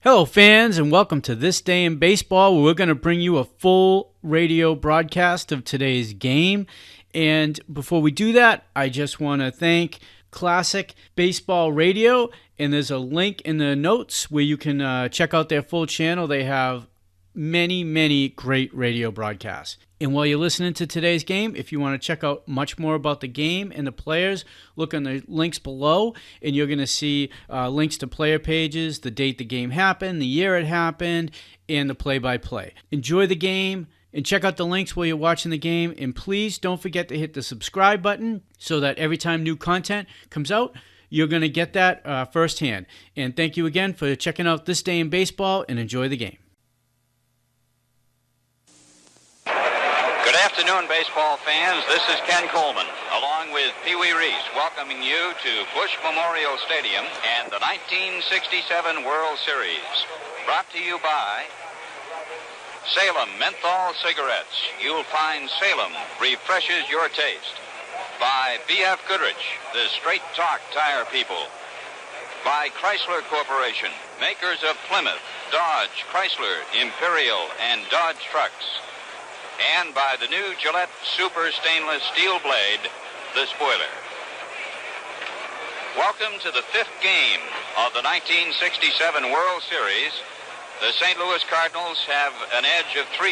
Hello, fans, and welcome to This Day in Baseball, where we're going to bring you a full radio broadcast of today's game. And before we do that, I just want to thank Classic Baseball Radio, and there's a link in the notes where you can check out their full channel. They have many great radio broadcasts. And while you're listening to today's game, if you want to check out much more about the game and the players, look on the links below, and you're going to see links to player pages, the date the game happened, the year it happened, and the play-by-play. Enjoy the game, and check out the links while you're watching the game, and please don't forget to hit the subscribe button so that every time new content comes out, you're going to get that firsthand. And thank you again for checking out This Day in Baseball, and enjoy the game. Good afternoon, baseball fans. This is Ken Coleman, along with Pee Wee Reese, welcoming you to Busch Memorial Stadium and the 1967 World Series. Brought to you by Salem Menthol Cigarettes. You'll find Salem refreshes your taste. By B.F. Goodrich, the straight talk tire people. By Chrysler Corporation, makers of Plymouth, Dodge, Chrysler, Imperial, and Dodge trucks. And by the new Gillette Super Stainless Steel Blade, the spoiler. Welcome to the fifth game of the 1967 World Series. The St. Louis Cardinals have an edge of 3-1.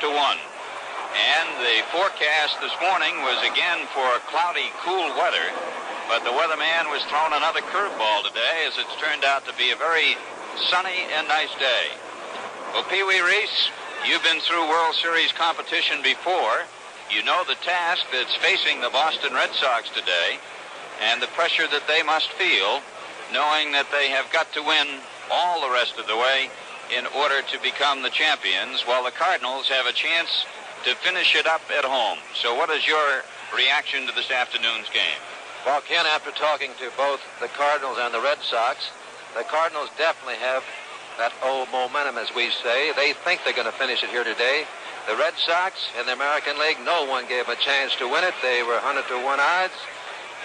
And the forecast this morning was again for cloudy, cool weather. But the weatherman was throwing another curveball today, as it's turned out to be a very sunny and nice day. Well, Pee Wee Reese, you've been through World Series competition before. You know the task that's facing the Boston Red Sox today and the pressure that they must feel, knowing that they have got to win all the rest of the way in order to become the champions, while the Cardinals have a chance to finish it up at home. So what is your reaction to this afternoon's game? Well, Ken, after talking to both the Cardinals and the Red Sox, the Cardinals definitely have that old momentum, as we say. They think they're going to finish it here today. The Red Sox in the American League, no one gave them a chance to win it. They were 100-1 odds.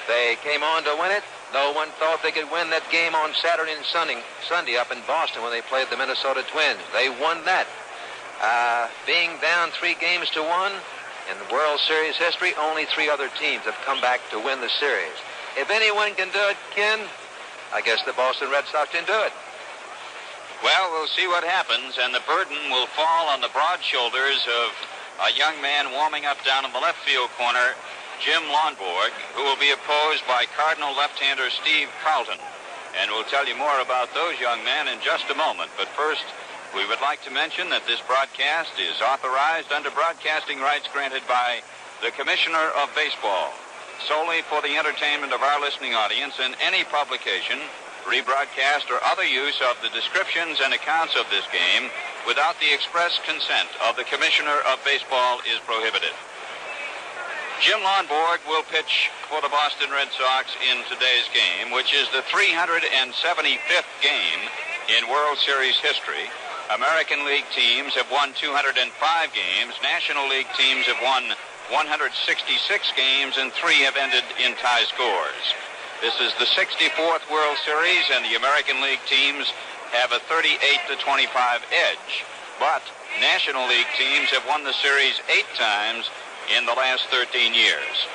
They came on to win it. No one thought they could win that game on Saturday and Sunday up in Boston when they played the Minnesota Twins. They won that. Being down 3-1 in the World Series history, only 3 other teams have come back to win the series. If anyone can do it, Ken, I guess the Boston Red Sox can do it. Well, we'll see what happens, and the burden will fall on the broad shoulders of a young man warming up down in the left field corner, Jim Lonborg, who will be opposed by Cardinal left-hander Steve Carlton. And we'll tell you more about those young men in just a moment. But first, we would like to mention that this broadcast is authorized under broadcasting rights granted by the Commissioner of Baseball, solely for the entertainment of our listening audience, and any publication, rebroadcast, or other use of the descriptions and accounts of this game without the express consent of the Commissioner of Baseball is prohibited. Jim Lonborg will pitch for the Boston Red Sox in today's game, which is the 375th game in World Series history. American League teams have won 205 games. National League teams have won 166 games, and 3 have ended in tie scores. This is the 64th World Series, and the American League teams have a 38-25 edge. But National League teams have won the series 8 times in the last 13 years.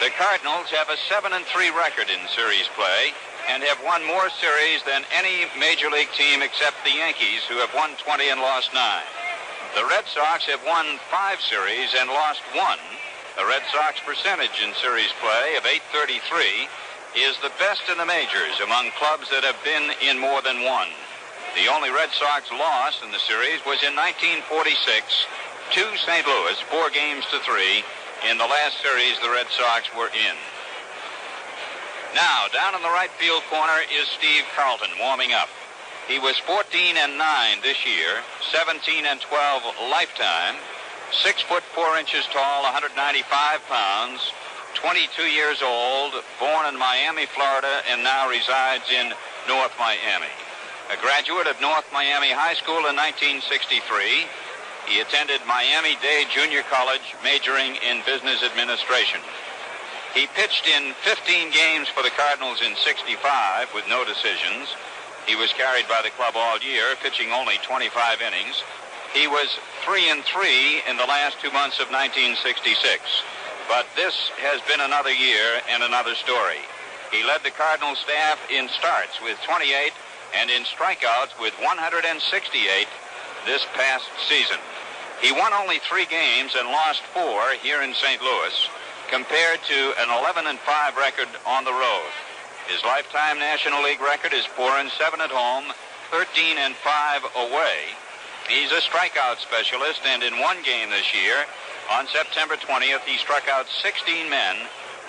The Cardinals have a 7-3 record in series play and have won more series than any Major League team except the Yankees, who have won 20 and lost 9. The Red Sox have won 5 series and lost 1. The Red Sox percentage in series play of .833 is the best in the majors among clubs that have been in more than one. The only Red Sox loss in the series was in 1946 to St. Louis, 4-3. In the last series the Red Sox were in. Now, down in the right field corner is Steve Carlton warming up. He was 14-9 this year, 17-12 lifetime, 6 foot 4 inches tall, 195 pounds, 22 years old, born in Miami, Florida, and now resides in North Miami. A graduate of North Miami High School in 1963, he attended Miami-Dade Junior College, majoring in business administration. He pitched in 15 games for the Cardinals in 65 with no decisions. He was carried by the club all year, pitching only 25 innings. He was 3-3 in the last 2 months of 1966. But this has been another year and another story. He led the Cardinal staff in starts with 28 and in strikeouts with 168 this past season. He won only 3 games and lost 4 here in St. Louis, compared to an 11-5 record on the road. His lifetime National League record is 4-7 at home, 13-5 away. He's a strikeout specialist, and in one game this year, on September 20th, he struck out 16 men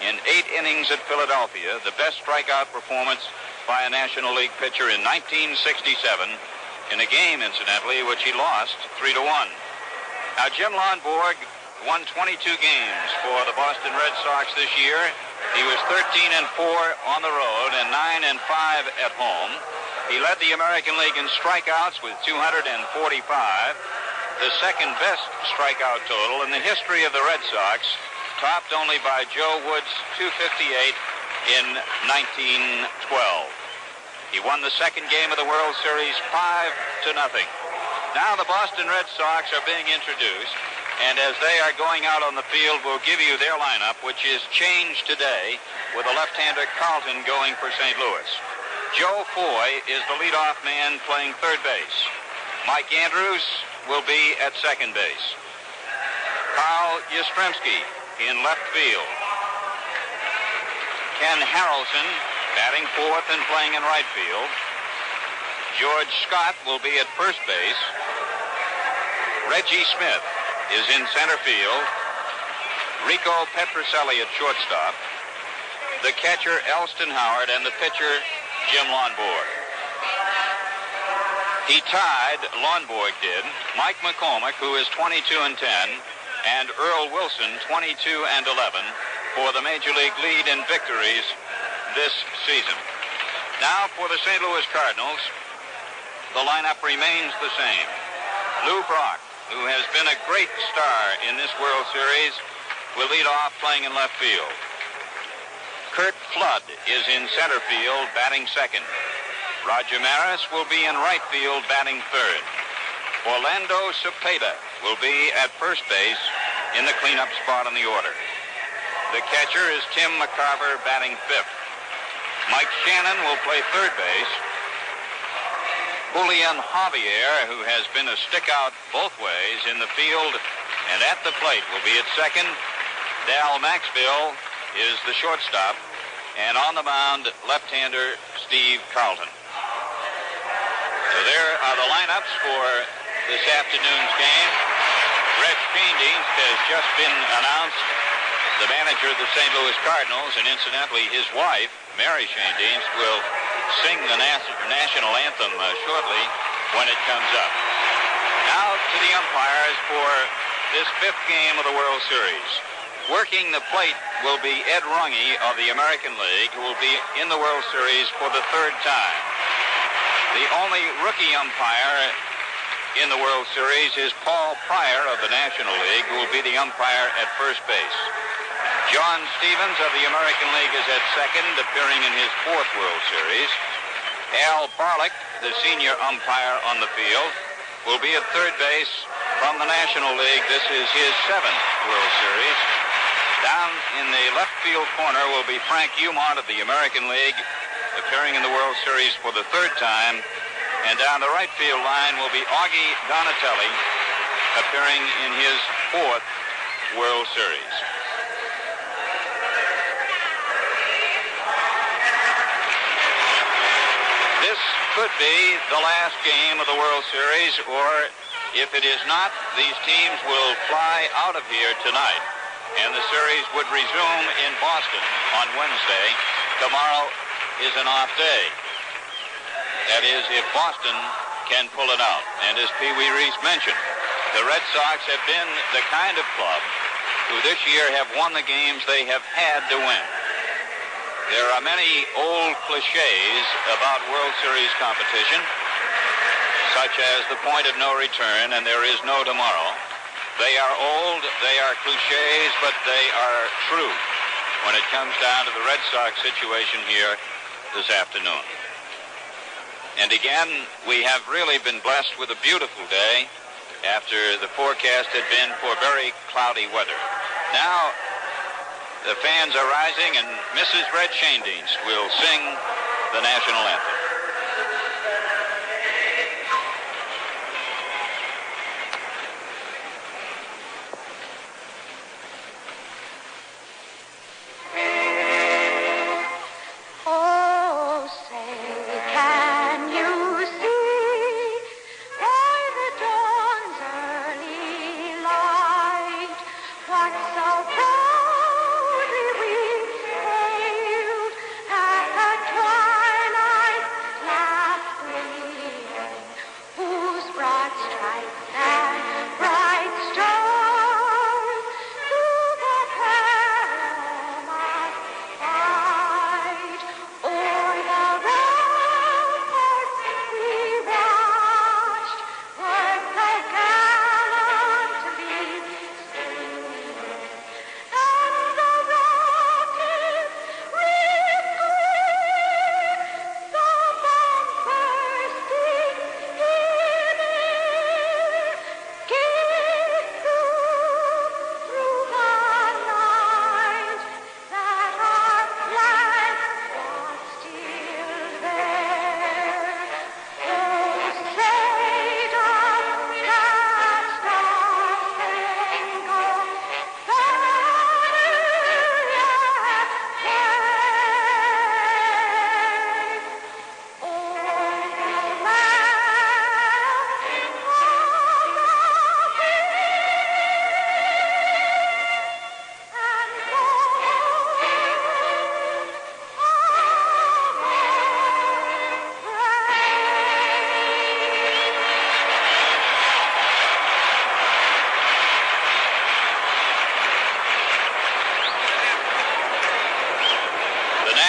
in 8 innings at Philadelphia, the best strikeout performance by a National League pitcher in 1967, in a game, incidentally, which he lost 3-1. Now, Jim Lonborg won 22 games for the Boston Red Sox this year. He was 13-4 on the road and 9-5 at home. He led the American League in strikeouts with 245, the second best strikeout total in the history of the Red Sox, topped only by Joe Wood's 258 in 1912. He won the second game of the World Series 5-0. Now the Boston Red Sox are being introduced, and as they are going out on the field, we'll give you their lineup, which is changed today with a left-hander Carlton going for St. Louis. Joe Foy is the leadoff man playing third base. Mike Andrews will be at second base. Carl Yastrzemski in left field. Ken Harrelson batting fourth and playing in right field. George Scott will be at first base. Reggie Smith is in center field. Rico Petrocelli at shortstop. The catcher, Elston Howard, and the pitcher, Jim Lonborg. He tied, Lonborg did, Mike McCormick, who is 22-10, and Earl Wilson, 22-11, for the Major League lead in victories this season. Now for the St. Louis Cardinals, the lineup remains the same. Lou Brock, who has been a great star in this World Series, will lead off playing in left field. Kurt Flood is in center field, batting second. Roger Maris will be in right field, batting third. Orlando Cepeda will be at first base in the cleanup spot in the order. The catcher is Tim McCarver, batting fifth. Mike Shannon will play third base. Julian Javier, who has been a stick-out both ways in the field and at the plate, will be at second. Dal Maxville is the shortstop. And on the mound, left-hander Steve Carlton. So there are the lineups for this afternoon's game. Red Schoendienst has just been announced, the manager of the St. Louis Cardinals, and incidentally, his wife, Mary Schoendienst, will sing the National Anthem shortly when it comes up. Now to the umpires for this fifth game of the World Series. Working the plate will be Ed Runge of the American League, who will be in the World Series for the third time. The only rookie umpire in the World Series is Paul Pryor of the National League, who will be the umpire at first base. John Stevens of the American League is at second, appearing in his fourth World Series. Al Barlick, the senior umpire on the field, will be at third base from the National League. This is his seventh World Series. Down in the left field corner will be Frank Umont of the American League, appearing in the World Series for the third time. And down the right field line will be Augie Donatelli, appearing in his fourth World Series. This could be the last game of the World Series, or if it is not, these teams will fly out of here tonight, and the series would resume in Boston on Wednesday. Tomorrow is an off day. That is, if Boston can pull it out. And as Pee Wee Reese mentioned, the Red Sox have been the kind of club who this year have won the games they have had to win. There are many old cliches about World Series competition, such as the point of no return and there is no tomorrow. They are old, they are cliches, but they are true when it comes down to the Red Sox situation here this afternoon. And again, we have really been blessed with a beautiful day after the forecast had been for very cloudy weather. Now, the fans are rising, and Mrs. Red Shanedienst will sing the national anthem.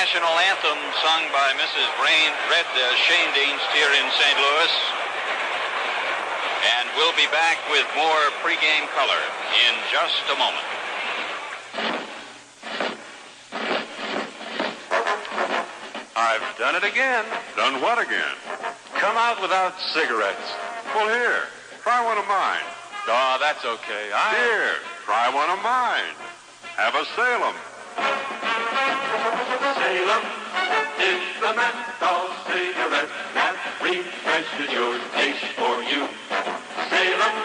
National Anthem sung by Mrs. Red Shanedienst here in St. Louis. And we'll be back with more pregame color in just a moment. I've done it again. Done what again? Come out without cigarettes. Well, here, try one of mine. Oh, that's okay. Here, try one of mine. Have a Salem. Salem is the menthol cigarette that refreshes your taste for you. Salem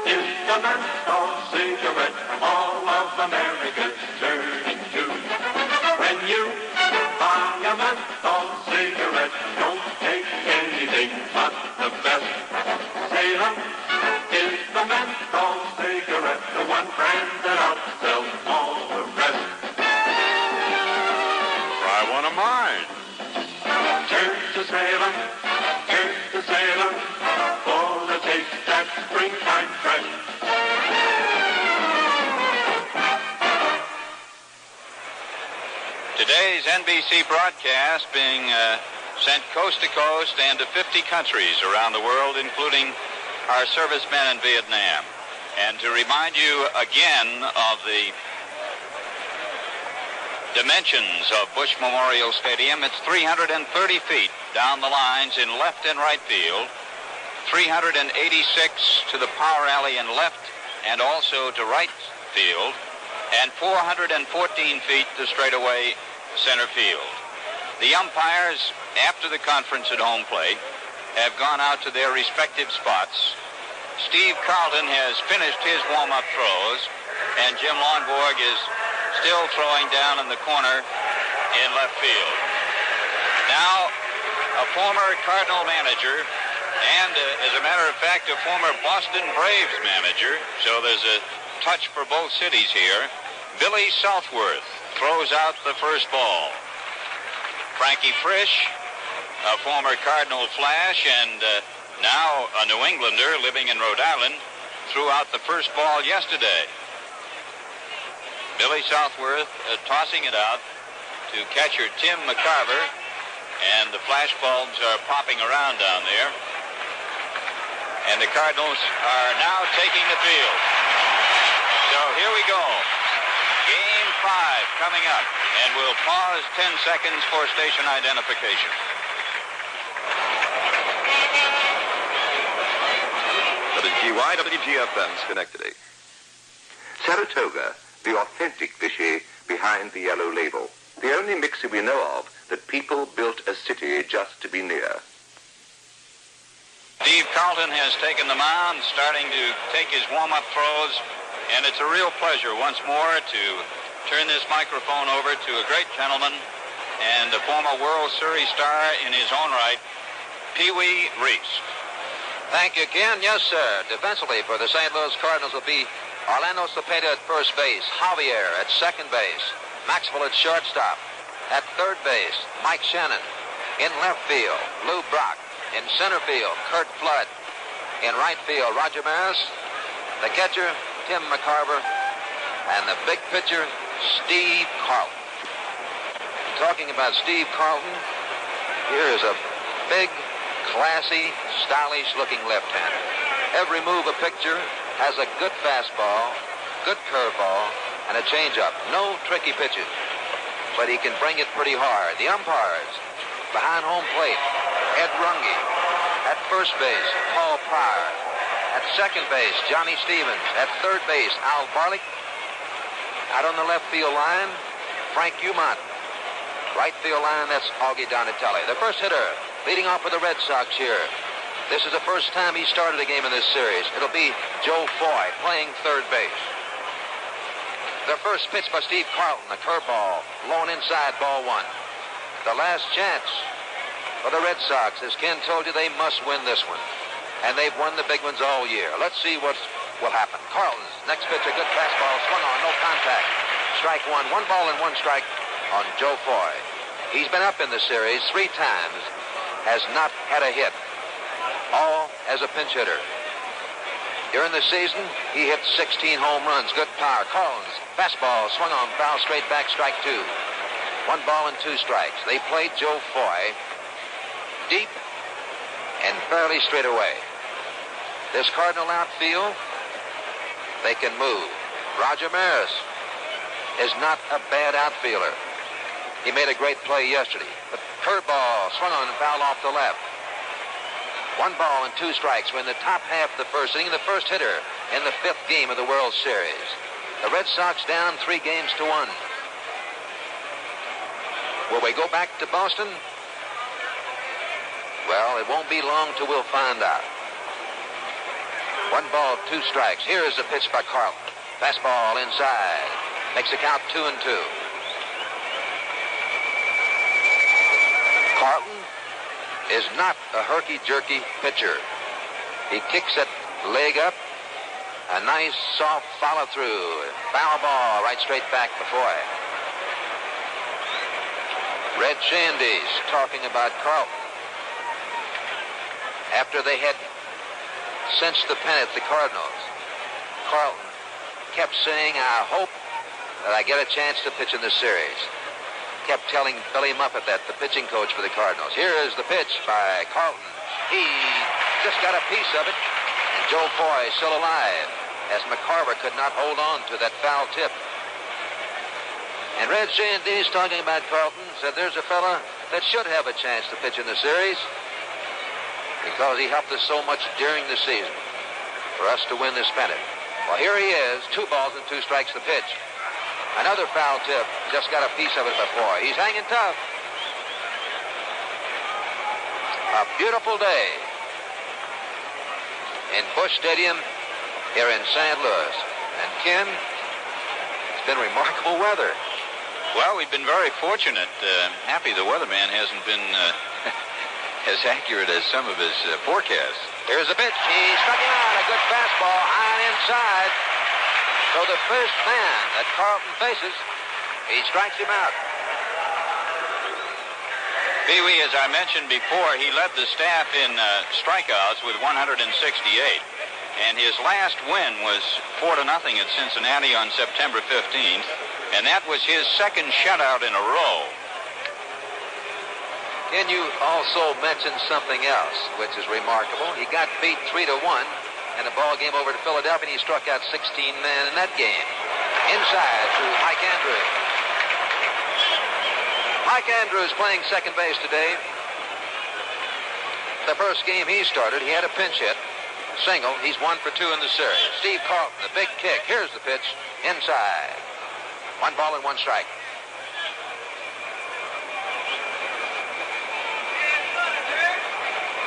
is the menthol cigarette all of America's turning to. When you buy a menthol cigarette, don't take anything but the best. Salem is the menthol cigarette, the one brand that outsells all the rest. One of mine. Turn to Salem for the taste that springtime fresh. Today's NBC broadcast being sent coast to coast and to 50 countries around the world, including our servicemen in Vietnam. And to remind you again of the dimensions of Bush Memorial Stadium, it's 330 feet down the lines in left and right field, 386 to the power alley in left and also to right field, and 414 feet to straightaway center field. The umpires, after the conference at home plate, have gone out to their respective spots. Steve Carlton has finished his warm-up throws, and Jim Lonborg is still throwing down in the corner in left field. Now, a former Cardinal manager and, as a matter of fact, a former Boston Braves manager, so there's a touch for both cities here, Billy Southworth throws out the first ball. Frankie Frisch, a former Cardinal Flash and now a New Englander living in Rhode Island, threw out the first ball yesterday. Billy Southworth tossing it out to catcher Tim McCarver, and the flash bulbs are popping around down there. And the Cardinals are now taking the field. So here we go. Game 5 coming up, and we'll pause 10 seconds for station identification. WGY, WGFM, Schenectady. Saratoga, the authentic Vichy behind the yellow label. The only mixer we know of that people built a city just to be near. Steve Carlton has taken the mound, starting to take his warm-up throws, and it's a real pleasure once more to turn this microphone over to a great gentleman and a former World Series star in his own right, Pee Wee Reese. Thank you, Ken. Yes, sir. Defensively for the St. Louis Cardinals will be Orlando Cepeda at first base, Javier at second base, Maxwell at shortstop. At third base, Mike Shannon. In left field, Lou Brock. In center field, Kurt Flood. In right field, Roger Maris. The catcher, Tim McCarver. And the big pitcher, Steve Carlton. Talking about Steve Carlton, here is a big, classy, stylish-looking left-hander. Every move a picture, has a good fastball, good curveball, and a changeup. No tricky pitches, but he can bring it pretty hard. The umpires, behind home plate, Ed Runge. At first base, Paul Pryor. At second base, Johnny Stevens. At third base, Al Barlick. Out on the left field line, Frank Umont. Right field line, that's Augie Donatelli. The first hitter, leading off for the Red Sox here. This is the first time he started a game in this series. It'll be Joe Foy playing third base. The first pitch by Steve Carlton, a curveball, low and inside, ball one. The last chance for the Red Sox. As Ken told you, they must win this one. And they've won the big ones all year. Let's see what will happen. Carlton's next pitch, a good fastball, swung on, no contact. Strike one. 1 ball and 1 strike on Joe Foy. He's been up in the series 3 times, has not had a hit. All as a pinch hitter. During the season, he hit 16 home runs. Good power. Carlton's fastball swung on, foul, straight back, strike 2. 1 ball and 2 strikes. They played Joe Foy deep and fairly straight away. This Cardinal outfield, they can move. Roger Maris is not a bad outfielder. He made a great play yesterday. But curveball swung on and fouled off the left. 1 ball and 2 strikes. We're in the top half of the first inning. The first hitter in the 5th game of the World Series. The Red Sox down 3 games to 1. Will we go back to Boston? Well, it won't be long till we'll find out. 1 ball, 2 strikes. Here is the pitch by Carlton. Fastball inside. Makes the count 2-2. Carlton is not a herky-jerky pitcher. He kicks that leg up. A nice, soft follow-through. Foul ball right straight back before it. Red Shandy's talking about Carlton. After they had cinched the pennant, the Cardinals, Carlton kept saying, I hope that I get a chance to pitch in this series. Kept telling Billy Muffet that, the pitching coach for the Cardinals. Here is the pitch by Carlton. He just got a piece of it, and Joe Foy still alive, as McCarver could not hold on to that foul tip. And Red Shandy's talking about Carlton, said there's a fella that should have a chance to pitch in the series because he helped us so much during the season for us to win this pennant. Well, here he is, 2 balls and 2 strikes the pitch. Another foul tip, just got a piece of it before. He's hanging tough. A beautiful day in Busch Stadium here in St. Louis. And Ken, it's been remarkable weather. Well, we've been very fortunate. Happy the weatherman hasn't been as accurate as some of his forecasts. Here's a pitch. He struck him out. A good fastball high and inside. So the first man that Carlton faces, he strikes him out. Pee Wee, as I mentioned before, he led the staff in strikeouts with 168. And his last win was 4-0 at Cincinnati on September 15th. And that was his second shutout in a row. Can you also mention something else, which is remarkable? He got beat 3-1 in a ball game over to Philadelphia, and he struck out 16 men in that game. Inside to Mike Andrews. Mike Andrews playing second base today. The first game he started, he had a pinch hit. single. He's 1 for 2 in the series. Steve Carlton, the big kick. Here's the pitch. Inside. 1 ball and 1 strike.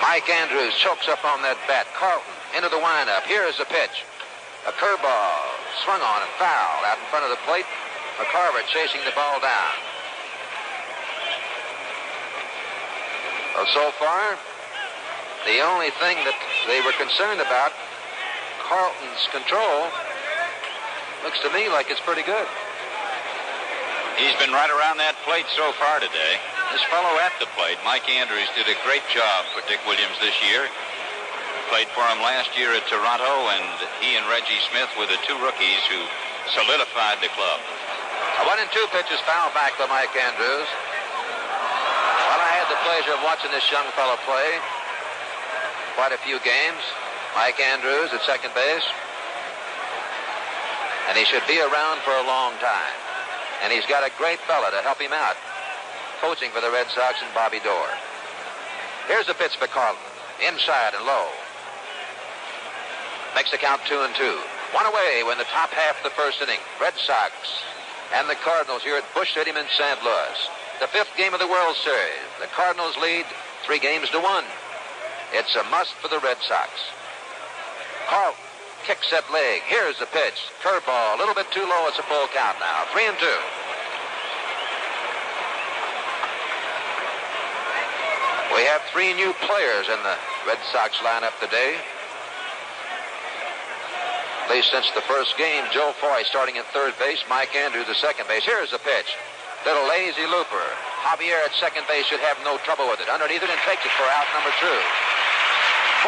Mike Andrews chokes up on that bat. Carlton into the windup. Here's the pitch. A curveball swung on and foul out in front of the plate. McCarver chasing the ball down. Well, so far, the only thing that they were concerned about, Carlton's control, looks to me like it's pretty good. He's been right around that plate so far today. This fellow at the plate, Mike Andrews, did a great job for Dick Williams this year. Played for him last year at Toronto, and he and Reggie Smith were the 2 rookies who solidified the club. A 1 and 2 pitches foul back by Mike Andrews. Well, I had the pleasure of watching this young fellow play quite a few games. Mike Andrews at second base. And he should be around for a long time. And he's got a great fella to help him out, coaching for the Red Sox and Bobby Doerr. Here's the pitch for Carlton. Inside and low. Makes the count 2 and 2. 1 away when the top half of the first inning. Red Sox and the Cardinals here at Busch Stadium in St. Louis. The 5th game of the World Series. The Cardinals lead 3 games to 1. It's a must for the Red Sox. Carlton kicks that leg. Here's the pitch. Curveball, a little bit too low. It's a full count now. 3 and 2. We have 3 new players in the Red Sox lineup today. At least since the first game. Joe Foy starting at third base. Mike Andrews at second base. Here's the pitch. Little lazy looper. Javier at second base should have no trouble with it. Underneath it and takes it for out number 2.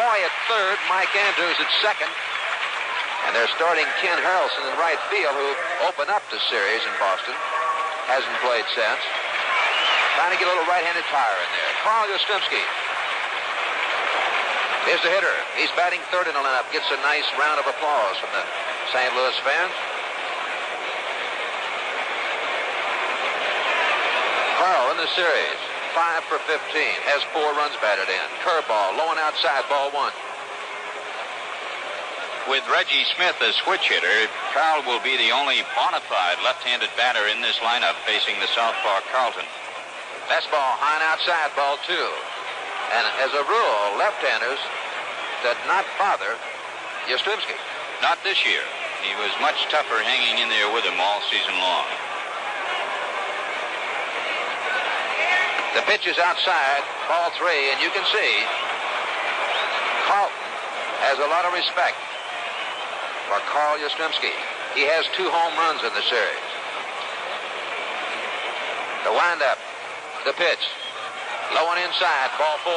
Foy at third. Mike Andrews at second. And they're starting Ken Harrelson in right field, who opened up the series in Boston. Hasn't played since. Trying to get a little right-handed fire in there. Carl Yastrzemski is the hitter. He's batting third in the lineup. Gets a nice round of applause from the St. Louis fans. Carl in the series, 5 for 15. Has 4 runs batted in. Curveball, low and outside, ball 1. With Reggie Smith as switch hitter, Carl will be the only bona fide left-handed batter in this lineup facing the southpaw Carlton. Fastball, high and outside, ball 2. And as a rule, left-handers did not bother Yastrzemski. Not this year. He was much tougher hanging in there with him all season long. The pitch is outside, ball 3, and you can see Carlton has a lot of respect for Carl Yastrzemski. He has 2 home runs in the series. The windup, the pitch, low and inside, ball 4.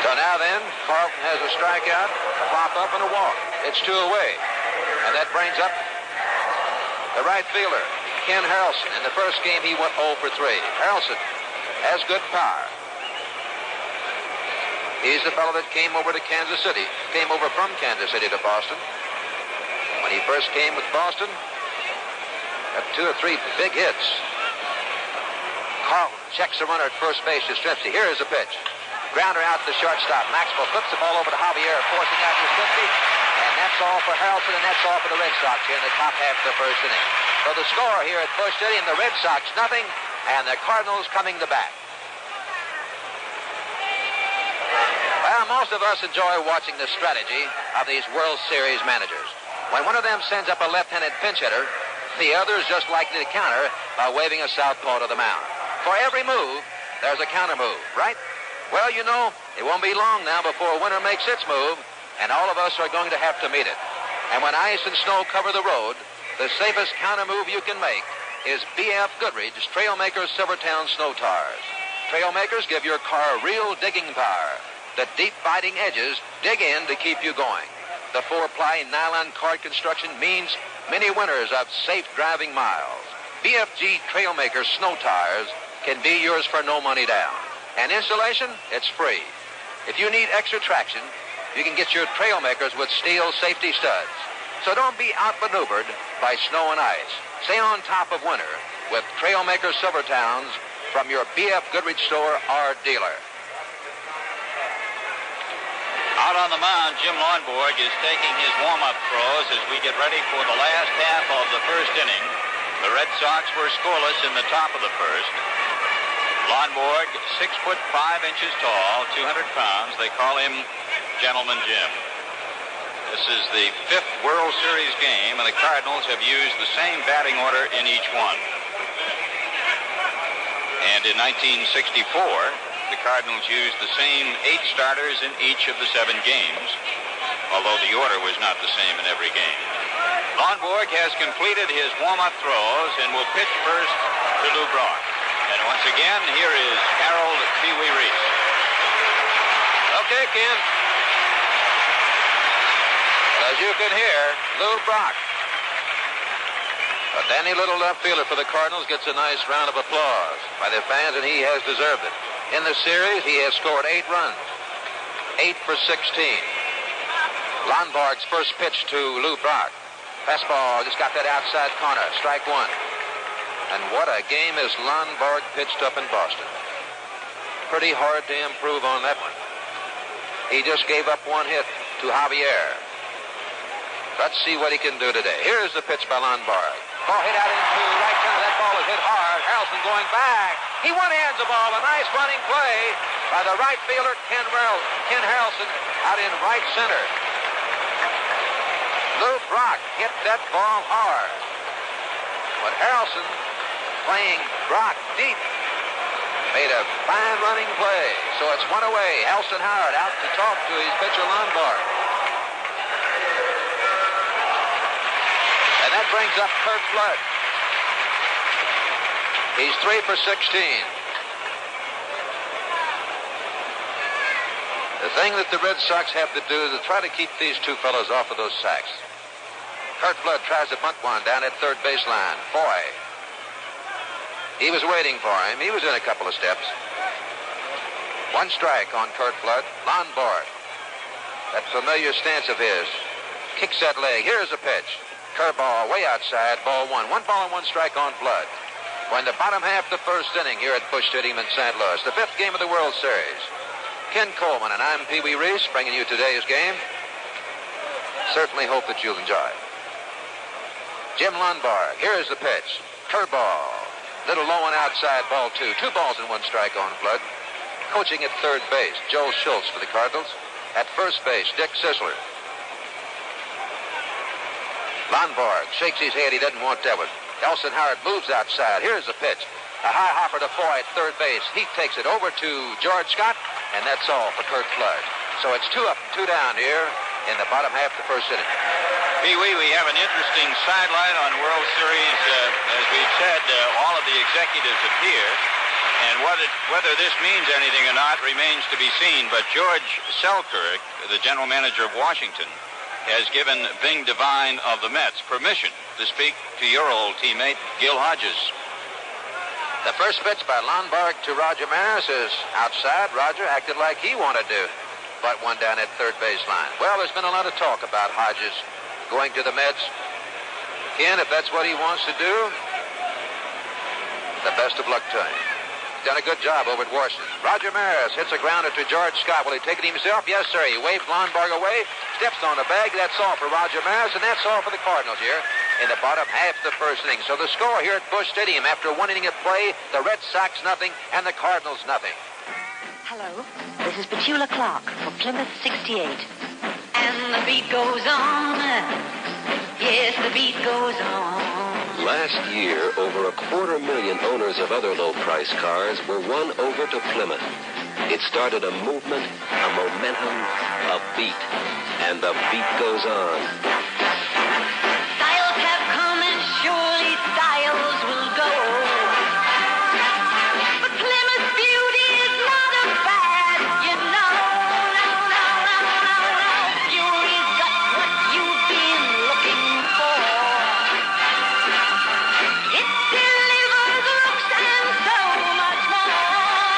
So now then, Carlton has a strikeout, a pop-up, and a walk. It's 2 away. And that brings up the right fielder, Ken Harrelson. In the first game, he went 0 for 3. Harrelson has good power. He's the fellow that came over to Kansas City, came over from Kansas City to Boston. When he first came with Boston, got 2 or 3 big hits. Carlton checks the runner at first base, Yastrzemski. Here is the pitch. Grounder out to the shortstop. Maxwell flips the ball over to Javier, forcing out Yastrzemski. And that's all for Harrelson, and that's all for the Red Sox here in the top half of the first inning. So the score here at Busch Stadium, the Red Sox nothing, and the Cardinals coming to bat. Well, most of us enjoy watching the strategy of these World Series managers. When one of them sends up a left-handed pinch hitter, the other is just likely to counter by waving a southpaw to the mound. For every move, there's a counter move, right? Well, you know, it won't be long now before a winner makes its move, and all of us are going to have to meet it. And when ice and snow cover the road, the safest counter move you can make is B.F. Goodrich Trailmakers Silvertown Snow Tires. Trailmakers give your car real digging power. The deep biting edges dig in to keep you going. The 4-ply nylon cord construction means many winners of safe driving miles. BFG Trailmakers Snow Tires can be yours for no money down. And installation, it's free. If you need extra traction, you can get your Trailmakers with steel safety studs. So don't be outmaneuvered by snow and ice. Stay on top of winter with Trailmakers Silvertowns from your B.F. Goodrich store or dealer. Out on the mound, Jim Lonborg is taking his warm-up throws as we get ready for the last half of the first inning. The Red Sox were scoreless in the top of the first. Lonborg, 6'5" tall, 200 pounds. They call him Gentleman Jim. This is the 5th World Series game, and the Cardinals have used the same batting order in each one. And in 1964, the Cardinals used the same 8 starters in each of the 7 games, although the order was not the same in every game. Lonborg has completed his warm-up throws and will pitch first to Lou Brock. And once again, here is Harold Pee Wee Reese. Okay, Ken. As you can hear, Lou Brock, a dandy little left fielder for the Cardinals, gets a nice round of applause by the fans, and he has deserved it. In the series, he has scored 8 runs, 8 for 16. Lonborg's first pitch to Lou Brock. Fastball just got that outside corner, strike 1. And what a game as Lonborg pitched up in Boston. Pretty hard to improve on that one. He just gave up 1 hit to Javier. Let's see what he can do today. Here's the pitch by Lonborg. Ball hit out into right center. That ball is hit hard. Harrelson going back. He one-hands the ball. A nice running play by the right fielder, Ken Harrelson, out in right center. Lou Brock hit that ball hard. But Harrelson, playing Brock deep, made a fine running play. So it's 1 away. Elston Howard out to talk to his pitcher Lonborg. And that brings up Curt Flood. He's 3 for 16. The thing that the Red Sox have to do is to try to keep these 2 fellows off of those sacks. Curt Flood tries to bunt one down at third baseline. Foy. He was waiting for him. He was in a couple of steps. 1 strike on Curt Flood. Lonborg, that familiar stance of his, kicks that leg. Here's a pitch. Curveball way outside, ball 1. 1 ball and 1 strike on Flood. We're in the bottom half of the first inning here at Busch Stadium in St. Louis, the 5th game of the World Series. Ken Coleman and I'm Pee Wee Reese bringing you today's game. Certainly hope that you'll enjoy it. Jim Lonborg, here's the pitch. Curveball. Little low and outside, ball 2. 2 balls and 1 strike on Flood. Coaching at third base, Joe Schultz for the Cardinals. At first base, Dick Sisler. Lonborg shakes his head. He doesn't want that one. Elston Howard moves outside. Here's the pitch. A high hopper to Foy at third base. He takes it over to George Scott, and that's all for Curt Flood. So it's 2 up, 2 down here in the bottom half of the first inning. Pee Wee, we have an interesting sidelight on World Series. As we've said, all of the executives appear, and whether this means anything or not remains to be seen. But George Selkirk, the general manager of Washington, has given Bing Devine of the Mets permission to speak to your old teammate, Gil Hodges. The first pitch by Lonborg to Roger Maris is outside. Roger acted like he wanted to butt one down at third baseline. Well, there's been a lot of talk about Hodges going to the Mets. Ken, if that's what he wants to do, the best of luck to him. Done a good job over at Washington. Roger Maris hits a grounder to George Scott. Will he take it himself? Yes, sir. He waved Lonborg away, steps on the bag. That's all for Roger Maris, and that's all for the Cardinals here in the bottom half of the first inning. So the score here at Busch Stadium after 1 inning of play, the Red Sox nothing and the Cardinals nothing. Hello, this is Petula Clark for Plymouth 68. And the beat goes on. Yes, the beat goes on. Last year, over 250,000 owners of other low-price cars were won over to Plymouth. It started a movement, a momentum, a beat. And the beat goes on. Styles have come and surely styles will go. But Plymouth beauty is not a fad, you know. Beauty's got what you've been looking for. It delivers looks and so much more.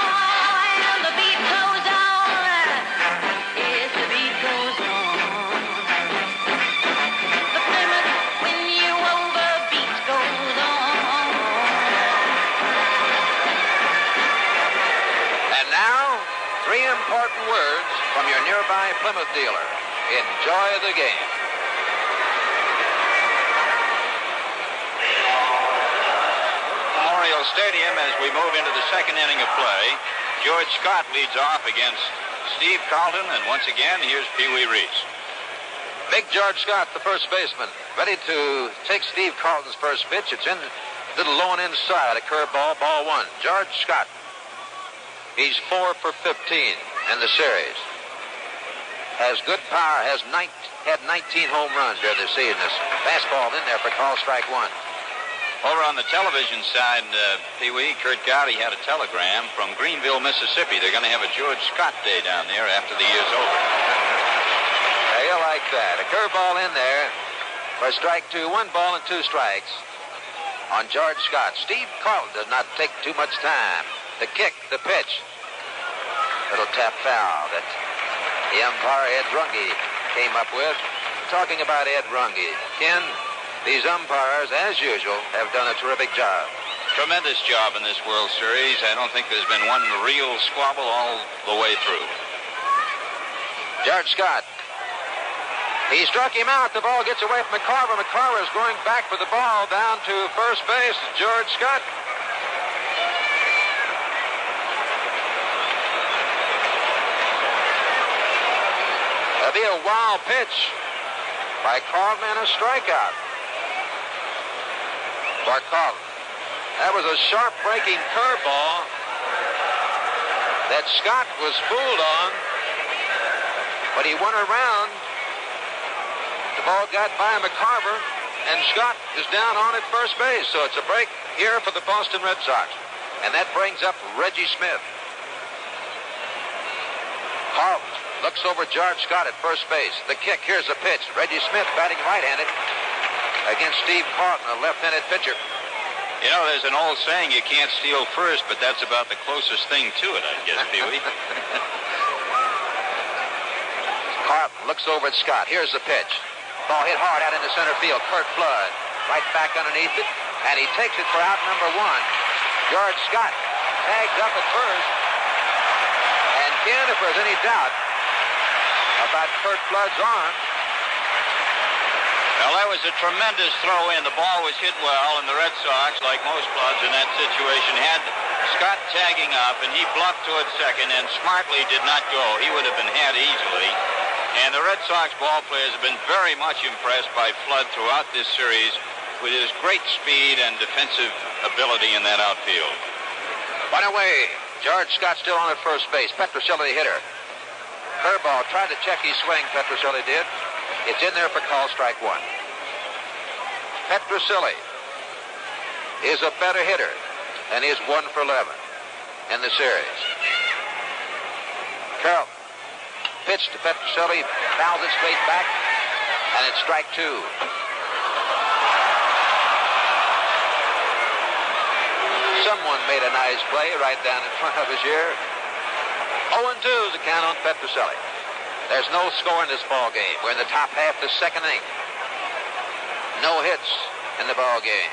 And the beat goes on. Yes, the beat goes on. thirds from your nearby Plymouth dealer. Enjoy the game. Memorial Stadium as we move into the second inning of play. George Scott leads off against Steve Carlton, and once again, here's Pee Wee Reese. Big George Scott, the first baseman, ready to take Steve Carlton's first pitch. It's in a little low and inside, a curveball, ball one. George Scott, he's 4 for 15 in the series. Has good power, had 19 home runs during the season. This fastball in there for call strike one. Over on the television side, Pee Wee, Kurt Gowdy had a telegram from Greenville, Mississippi. They're going to have a George Scott Day down there after the year's over. How you like that? A curveball in there for strike two. 1 ball and 2 strikes on George Scott. Steve Carlton does not take too much time. The kick, the pitch. Little tap foul that the umpire, Ed Runge, came up with. Talking about Ed Runge, Ken, these umpires, as usual, have done a terrific job. Tremendous job in this World Series. I don't think there's been one real squabble all the way through. George Scott. He struck him out. The ball gets away from McCarver. McCarver is going back for the ball down to first base. George Scott. That'll be a wild pitch by Carlton and a strikeout for Carlton. That was a sharp breaking curveball that Scott was fooled on, but he went around. The ball got by McCarver, and Scott is down on at first base. So it's a break here for the Boston Red Sox. And that brings up Reggie Smith. Carlton looks over George Scott at first base. The kick, here's the pitch. Reggie Smith batting right-handed against Steve Carlton, a left-handed pitcher. You know, there's an old saying, you can't steal first, but that's about the closest thing to it, I guess, Pee Wee. Carlton looks over at Scott. Here's the pitch. Ball hit hard out into center field. Curt Flood right back underneath it, and he takes it for out number 1. George Scott tags up at first. And Ken, if there's any doubt about Curt Flood's arm, well, that was a tremendous throw in. The ball was hit well, and the Red Sox, like most clubs in that situation, had Scott tagging up, and he bluffed toward second and smartly did not go. He would have been had easily. And the Red Sox ball players have been very much impressed by Flood throughout this series with his great speed and defensive ability in that outfield. One away. George Scott still on at first base. Petrocelli, the hitter. Curveball, tried to check his swing, Petrocelli did. It's in there for call strike 1. Petrocelli is a better hitter and is 1 for 11 in the series. Carlton pitch to Petrocelli, fouls it straight back, and it's strike 2. Someone made a nice play right down in front of us here. 0-2 is the count on Petrocelli. There's no score in this ball game. We're in the top half of the second inning. No hits in the ball game.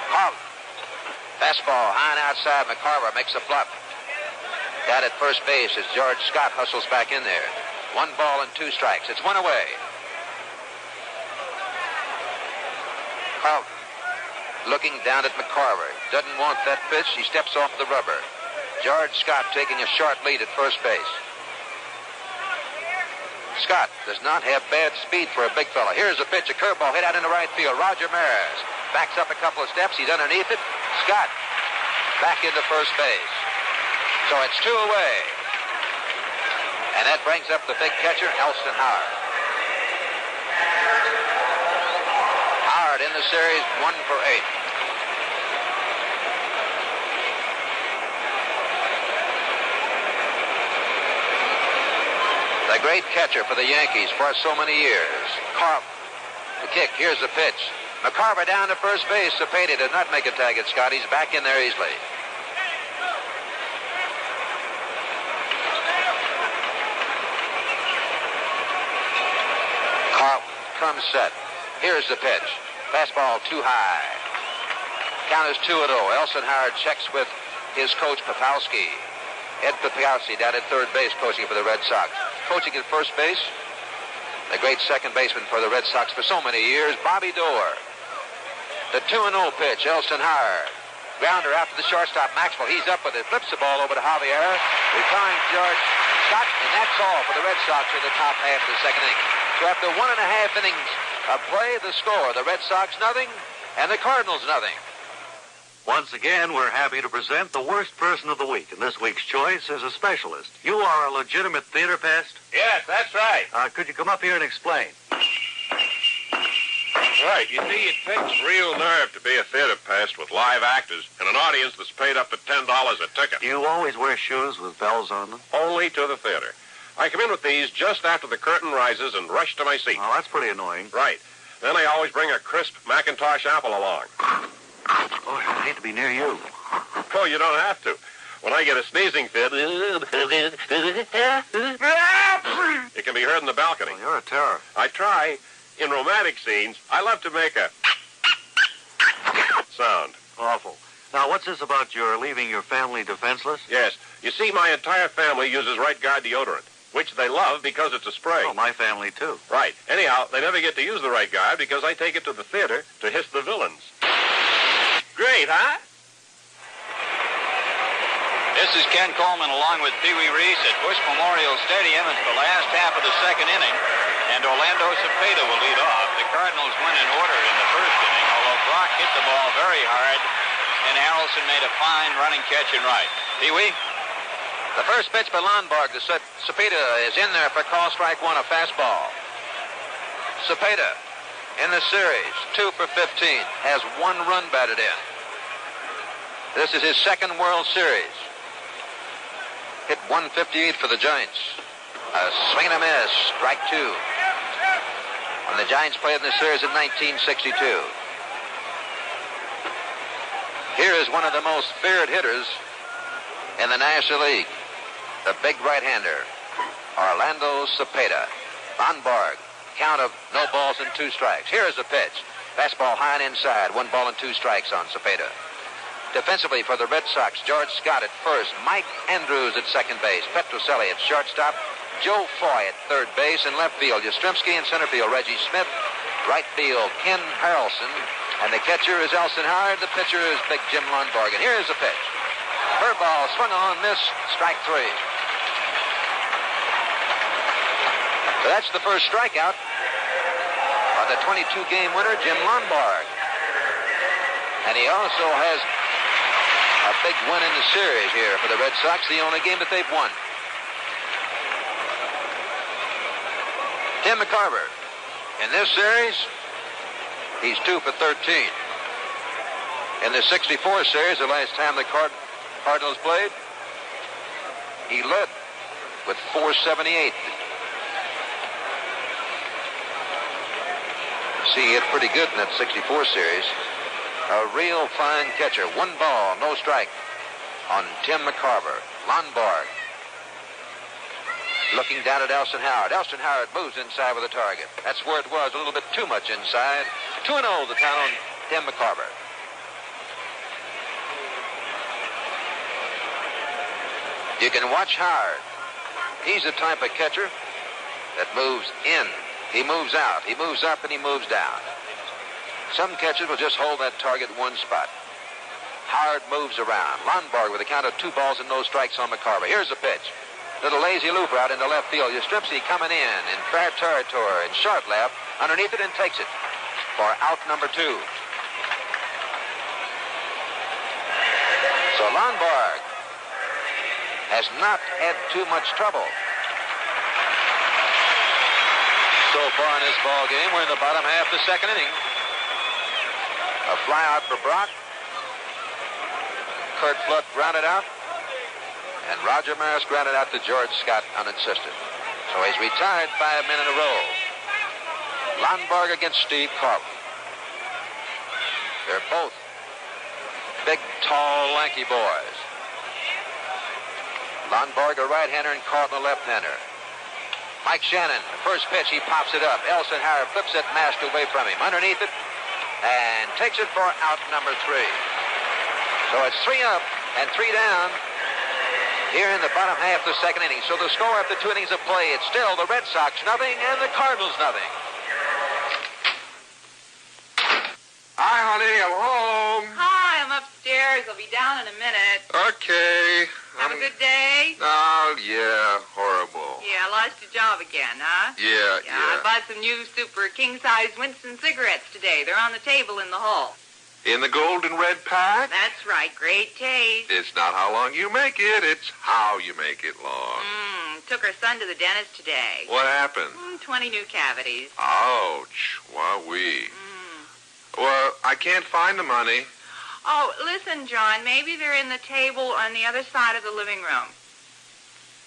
Carlton. Fastball high and outside. McCarver makes a bluff. Got at first base as George Scott hustles back in there. 1 ball and 2 strikes. It's 1 away. Carlton looking down at McCarver. Doesn't want that pitch. He steps off the rubber. George Scott taking a short lead at first base. Scott does not have bad speed for a big fella. Here's a pitch, a curveball hit out into right field. Roger Maris backs up a couple of steps. He's underneath it. Scott back into first base. So it's 2 away. And that brings up the big catcher, Elston Howard. Howard in the series, 1 for 8. The great catcher for the Yankees for so many years. Carlton. The kick. Here's the pitch. McCarver down to first base. Cepeda did not make a tag at Scott. He's back in there easily. Carlton comes set. Here's the pitch. Fastball too high. Count is 2-0. Elston Howard checks with his coach, Papowski. Ed Petrocelli down at third base coaching for the Red Sox. Coaching at first base, the great second baseman for the Red Sox for so many years, Bobby Doerr. The 2-0 pitch, Elston Howard. Grounder after the shortstop, Maxwell. He's up with it, flips the ball over to Javier. Retiring George Scott, and that's all for the Red Sox in the top half of the second inning. So after 1.5 innings of play, the score, the Red Sox nothing, and the Cardinals nothing. Once again, we're happy to present the worst person of the week. And this week's choice is a specialist. You are a legitimate theater pest? Yes, that's right. Could you come up here and explain? Right. You see, it takes real nerve to be a theater pest with live actors and an audience that's paid up to $10 a ticket. Do you always wear shoes with bells on them? Only to the theater. I come in with these just after the curtain rises and rush to my seat. Oh, that's pretty annoying. Right. Then I always bring a crisp Macintosh apple along. Oh, I hate to be near you. Oh, you don't have to. When I get a sneezing fit, it can be heard in the balcony. Oh, you're a terror. I try. In romantic scenes, I love to make a sound. Awful. Now, what's this about your leaving your family defenseless? Yes. You see, my entire family uses Right Guard deodorant, which they love because it's a spray. Oh, my family, too. Right. Anyhow, they never get to use the Right Guard because I take it to the theater to hiss the villains. Great, huh? This is Ken Coleman along with Pee Wee Reese at Bush Memorial Stadium. It's the last half of the second inning, and Orlando Cepeda will lead off. The Cardinals win in order in the first inning, although Brock hit the ball very hard, and Harrelson made a fine running catch in right. Pee Wee? The first pitch by Lonborg to Cepeda is in there for call strike one, a fastball. Cepeda in the series, 2 for 15, has 1 run batted in. This is his second World Series. Hit 158 for the Giants. A swing and a miss, strike 2. When the Giants played in the series in 1962. Here is one of the most feared hitters in the National League. The big right-hander, Orlando Cepeda. Lonborg, count of no balls and 2 strikes. Here is the pitch. Fastball high and inside, 1 ball and 2 strikes on Cepeda. Defensively for the Red Sox, George Scott at first, Mike Andrews at second base, Petrocelli at shortstop, Joe Foy at third base, and left field, Yastrzemski, in center field, Reggie Smith, right field, Ken Harrelson, and the catcher is Elston Howard, the pitcher is big Jim Lonborg. And here's the pitch. Curveball, swung on, miss, strike 3. So that's the first strikeout of the 22-game winner, Jim Lonborg. And he also has a big win in the series here for the Red Sox, the only game that they've won. Tim McCarver, in this series, he's 2 for 13. In the 64 series, the last time the Cardinals played, he led with 478. See, he hit pretty good in that 64 series. A real fine catcher. 1 ball, no strike on Tim McCarver. Lonborg looking down at Elston Howard. Elston Howard moves inside with a target. That's where it was, a little bit too much inside. 2-0 the count on Tim McCarver. You can watch Howard. He's the type of catcher that moves in. He moves out. He moves up and he moves down. Some catchers will just hold that target in one spot. Howard moves around. Lonborg with a count of 2 balls and no strikes on McCarver. Here's the pitch. Little lazy looper out into left field. Yastrzemski coming in fair territory and short left. Underneath it and takes it for out number 2. So Lonborg has not had too much trouble so far in this ball game. We're in the bottom half of the second inning. A fly out for Brock. Kurt Flood grounded out. And Roger Maris grounded out to George Scott unassisted. So he's retired 5 men in a row. Lonborg against Steve Carlton. They're both big, tall, lanky boys. Lonborg a right-hander and Carlton a left-hander. Mike Shannon, the first pitch, he pops it up. Elston Howard flips it, mashed away from him. Underneath it, and takes it for out number 3. So it's 3 up and 3 down here in the bottom half of the second inning. So the score after 2 innings of play, it's still the Red Sox nothing and the Cardinals nothing. Hi, honey. I'm home. Hi, I'm upstairs. I'll be down in a minute. Okay. Have a good day? Oh, yeah. Horrible. Yeah, lost your job again, huh? Yeah. I bought some new super king-size Winston cigarettes today. They're on the table in the hall. In the gold and red pack? That's right. Great taste. It's not how long you make it. It's how you make it long. Took our son to the dentist today. What happened? 20 new cavities. Ouch. Wowee. Well, I can't find the money. Oh, listen, John. Maybe they're in the table on the other side of the living room.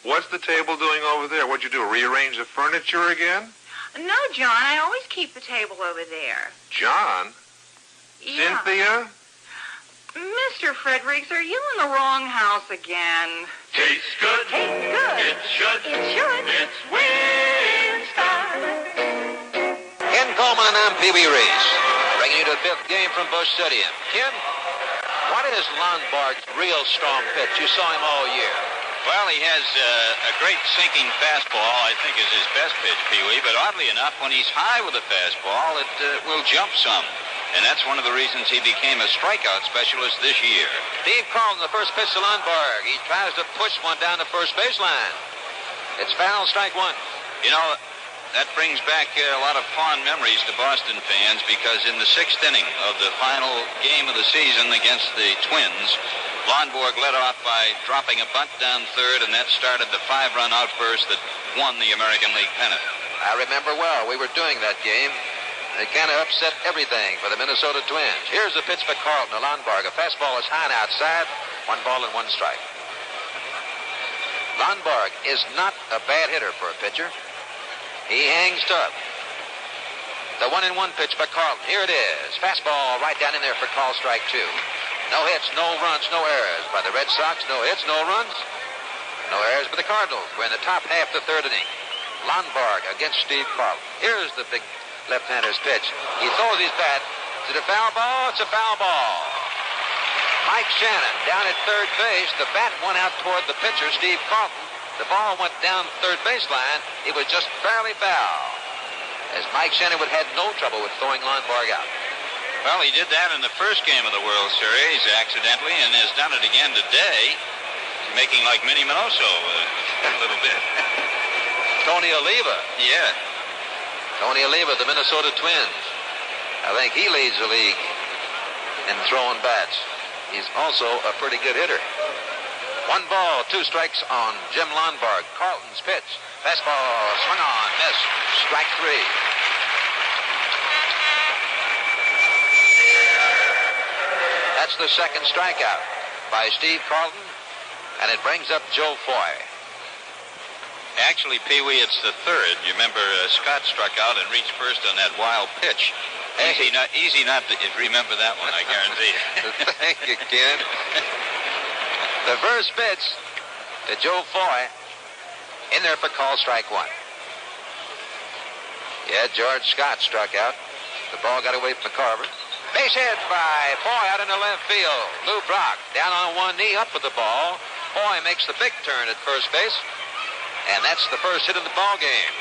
What's the table doing over there? What'd you do, rearrange the furniture again? No, John. I always keep the table over there. John? Yeah. Cynthia? Mr. Fredericks, are you in the wrong house again? Tastes good. Tastes good. It should. It should. It's Winston. Ken Coleman and Pee Wee Reese, bringing you to the 5th game from Busch Stadium. Ken, what is Lonborg's real strong pitch? You saw him all year. Well, he has a great sinking fastball, I think is his best pitch, Pee-wee. But oddly enough, when he's high with a fastball, it will jump some. And that's one of the reasons he became a strikeout specialist this year. Steve Carlton, the first pitch to Lonborg. He tries to push one down the first baseline. It's foul, strike one. You know, that brings back a lot of fond memories to Boston fans because in the 6th inning of the final game of the season against the Twins, Lonborg led off by dropping a bunt down third, and that started the 5-run outburst that won the American League pennant. I remember well. We were doing that game. It kind of upset everything for the Minnesota Twins. Here's the pitch by Carlton to Lonborg. A fastball is high and outside. 1 ball and 1 strike. Lonborg is not a bad hitter for a pitcher. He hangs tough. The 1-1 pitch by Carlton. Here it is. Fastball right down in there for call strike 2. No hits, no runs, no errors by the Red Sox. No hits, no runs, no errors by the Cardinals. We're in the top half of the 3rd inning. Lonborg against Steve Carlton. Here's the big left-hander's pitch. He throws his bat. Is it a foul ball? It's a foul ball. Mike Shannon down at third base. The bat went out toward the pitcher, Steve Carlton. The ball went down third baseline. It was just barely foul, as Mike Shannon would have had no trouble with throwing Lonborg out. Well, he did that in the first game of the World Series accidentally and has done it again today, making like Minnie Minoso a little bit. Tony Oliva. Yeah. Tony Oliva, the Minnesota Twins. I think he leads the league in throwing bats. He's also a pretty good hitter. 1 ball, 2 strikes on Jim Lonborg. Carlton's pitch. Fastball, swung on, miss. Strike 3. That's the second strikeout by Steve Carlton, and it brings up Joe Foy. Actually, Pee-wee, it's the 3rd. You remember Scott struck out and reached first on that wild pitch. Easy not to remember that one, I guarantee you. Thank you, Ken. The first pitch to Joe Foy, in there for call strike 1. Yeah, George Scott struck out. The ball got away from the Carver. Base hit by Foy out in the left field. Lou Brock down on one knee, up with the ball. Foy makes the big turn at first base, and that's the first hit of the ball game.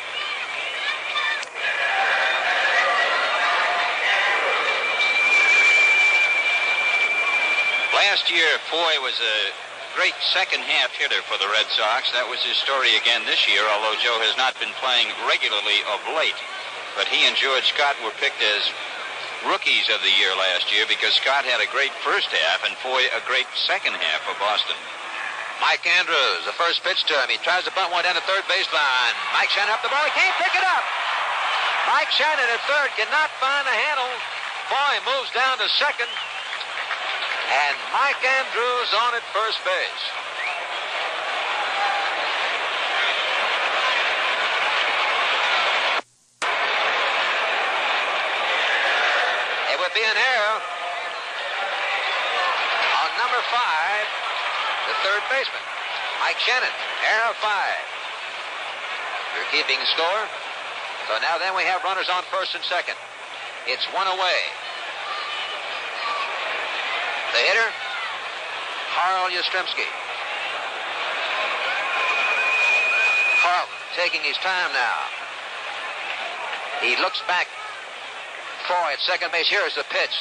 Last year, Foy was a great second-half hitter for the Red Sox. That was his story again this year, although Joe has not been playing regularly of late. But he and George Scott were picked as rookies of the year last year because Scott had a great first half and Foy a great second half for Boston. Mike Andrews, the first pitch to him. He tries to bunt one down the third baseline. Mike Shannon up the ball. He can't pick it up. Mike Shannon at third cannot find a handle. Foy moves down to second. And Mike Andrews on at first base. It would be an error on number 5, the third baseman, Mike Shannon. Error of 5. We're keeping score. So now then we have runners on first and second. It's 1 away. The hitter, Carl Yastrzemski. taking his time now. He looks back. Foy at second base. Here's the pitch.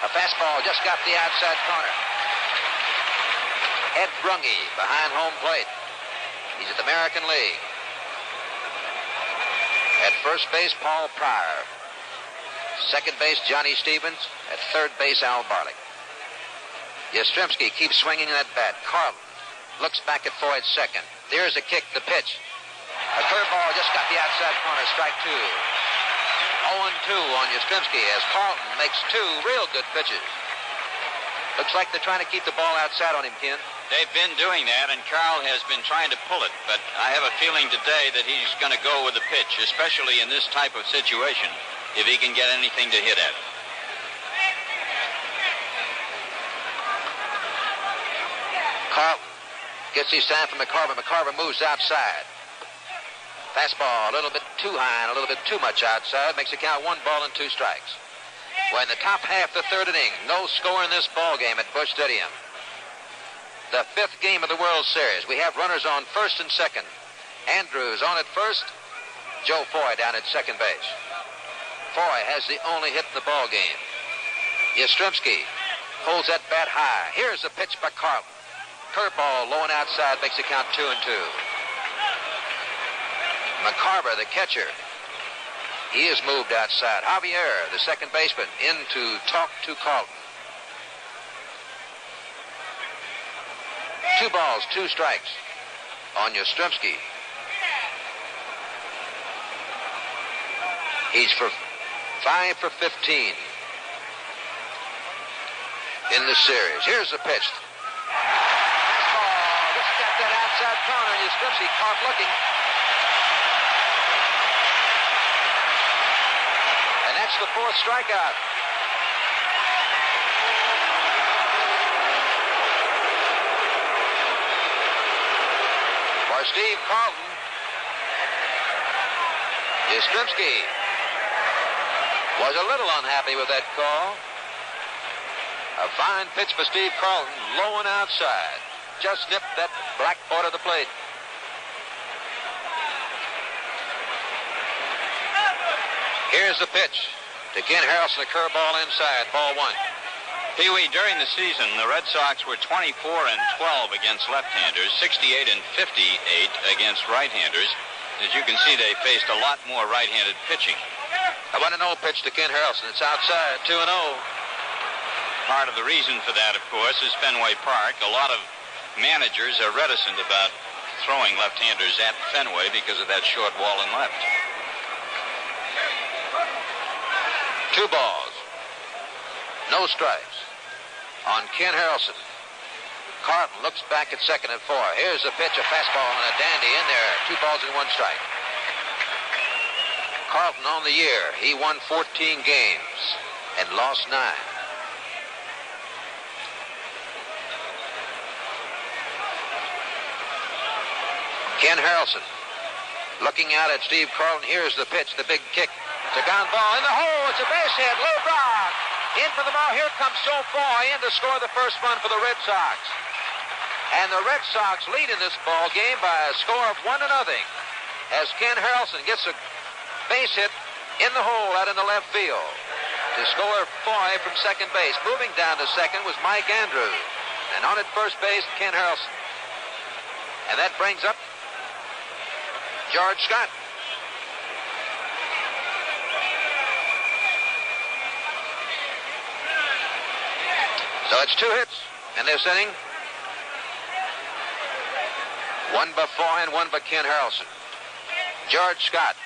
A fastball just got the outside corner. Ed Brungy behind home plate. He's at the American League. At first base, Paul Pryor. Second base, Johnny Stevens. At third base, Al Barlick. Yastrzemski keeps swinging that bat. Carlton looks back at Foy at second. There's a kick, the pitch. A curveball just got the outside corner. Strike two. 0-2 on Yastrzemski as Carlton makes two real good pitches. Looks like they're trying to keep the ball outside on him, Ken. They've been doing that, and Carl has been trying to pull it. But I have a feeling today that he's going to go with the pitch, especially in this type of situation, if he can get anything to hit at. Carlton gets his time from McCarver. McCarver moves outside. Fastball a little bit too high and a little bit too much outside. Makes it count 1 ball and 2 strikes. We're in the top half of the third inning. No score in this ball game at Busch Stadium. The 5th game of the World Series. We have runners on first and second. Andrews on at first. Joe Foy down at second base. Foy has the only hit in the ball game. Yastrzemski holds that bat high. Here's the pitch by Carlton. Curveball low and outside makes it count 2-2. McCarver, the catcher, he is moved outside. Javier, the second baseman, in to talk to Carlton. 2 balls, 2 strikes on Yastrzemski. He's for 5 for 15 in the series. Here's the pitch. Fastball, just got that outside corner. Yastrzemski caught looking. And that's the 4th strikeout. For Steve Carlton, Yastrzemski was a little unhappy with that call. A fine pitch for Steve Carlton, low and outside. Just nipped that black part of the plate. Here's the pitch to Ken Harrelson, a curveball inside, ball 1. Pee-wee, during the season, the Red Sox were 24-12 against left-handers, 68-58 against right-handers. As you can see, they faced a lot more right-handed pitching. A 1-0 pitch to Ken Harrelson. It's outside, 2-0. Part of the reason for that, of course, is Fenway Park. A lot of managers are reticent about throwing left-handers at Fenway because of that short wall in left. 2 balls. No strikes on Ken Harrelson. Carlton looks back at second and 4. Here's the pitch, a fastball and a dandy in there. 2 balls and 1 strike. Carlton on the year. He won 14 games and lost 9. Ken Harrelson looking out at Steve Carlton. Here's the pitch, the big kick. It's a ground ball in the hole. It's a base hit. Lou Brock in for the ball. Here comes Joe Foy in to score the first run for the Red Sox. And the Red Sox lead in this ball game by a score of 1-0 as Ken Harrelson gets a base hit in the hole out in the left field to score Foy from second base. Moving down to second was Mike Andrews. And on at first base, Ken Harrelson. And that brings up George Scott. So it's 2 hits in this inning. 1 by Foy and 1 by Ken Harrelson. George Scott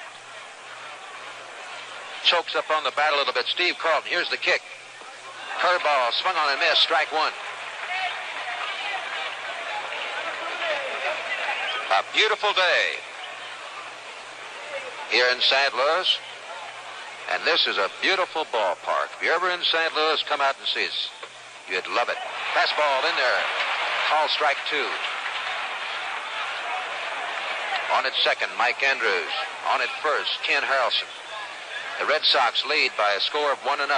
chokes up on the bat a little bit. Steve Carlton, here's the kick. Curveball, swung on and missed, strike 1. A beautiful day here in St. Louis. And this is a beautiful ballpark. If you're ever in St. Louis, come out and see us. You'd love it. Fastball in there. Call strike 2. On at second, Mike Andrews. On at first, Ken Harrelson. The Red Sox lead by a score of 1-0.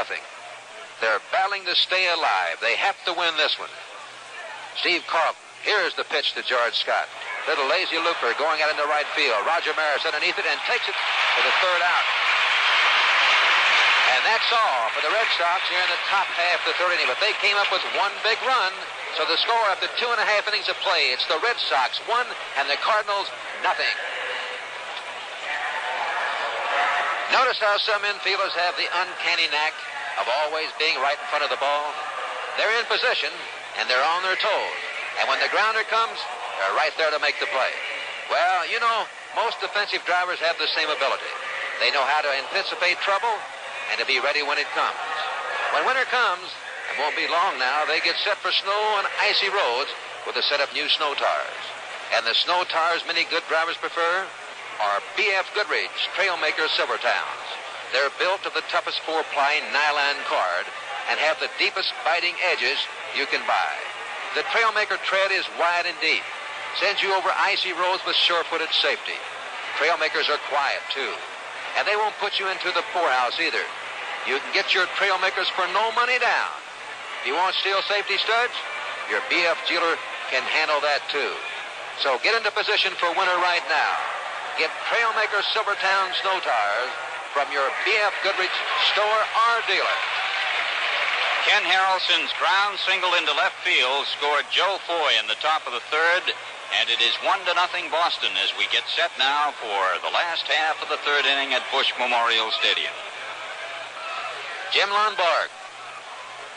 They're battling to stay alive. They have to win this one. Steve Carlton. Here's the pitch to George Scott. Little lazy looper going out into right field. Roger Maris underneath it and takes it for the third out. And that's all for the Red Sox here in the top half of the third inning. But they came up with one big run. So the score after 2.5 innings of play, it's the Red Sox 1 and the Cardinals nothing. Notice how some infielders have the uncanny knack of always being right in front of the ball. They're in position and they're on their toes. And when the grounder comes, they're right there to make the play. Well, you know, most defensive drivers have the same ability. They know how to anticipate trouble and to be ready when it comes. When winter comes, it won't be long now, they get set for snow and icy roads with a set of new snow tires. And the snow tires many good drivers prefer are B.F. Goodrich Trailmaker Silvertowns. They're built of the toughest 4-ply nylon cord and have the deepest biting edges you can buy. The Trailmaker tread is wide and deep, sends you over icy roads with sure-footed safety. Trailmakers are quiet, too, and they won't put you into the poorhouse either. You can get your Trailmakers for no money down. If you want steel safety studs, your B.F. dealer can handle that, too. So get into position for winter right now. Get Trailmaker Silvertown snow tires from your B.F. Goodrich store or dealer. Ken Harrelson's ground single into left field scored Joe Foy in the top of the third, and it is 1-0 Boston as we get set now for the last half of the third inning at Busch Memorial Stadium. Jim Lonborg,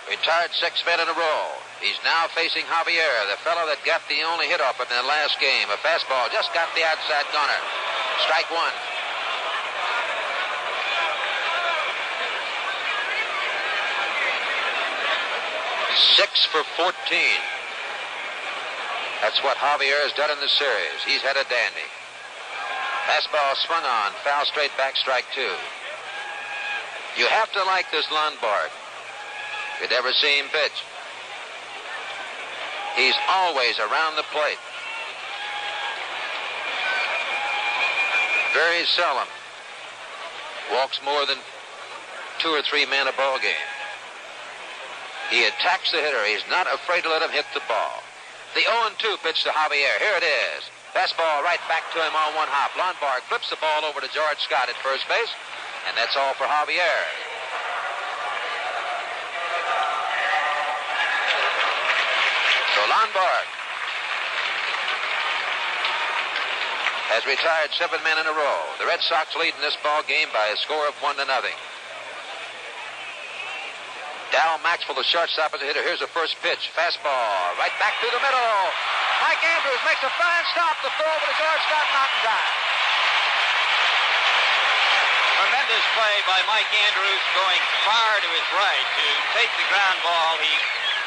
retired 6 men in a row. He's now facing Javier, the fellow that got the only hit off it in the last game. A fastball just got the outside corner. Strike one. Six for 14. That's what Javier has done in the series. He's had a dandy. Fastball swung on, foul straight back, strike two. You have to like this Lonborg. You'd never see him pitch. He's always around the plate. Very seldom walks more than 2 or 3 men a ball game. He attacks the hitter. He's not afraid to let him hit the ball. The 0-2 pitch to Javier. Here it is. Fastball right back to him on one hop. Lonborg flips the ball over to George Scott at first base, and that's all for Javier. So Lonborg has retired 7 men in a row. The Red Sox lead in this ball game by a score of 1-0. Dal Maxwell, the shortstop, is a hitter. Here's the first pitch. Fastball right back through the middle. Mike Andrews makes a fine stop. The throw over to George Scott, not in time. Tremendous play by Mike Andrews, going far to his right to take the ground ball. He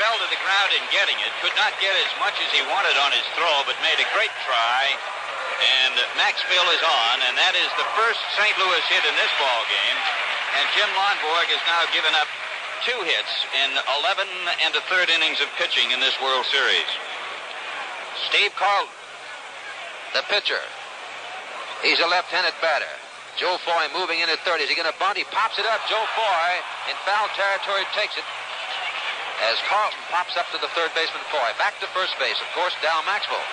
fell to the ground in getting it. Could not get as much as he wanted on his throw, but made a great try. And Maxwell is on, and that is the first St. Louis hit in this ball game. And Jim Lonborg has now given up 2 hits in 11 and a third innings of pitching in this World Series. Steve Carlton, the pitcher. He's a left-handed batter. Joe Foy moving in at third. Is he going to bunt? He pops it up. Joe Foy in foul territory takes it as Carlton pops up to the third baseman Foy. Back to first base, of course, Dal Maxwell.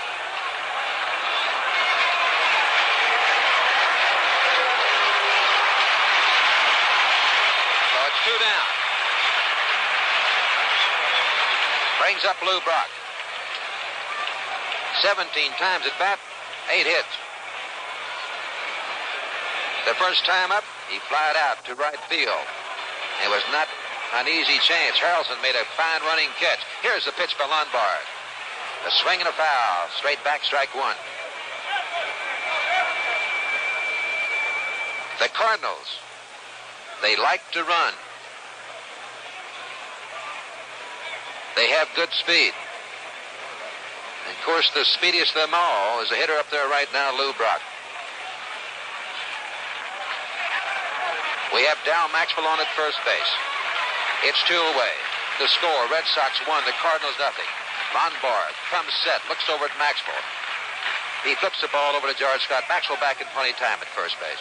So it's 2 down. Brings up Lou Brock. 17 times at bat, 8 hits. The first time up, he flied out to right field. It was not an easy chance. Harrelson made a fine running catch. Here's the pitch by Lonborg. A swing and a foul. Straight back, strike one. The Cardinals, they like to run. They have good speed. And of course, the speediest of them all is the hitter up there right now, Lou Brock. We have Dal Maxwell on at first base. It's 2 away. The score, Red Sox 1, the Cardinals nothing. Lonborg comes set, looks over at Maxwell. He flips the ball over to George Scott. Maxwell back in plenty time at first base.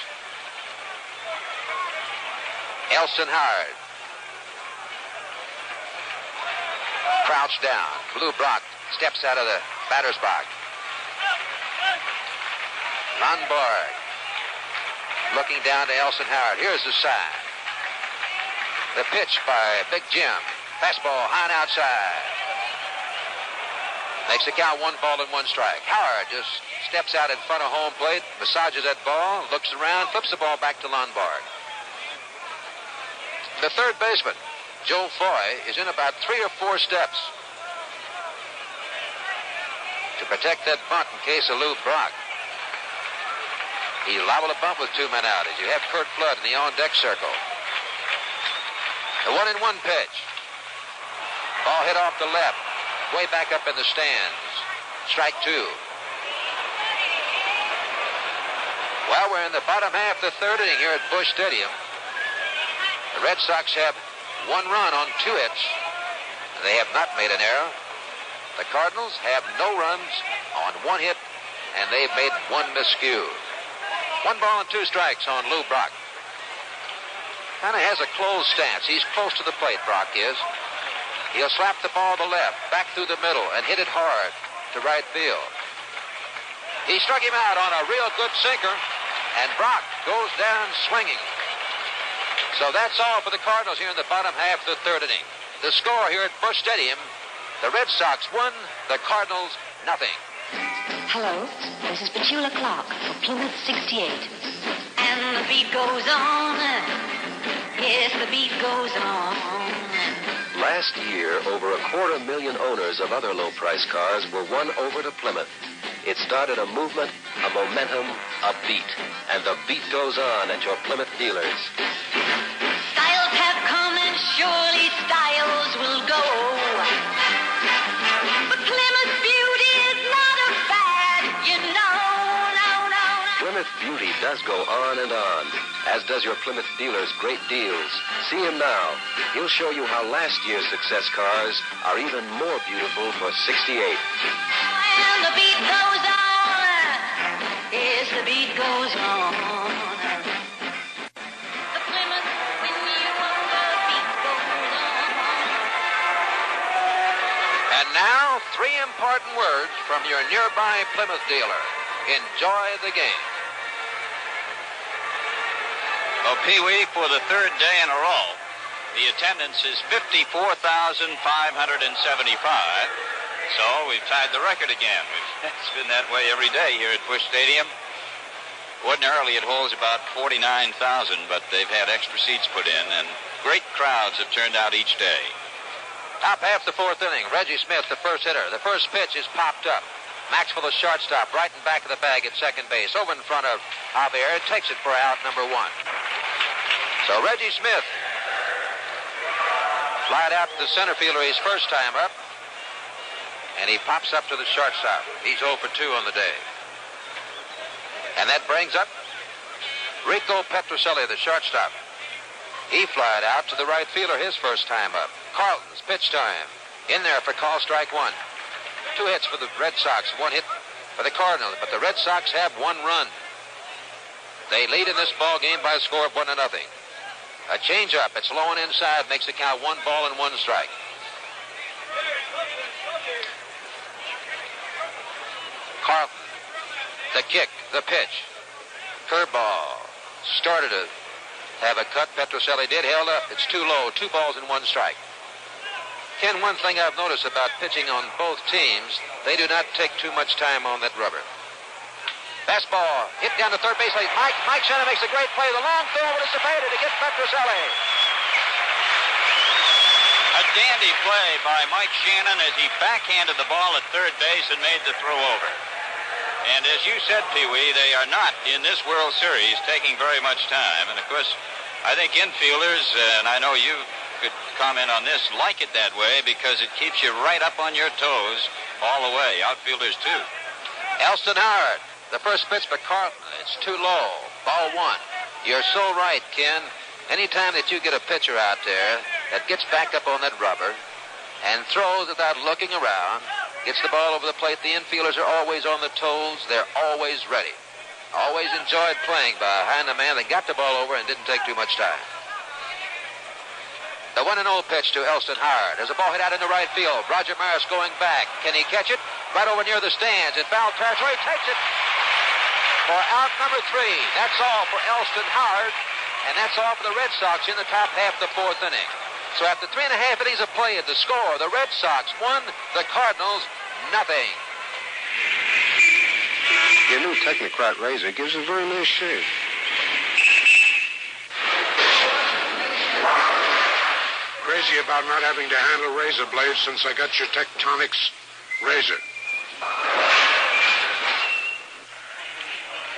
Elson Howard. Crouched down. Lou Brock steps out of the batter's box. Lonborg looking down to Elson Howard. Here's the sign. The pitch by Big Jim. Fastball high and outside. Makes the count 1 ball and 1 strike. Howard just steps out in front of home plate, massages that ball, looks around, flips the ball back to Lonborg. The third baseman, Joe Foy, is in about 3 or 4 steps to protect that bunt in case of Lou Brock. He liable to bunt with 2 men out as you have Curt Flood in the on-deck circle. The 1-1 pitch. Ball hit off the left, way back up in the stands. Strike 2. Well, we're in the bottom half of the 3rd inning here at Busch Stadium. The Red Sox have 1 run on 2 hits. They have not made an error. The Cardinals have no runs on 1 hit, and they've made 1 miscue. 1 ball and 2 strikes on Lou Brock. Kind of has a closed stance. He's close to the plate, Brock is. He'll slap the ball to left, back through the middle, and hit it hard to right field. He struck him out on a real good sinker, and Brock goes down swinging. So that's all for the Cardinals here in the bottom half of the 3rd inning. The score here at Busch Stadium, the Red Sox 1, the Cardinals nothing. Hello, this is Petula Clark for Plymouth 68. And the beat goes on. Yes, the beat goes on. Last year, over 250,000 owners of other low-price cars were won over to Plymouth. It started a movement, a momentum, a beat. And the beat goes on at your Plymouth dealers. Styles have come and surely styles will go. But Plymouth Beauty is not a fad, you know. No. Plymouth Beauty does go on and on, as does your Plymouth dealer's great deals. See him now. He'll show you how last year's success cars are even more beautiful for 68. And the beat goes on. Yes, the beat goes on. The Plymouth, when you want the beat goes on. And now, 3 important words from your nearby Plymouth dealer. Enjoy the game. Oh, Pee-wee, for the 3rd day in a row, the attendance is 54,575. So we've tied the record again. It's been that way every day here at Busch Stadium. Ordinarily it holds about 49,000, but they've had extra seats put in, and great crowds have turned out each day. Top half the 4th inning. Reggie Smith, the first hitter. The first pitch is popped up. Maxwell, the shortstop, right in back of the bag at second base, over in front of Javier. Takes it for out number 1. So Reggie Smith flied out to the center fielder his first time up, and he pops up to the shortstop. He's 0 for 2 on the day. And that brings up Rico Petrocelli, the shortstop. He flied out to the right fielder his first time up. Carlton's pitch time. In there for call strike 1. 2 hits for the Red Sox, 1 hit for the Cardinals, but the Red Sox have 1 run. They lead in this ball game by a score of 1-0. A changeup, it's low and inside, makes the count 1 ball and 1 strike. Carlton, the kick, the pitch, curveball, started to have a cut. Petrocelli did, held up. It's too low, 2 balls and 1 strike. Ken, one thing I've noticed about pitching on both teams, they do not take too much time on that rubber. Fastball hit down to third base. Mike Shannon makes a great play. The long throw over to Cepeda to get Petrocelli. A dandy play by Mike Shannon as he backhanded the ball at third base and made the throw over. And as you said, Pee-wee, they are not in this World Series taking very much time. And of course, I think infielders, and I know you could comment on this, like it that way because it keeps you right up on your toes all the way. Outfielders too. Elston Howard, the first pitch for Carlton. It's too low. Ball 1. You're so right, Ken. Anytime that you get a pitcher out there that gets back up on that rubber and throws without looking around, gets the ball over the plate, the infielders are always on the toes. They're always ready. Always enjoyed playing behind the man that got the ball over and didn't take too much time. The 1-0 pitch to Elston Howard. There's a ball hit out in the right field. Roger Maris going back. Can he catch it? Right over near the stands in foul territory. Takes it. for out number 3. That's all for Elston Howard, and that's all for the Red Sox in the top half of the 4th inning. So after 3.5 innings of play at the score, the Red Sox 1, the Cardinals nothing. Your new Technocrat razor gives a very nice shave. Crazy about not having to handle razor blades since I got your Tectonics razor.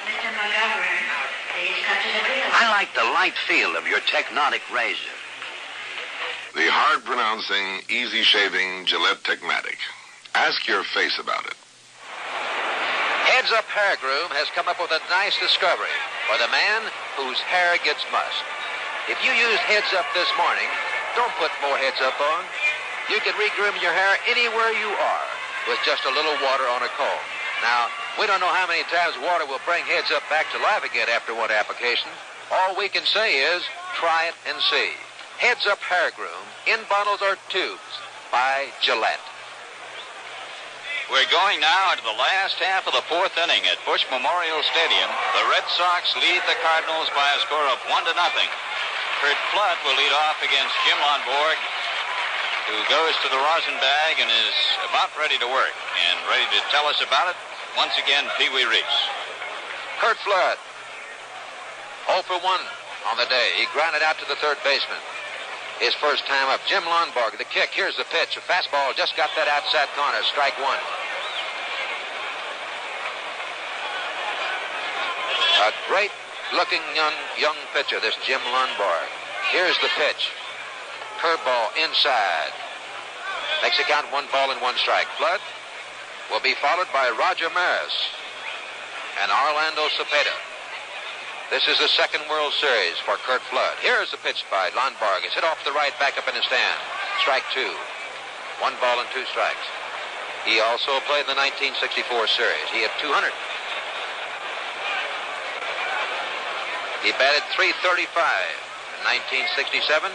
Mr. McGovern, please cut to the grill. I like the light feel of your Technotic razor. The hard-pronouncing, easy-shaving Gillette Techmatic. Ask your face about it. Heads Up Hair Groom has come up with a nice discovery for the man whose hair gets mussed. If you used Heads Up this morning, don't put more Heads Up on. You can regroom your hair anywhere you are with just a little water on a comb. Now, we don't know how many times water will bring Heads Up back to life again after one application. All we can say is try it and see. Heads Up Hair Groom in bottles or tubes by Gillette. We're going now into the last half of the 4th inning at Busch Memorial Stadium. The Red Sox lead the Cardinals by a score of 1-0. Kurt Flood will lead off against Jim Lonborg, who goes to the rosin bag and is about ready to work. And ready to tell us about it, once again, Pee Wee Reese. Kurt Flood, 0 for 1 on the day. He grounded out to the third baseman. His first time up. Jim Lonborg, the kick. Here's the pitch. A fastball just got that outside corner. Strike 1. A great-looking young pitcher, this Jim Lonborg. Here's the pitch. Curveball inside. Makes it count 1 ball and 1 strike. Flood will be followed by Roger Maris and Orlando Cepeda. This is the second World Series for Kurt Flood. Here's the pitch by Lonborg. It's hit off the right, back up in the stand. Strike 2. 1 ball and 2 strikes. He also played in the 1964 series. He had 200. He batted .335 in 1967.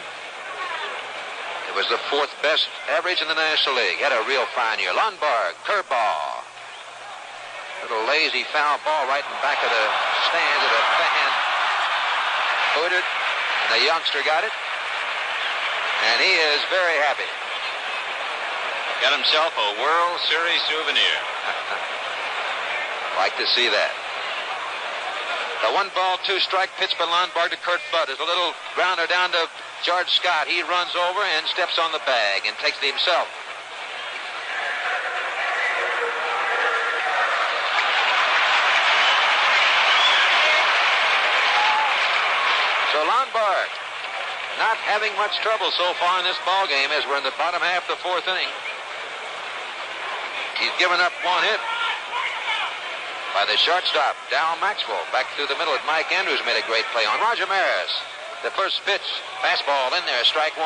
It was the 4th best average in the National League. Had a real fine year. Lonborg, curveball. Little lazy foul ball right in back of the stand of the fan. Booted, and the youngster got it. And he is very happy. Got himself a World Series souvenir. Like to see that. The 1 ball, 2 strike pitch by Lonborg to Kurt Flood is a little grounder down to George Scott. He runs over and steps on the bag and takes it himself. So Lonborg not having much trouble so far in this ball game as we're in the bottom half of the 4th inning. He's given up 1 hit by the shortstop, Dow Maxwell. Back through the middle at Mike Andrews made a great play on Roger Maris. The first pitch, fastball in there, strike 1.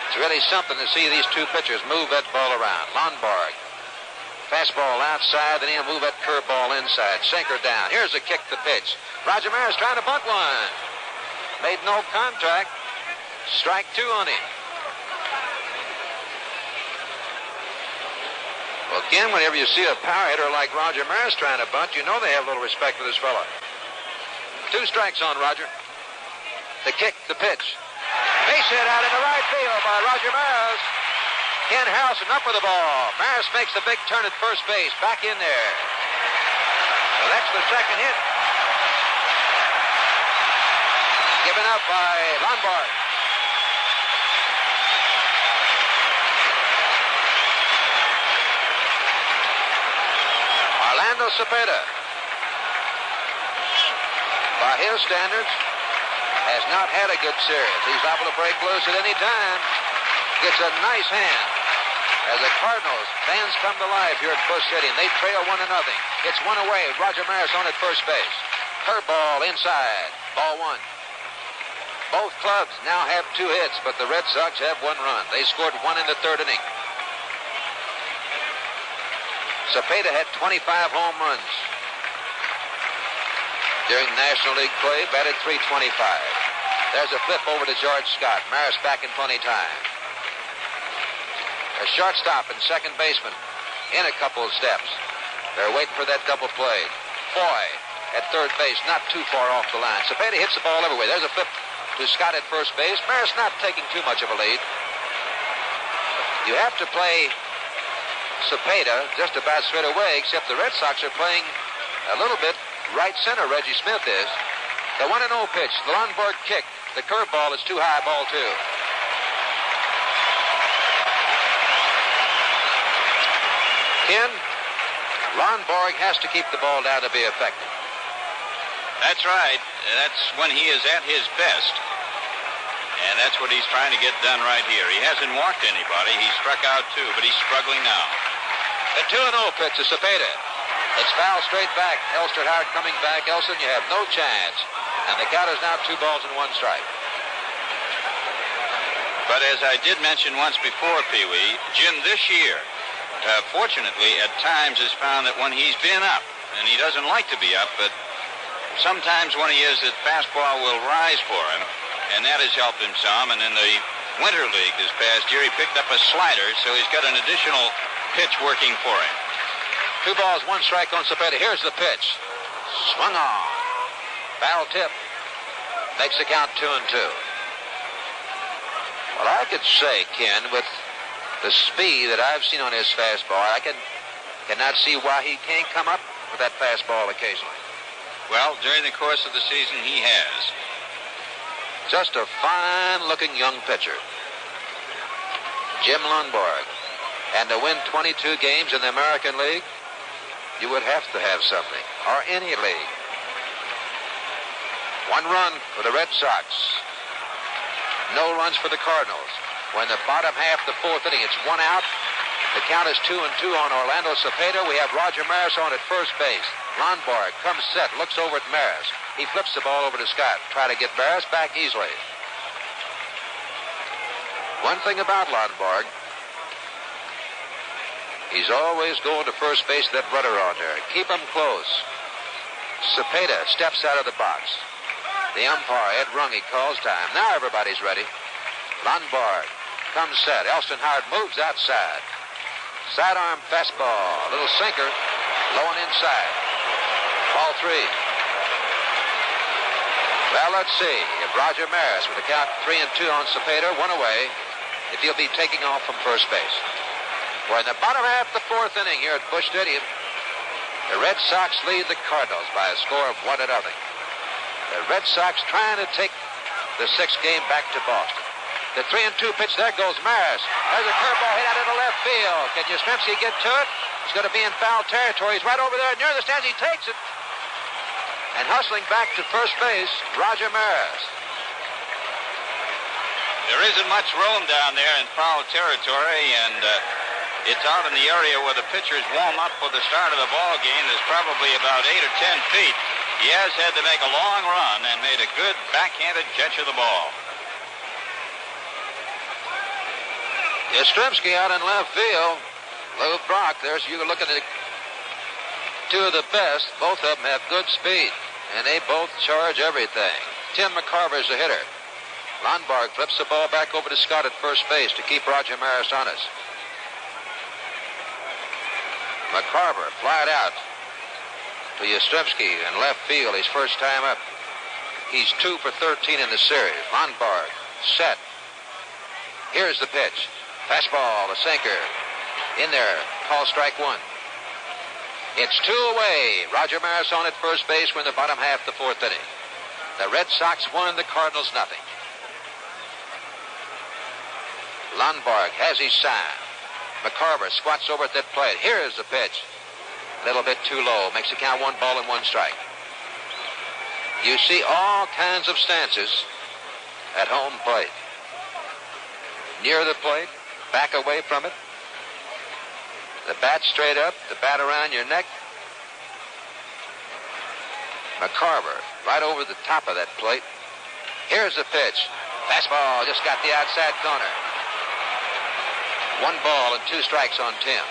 It's really something to see these 2 pitchers move that ball around. Lonborg, fastball outside, then he'll move that curveball inside. Sinker down. Here's a kick to pitch. Roger Maris trying to bunt one. Made no contact. Strike 2 on him. Well, again, whenever you see a power hitter like Roger Maris trying to bunt, you know they have a little respect for this fella. 2 strikes on Roger. The kick, the pitch. Base hit out into right field by Roger Maris. Ken Harrelson up with the ball. Maris makes the big turn at first base. Back in there. So that's the second hit. Given up by Lonborg. Orlando Cepeda, by his standards, has not had a good series. He's able to break loose at any time. Gets a nice hand as the Cardinals fans come to life here at Busch Stadium. They trail 1-0. Gets 1 away. Roger Maris on at first base. Curveball inside. Ball 1. Both clubs now have 2 hits, but the Red Sox have 1 run. They scored 1 in the 3rd inning. Cepeda had 25 home runs during National League play, batted .325. There's a flip over to George Scott. Maris back in plenty time. A shortstop and second baseman in a couple of steps. They're waiting for that double play. Foy at third base, not too far off the line. Cepeda hits the ball everywhere. There's a flip to Scott at first base. Maris not taking too much of a lead. You have to play Cepeda just about straight away, except the Red Sox are playing a little bit right center. Reggie Smith is. The 1-0 pitch. The Lonborg kick. The curveball is too high, ball 2. Ken, Lonborg has to keep the ball down to be effective. That's right. That's when he is at his best. And that's what he's trying to get done right here. He hasn't walked anybody. He struck out 2, but he's struggling now. The 2-0 pitch to Cepeda. It's foul straight back. Elster Howard coming back. Elson, you have no chance. And the count is now 2 balls and 1 strike. But as I did mention once before, Pee-wee, Jim this year, fortunately, at times has found that when he's been up, and he doesn't like to be up, but sometimes when he is, that fastball will rise for him, and that has helped him some. And in the Winter League this past year, he picked up a slider, so he's got an additional pitch working for him. 2 balls, 1 strike on Cepeda. Here's the pitch. Swung on. Foul tip. Makes the count 2-2. Well, I could say, Ken, with the speed that I've seen on his fastball, I cannot see why he can't come up with that fastball occasionally. Well, during the course of the season, he has. Just a fine-looking young pitcher. Jim Lonborg. And to win 22 games in the American League, you would have to have something, or any league. 1 run for the Red Sox. No runs for the Cardinals. We're in the bottom half of the 4th inning. It's 1 out. The count is 2-2 on Orlando Cepeda. We have Roger Maris on at first base. Lonborg comes set, looks over at Maris. He flips the ball over to Scott. Try to get Maris back easily. One thing about Lonborg, he's always going to first base with that rudder on there. Keep him close. Cepeda steps out of the box. The umpire, Ed Runge, calls time. Now everybody's ready. Lonborg comes set. Elston Howard moves outside. Sidearm fastball. A little sinker. Low and inside. Ball 3. Well, let's see if Roger Maris, with the count 3-2 on Cepeda, 1 away, if he'll be taking off from first base. We're in the bottom half of the 4th inning here at Busch Stadium. The Red Sox lead the Cardinals by a score of 1-0. The Red Sox trying to take the 6th game back to Boston. The 3-2 pitch, there goes Maris. There's a curveball hit out into left field. Can Yastrzemski get to it? He's going to be in foul territory. He's right over there near the stands. He takes it. And hustling back to first base, Roger Maris. There isn't much room down there in foul territory, and it's out in the area where the pitchers warm up for the start of the ball game. There's probably about 8 or 10 feet. He has had to make a long run and made a good backhanded catch of the ball. Yastrzemski out in left field. Lou Brock, there's you looking at 2 of the best. Both of them have good speed, and they both charge everything. Tim McCarver's the hitter. Lonborg flips the ball back over to Scott at first base to keep Roger Maris honest. McCarver flied out to Yastrzemski in left field. His first time up. He's 2 for 13 in the series. Lonborg set. Here's the pitch. Fastball, the sinker. In there. Call strike 1. It's 2 away. Roger Maris on at first base. We're in the bottom half of the 4th inning. The Red Sox 1, the Cardinals nothing. Lonborg has his sign. McCarver squats over at that plate. Here's the pitch. A little bit too low. Makes the count 1 ball and 1 strike. You see all kinds of stances at home plate. Near the plate. Back away from it. The bat straight up. The bat around your neck. McCarver right over the top of that plate. Here's the pitch. Fastball just got the outside corner. 1 ball and 2 strikes on Tim.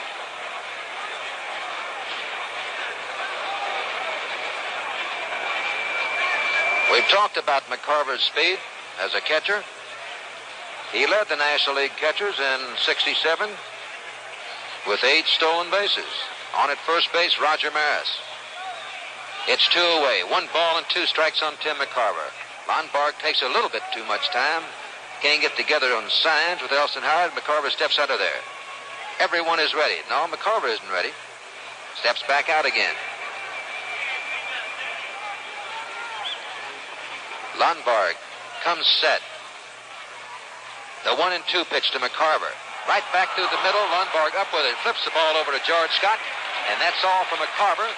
We've talked about McCarver's speed as a catcher. He led the National League catchers in '67 with 8 stolen bases. On at first base, Roger Maris. It's 2 away. 1 ball and 2 strikes on Tim McCarver. Lonborg takes a little bit too much time. Can't get together on signs with Elson Howard. McCarver steps out of there. Everyone is ready. No, McCarver isn't ready. Steps back out again. Lonborg comes set. The 1 and 2 pitch to McCarver. Right back through the middle. Lonborg up with it. Flips the ball over to George Scott. And that's all for McCarver.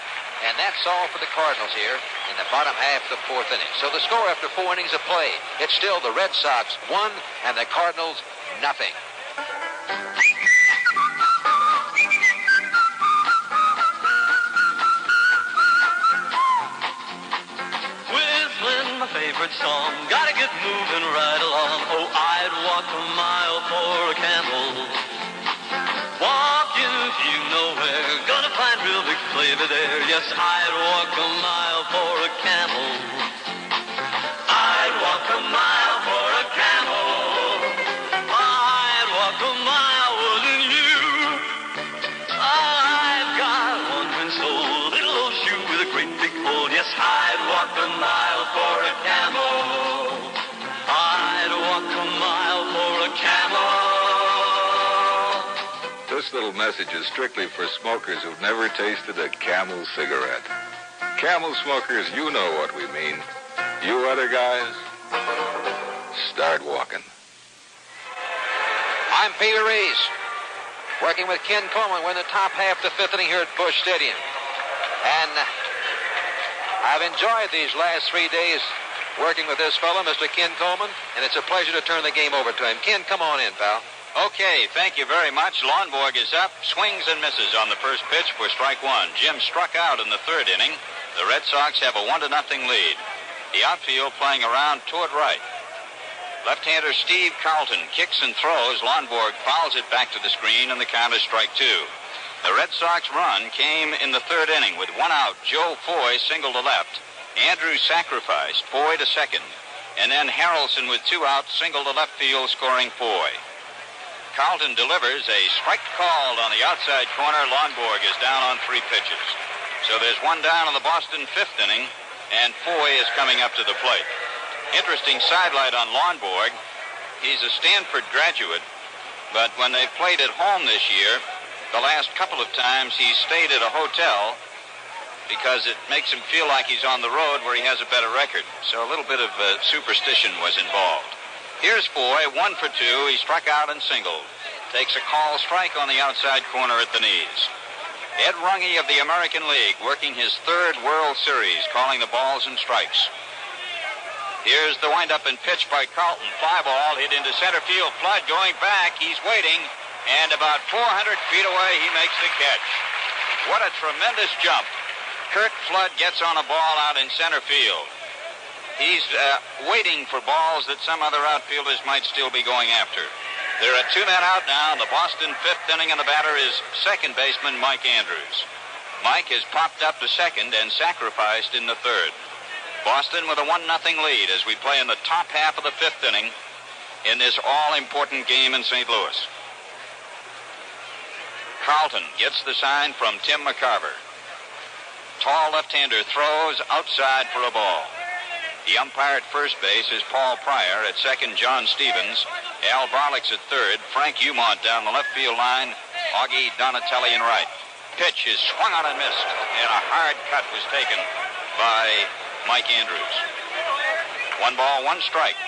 And that's all for the Cardinals here in the bottom half of the 4th inning. So the score after 4 innings of play, it's still the Red Sox 1 and the Cardinals nothing. Whistling my favorite song, gotta get moving right along. Oh, I'd walk a mile for a camel. Walking you nowhere, gonna find real big flavor there. Yes, I'd walk a mile for a camel. I'd walk a mile for a camel. I'd walk a mile, wouldn't you? I've got one twin soul, little old shoe with a great big hole. Yes, I'd walk a mile for a camel. I'd walk a mile for a camel. This little message is strictly for smokers who've never tasted a Camel cigarette. Camel smokers, you know what we mean. You other guys, start walking. I'm Peter Reese, working with Ken Coleman. We're in the top half of the 5th inning here at Busch Stadium. And I've enjoyed these last 3 days working with this fellow, Mr. Ken Coleman, and it's a pleasure to turn the game over to him. Ken, come on in, pal. Okay, thank you very much. Lonborg is up, swings and misses on the first pitch for strike 1. Jim struck out in the 3rd inning. The Red Sox have a 1-0 lead. The outfield playing around toward right. Left-hander Steve Carlton kicks and throws. Lonborg fouls it back to the screen, and the count is strike 2. The Red Sox run came in the 3rd inning with 1 out. Joe Foy singled to left. Andrews sacrificed. Foy to second. And then Harrelson with 2 outs singled to left field, scoring Foy. Carlton delivers a strike called on the outside corner. Lonborg is down on 3 pitches. So there's 1 down in the Boston 5th inning, and Foy is coming up to the plate. Interesting sidelight on Lonborg. He's a Stanford graduate, but when they played at home this year, the last couple of times he's stayed at a hotel because it makes him feel like he's on the road where he has a better record. So a little bit of superstition was involved. Here's Foy, 1 for 2. He struck out and singled. Takes a call strike on the outside corner at the knees. Ed Runge of the American League working his 3rd World Series, calling the balls and strikes. Here's the windup and pitch by Carlton. Fly ball hit into center field. Flood going back. He's waiting. And about 400 feet away, he makes the catch. What a tremendous jump. Kurt Flood gets on a ball out in center field. He's waiting for balls that some other outfielders might still be going after. There are 2 men out now in the Boston 5th inning, and the batter is second baseman Mike Andrews. Mike has popped up to second and sacrificed in the 3rd. Boston with a 1-0 lead as we play in the top half of the 5th inning in this all-important game in St. Louis. Carlton gets the sign from Tim McCarver. Tall left-hander throws outside for a ball. The umpire at first base is Paul Pryor. At second, John Stevens. Al Barlick's at 3rd. Frank Umont down the left field line. Augie Donatelli in right. Pitch is swung on and missed, and a hard cut was taken by Mike Andrews. 1 ball, 1 strike.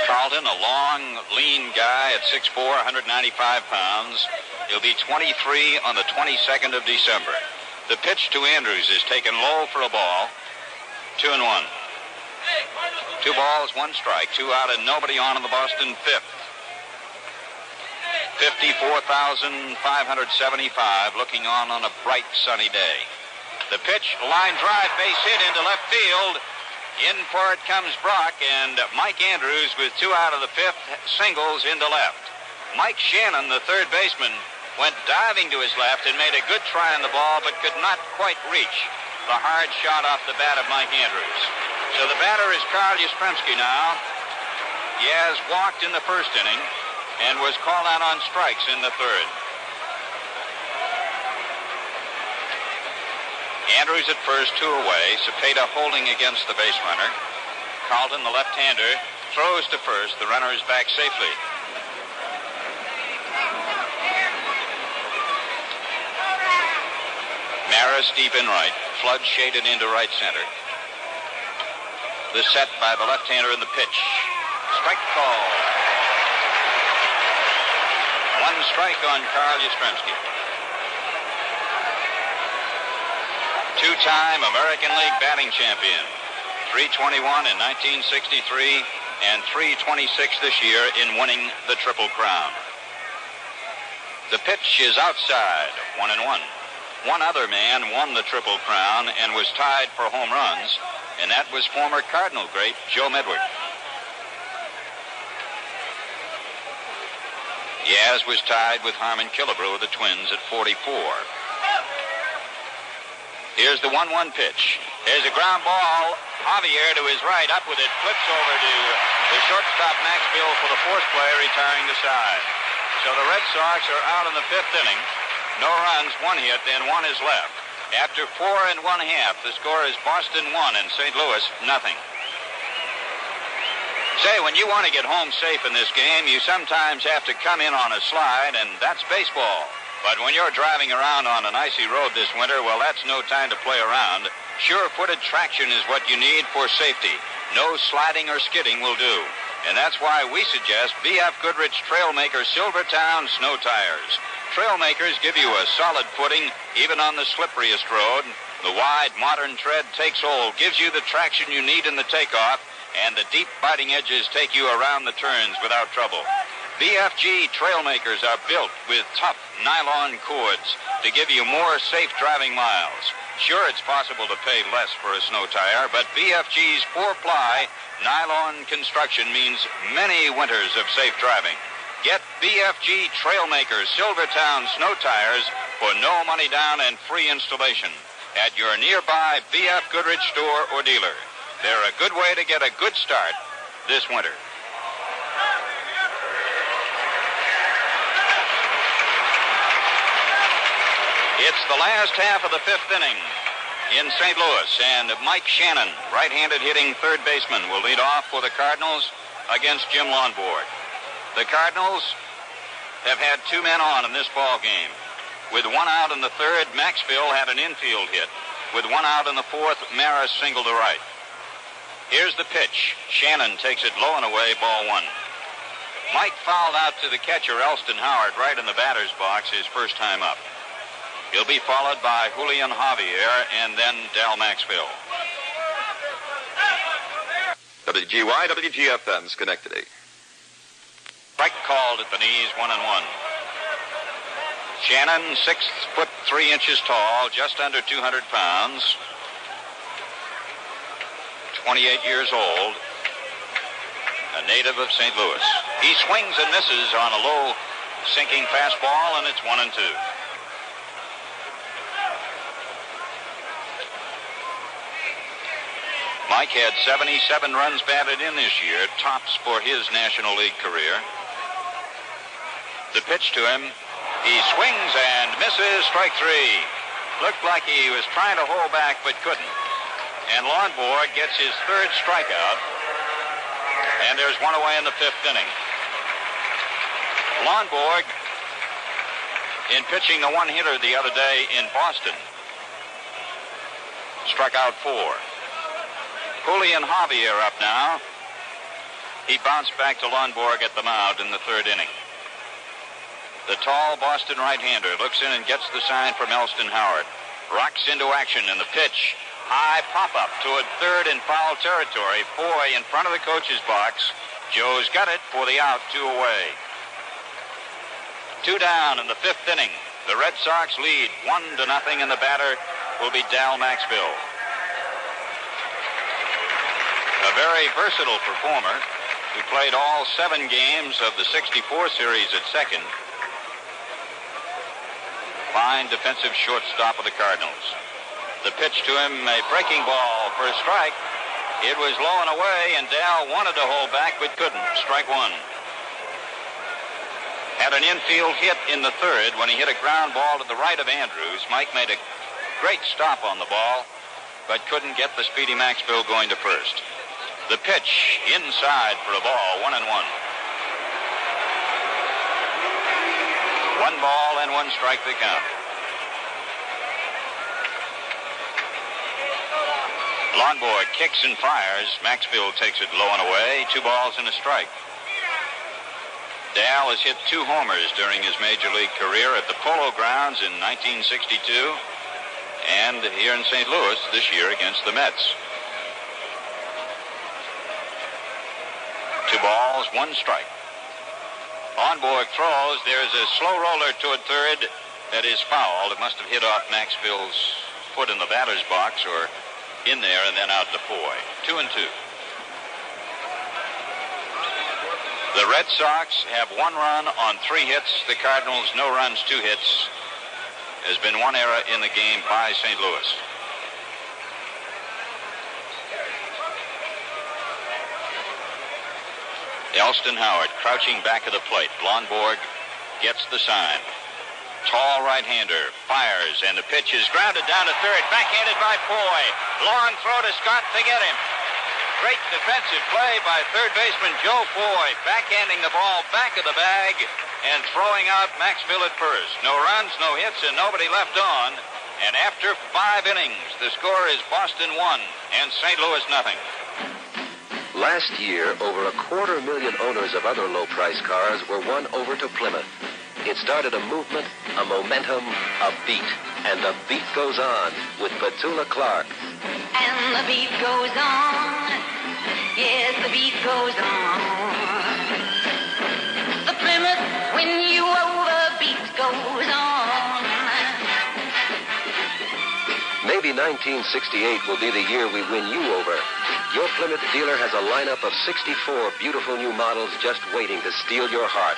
Carlton, a long, lean guy at 6'4", 195 pounds. He'll be 23 on the 22nd of December. The pitch to Andrews is taken low for a ball. 2-1. 2 balls, 1 strike. 2 out and nobody on in the Boston 5th. 54,575 looking on a bright sunny day. The pitch, line drive, base hit into left field. In for it comes Brock, and Mike Andrews with 2 out of the 5th singles into left. Mike Shannon, the 3rd baseman, went diving to his left and made a good try on the ball, but could not quite reach the hard shot off the bat of Mike Andrews. So the batter is Carl Yastrzemski now. He has walked in the 1st inning. and was called out on strikes in the third. Andrews at first, 2 away. Cepeda holding against the base runner. Carlton, the left-hander, throws to first. The runner is back safely. Maris deep in right. Flood shaded into right center. The set by the left-hander in the pitch. Strike call. 1 strike on Carl Yastrzemski. 2-time American League batting champion. 321 in 1963 and 326 this year in winning the Triple Crown. The pitch is outside, 1-1. One other man won the Triple Crown and was tied for home runs, and that was former Cardinal great Joe Medwick. Yaz was tied with Harmon Killebrew of the Twins at 44. Here's the 1-1 pitch. There's a ground ball. Javier to his right, up with it, flips over to the shortstop Maxfield for the fourth play, retiring the side. So the Red Sox are out in the 5th inning. No runs, 1 hit, and 1 is left. After 4 1/2, the score is Boston 1 and St. Louis nothing. Say, when you want to get home safe in this game, you sometimes have to come in on a slide, and that's baseball. But when you're driving around on an icy road this winter, well, that's no time to play around. Sure-footed traction is what you need for safety. No sliding or skidding will do. And that's why we suggest B.F. Goodrich Trailmaker Silvertown snow tires. Trailmakers give you a solid footing even on the slipperiest road. The wide, modern tread takes hold, gives you the traction you need in the takeoff, and the deep biting edges take you around the turns without trouble. BFG Trailmakers are built with tough nylon cords to give you more safe driving miles. Sure, it's possible to pay less for a snow tire, but BFG's 4-ply nylon construction means many winters of safe driving. Get BFG Trailmakers Silvertown snow tires for no money down and free installation at your nearby BF Goodrich store or dealer. They're a good way to get a good start this winter. It's the last half of the 5th inning in St. Louis, and Mike Shannon, right-handed hitting third baseman, will lead off for the Cardinals against Jim Lonborg. The Cardinals have had 2 men on in this ball game. With 1 out in the 3rd, Maxfield had an infield hit. With 1 out in the 4th, Maris singled to right. Here's the pitch. Shannon takes it low and away, ball 1. Mike fouled out to the catcher, Elston Howard, right in the batter's box, his first time up. He'll be followed by Julian Javier and then Dal Maxfield. WGY, WGFM, Schenectady. Strike called at the knees, 1-1. Shannon, 6'3" tall, just under 200 pounds. 28 years old. A native of St. Louis. He swings and misses on a low sinking fastball, and it's 1-2. Mike had 77 runs batted in this year, tops for his National League career. The pitch to him, he swings and misses, strike 3. Looked like he was trying to hold back but couldn't. And Lonborg gets his 3rd strikeout, and there's 1 away in the 5th inning. Lonborg, in pitching the 1-hitter the other day in Boston, struck out 4. Julian Javier up now. He bounced back to Lonborg at the mound in the 3rd inning. The tall Boston right-hander looks in and gets the sign from Elston Howard. Rocks into action, and the pitch. High pop-up toward 3rd in foul territory. Foy in front of the coach's box. Joe's got it for the out, 2 away. 2 down in the 5th inning. The Red Sox lead 1-0, and the batter will be Dal Maxfield. A very versatile performer who played all 7 games of the 64 series at second. Fine defensive shortstop of the Cardinals. The pitch to him, a breaking ball for a strike. It was low and away, and Dal wanted to hold back but couldn't. Strike 1. had an infield hit in the third when he hit a ground ball to the right of Andrews. Mike made a great stop on the ball, but couldn't get the Speedy Maxfield going to first. The pitch inside for a ball, 1-1. 1 ball and 1 strike the count. Lonborg kicks and fires. Maxfield takes it low and away. 2 balls and a strike. Dale has hit 2 homers during his major league career at the Polo Grounds in 1962 and here in St. Louis this year against the Mets. 2 balls, 1 strike. Lonborg throws. There's a slow roller toward third that is fouled. It must have hit off Maxfield's foot in the batter's box or in there and then out to Foy. 2-2. The Red Sox have 1 run on 3 hits. The Cardinals, no runs, 2 hits. There's been 1 error in the game by St. Louis. Elston Howard crouching back of the plate. Lonborg gets the sign. Tall right-hander fires, and the pitch is grounded down to third. Backhanded by Foy. Long throw to Scott to get him. Great defensive play by third baseman Joe Foy, backhanding the ball back of the bag and throwing out Maxfield at first. No runs, no hits, and nobody left on. And after 5 innings, the score is Boston 1 and St. Louis nothing. Last year, over 250,000 owners of other low-price cars were won over to Plymouth. It started a movement, a momentum, a beat. And the beat goes on with Petula Clark. And the beat goes on. Yes, the beat goes on. The Plymouth, when you over, beat goes on. Maybe 1968 will be the year we win you over. Your Plymouth dealer has a lineup of 64 beautiful new models just waiting to steal your heart.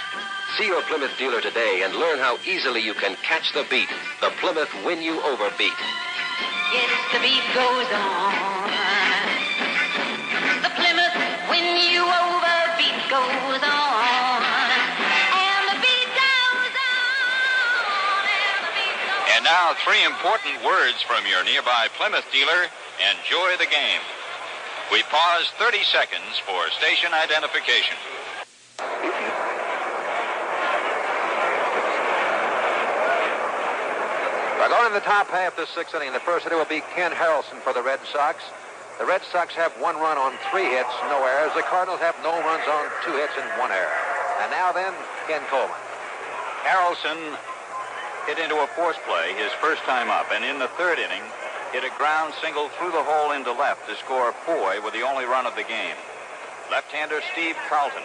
See your Plymouth dealer today and learn how easily you can catch the beat. The Plymouth Win You Over beat. Yes, the beat goes on. The Plymouth Win You Over beat goes on. And the beat goes on. And the beat goes on. And now 3 important words from your nearby Plymouth dealer. Enjoy the game. We pause 30 seconds for station identification. We're going in the top half this 6th inning. The first hitter will be Ken Harrelson for the Red Sox. The Red Sox have 1 run on 3 hits, no errors. The Cardinals have no runs on 2 hits and 1 error. And now then, Ken Coleman. Harrelson hit into a force play his first time up, and in the 3rd inning, hit a ground single through the hole into left to score Foy with the only run of the game. Left-hander Steve Carlton,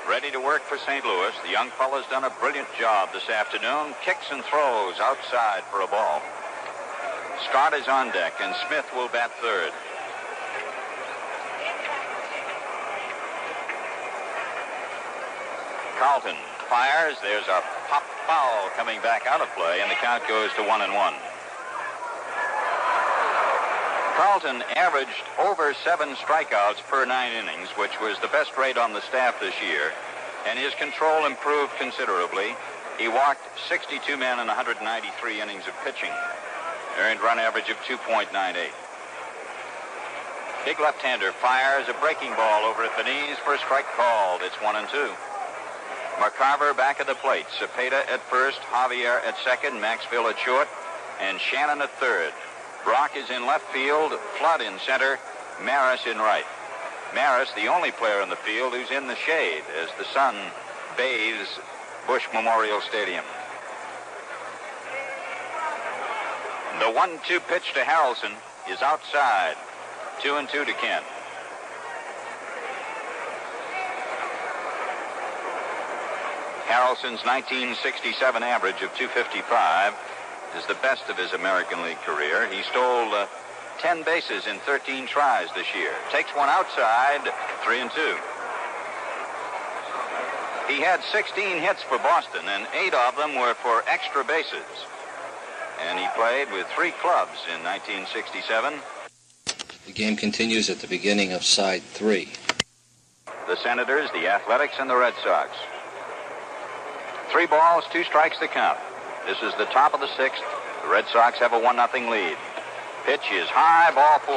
ready to work for St. Louis. The young fella's done a brilliant job this afternoon. Kicks and throws outside for a ball. Scott is on deck, and Smith will bat third. Carlton fires. There's a pop foul coming back out of play, and the count goes to 1-1. Carlton averaged over 7 strikeouts per 9 innings, which was the best rate on the staff this year, and his control improved considerably. He walked 62 men in 193 innings of pitching, earned run average of 2.98. Big left-hander fires a breaking ball over at the knees for a strike called. It's 1-2. McCarver back at the plate. Cepeda at first, Javier at second, Maxfield at short, and Shannon at third. Brock is in left field, Flood in center, Maris in right. Maris, the only player in the field who's in the shade as the sun bathes Bush Memorial Stadium. The 1-2 pitch to Harrelson is outside. 2-2 to Ken. Harrelson's 1967 average of 255 is the best of his American League career. He stole 10 bases in 13 tries this year. Takes one outside, 3-2. He had 16 hits for Boston, and 8 of them were for extra bases. And he played with 3 clubs in 1967. The game continues at the beginning of side 3. The Senators, the Athletics, and the Red Sox. 3 balls, 2 strikes the count. This is the top of the 6th. The Red Sox have a 1-0 lead. Pitch is high, ball 4.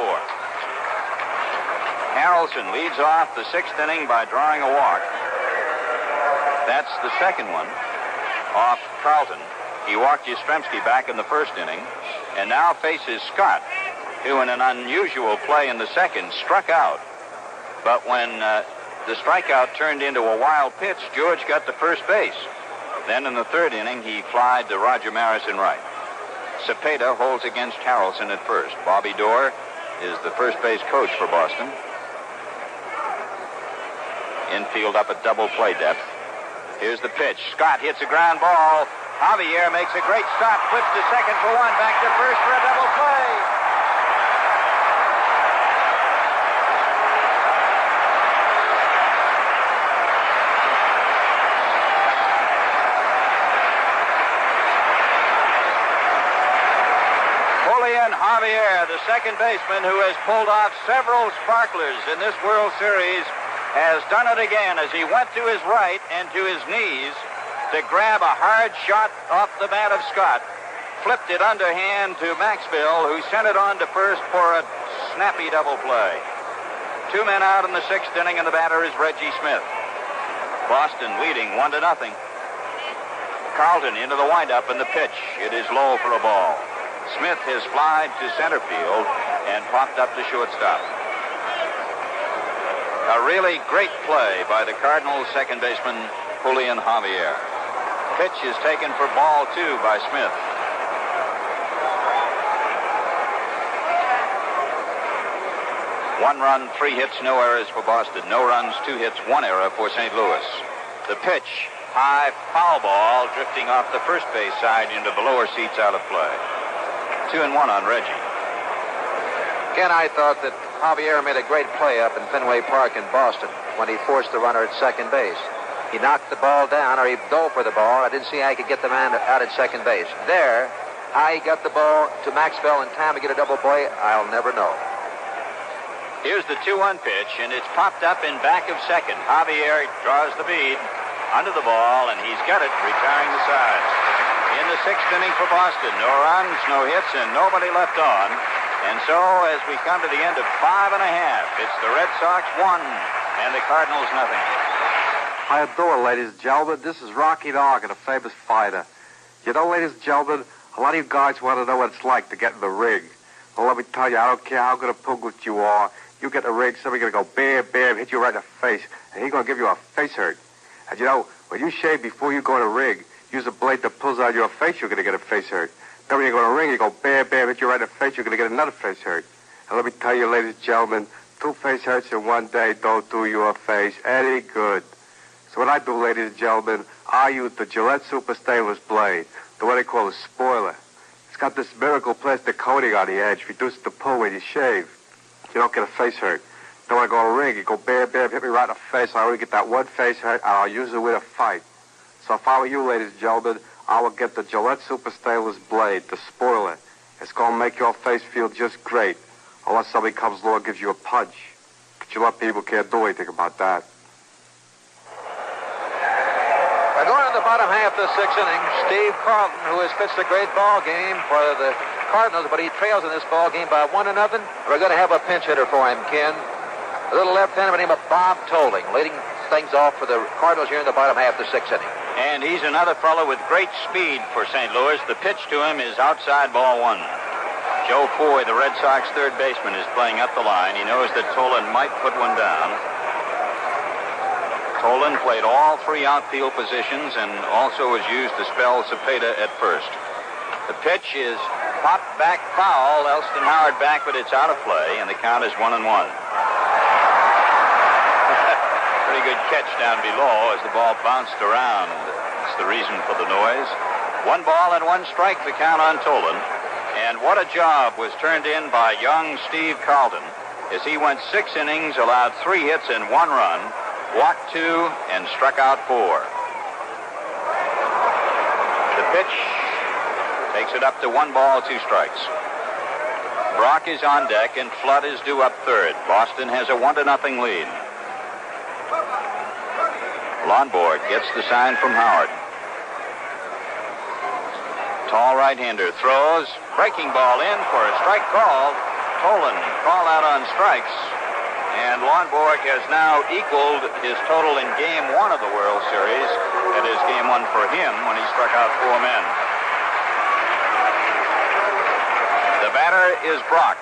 Harrelson leads off the 6th inning by drawing a walk. That's the second one off Carlton. He walked Yastrzemski back in the 1st inning and now faces Scott, who in an unusual play in the 2nd struck out. But when the strikeout turned into a wild pitch, George got to first base. Then in the 3rd inning, he flied to Roger Maris in right. Cepeda holds against Harrelson at first. Bobby Doerr is the first base coach for Boston. Infield up at double play depth. Here's the pitch. Scott hits a ground ball. Javier makes a great stop, flips to second for 1, back to first for a double play. Javier, the second baseman who has pulled off several sparklers in this World Series, has done it again as he went to his right and to his knees to grab a hard shot off the bat of Scott. Flipped it underhand to Maxwell, who sent it on to first for a snappy double play. 2 men out in the 6th inning, and the batter is Reggie Smith. Boston leading 1-0. Carlton into the windup, and the pitch. It is low for a ball. Smith has flied to center field and popped up to shortstop. A really great play by the Cardinals second baseman, Julian Javier. Pitch is taken for ball 2 by Smith. One run, 3 hits, no errors for Boston. No runs, 2 hits, 1 error for St. Louis. The pitch, high foul ball, drifting off the first base side into the lower seats, out of play. 2-1 on Reggie. Ken, I thought that Javier made a great play up in Fenway Park in Boston when he forced the runner at second base. He knocked the ball down, or he dove for the ball. I didn't see how he could get the man out at second base. There, how he got the ball to Maxwell in time to get a double play, I'll never know. Here's the 2-1 pitch, and it's popped up in back of second. Javier draws the bead under the ball, and he's got it, retiring the side. In the 6th inning for Boston, no runs, no hits, and nobody left on. And so, as we come to the end of 5 1/2, it's the Red Sox 1 and the Cardinals 0. How you doing, ladies and gentlemen? This is Rocky Dog, a famous fighter. You know, ladies and gentlemen, a lot of you guys want to know what it's like to get in the ring. Well, let me tell you, I don't care how good a puglet you are. You get in the ring, somebody's going to go bam, bam, hit you right in the face, and he's going to give you a face hurt. And you know, when you shave before you go in the ring, use a blade that pulls out your face, you're going to get a face hurt. Then when you go to the ring, you go bam, bam, hit you right in the face, you're going to get another face hurt. And let me tell you, ladies and gentlemen, 2 face hurts in one day don't do your face any good. So what I do, ladies and gentlemen, I use the Gillette Super Stainless blade, the what they call a spoiler. It's got this miracle plastic coating on the edge, reduces the pull when you shave. You don't get a face hurt. Then when I go to the ring, you go bam, bam, hit me right in the face. I only get that one face hurt, and I'll use it with a fight. So if I were you, ladies and gentlemen, I would get the Gillette Super Stainless blade, the spoiler. It's going to make your face feel just great, unless somebody comes along and gives you a punch. But you lot people can't do anything about that. We're going in the bottom half of the 6th inning. Steve Carlton, who has pitched a great ball game for the Cardinals, but he trails in this ball game by 1-0. We're going to have a pinch hitter for him, Ken. A little left-hander by the name of Bob Toling, leading things off for the Cardinals here in the bottom half of the 6th inning. And he's another fellow with great speed for St. Louis. The pitch to him is outside ball 1. Joe Foy, the Red Sox third baseman, is playing up the line. He knows that Tolan might put one down. Tolan played all 3 outfield positions and also was used to spell Cepeda at first. The pitch is popped back foul. Elston Howard back, but it's out of play, and the count is 1-1. Pretty good catch down below as the ball bounced around. It's the reason for the noise. 1 ball and 1 strike, the count on Tolan. And what a job was turned in by young Steve Carlton as he went 6 innings, allowed 3 hits and 1 run, walked 2, and struck out 4. The pitch takes it up to 1 ball, 2 strikes. Brock is on deck, and Flood is due up third. Boston has a 1-0 lead. Lonborg gets the sign from Howard. tall right-hander throws. Breaking ball in for a strike call. Tolan called out on strikes. And Lonborg has now equaled his total in Game 1 of the World Series. That is Game 1 for him when he struck out 4 men. The batter is Brock.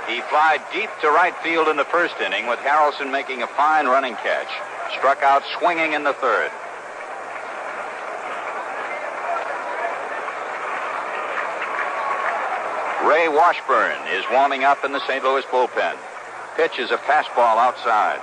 He flied deep to right field in the first inning with Harrelson making a fine running catch. Struck out swinging in the third. Ray Washburn is warming up in the St. Louis bullpen. Pitch is a fastball outside.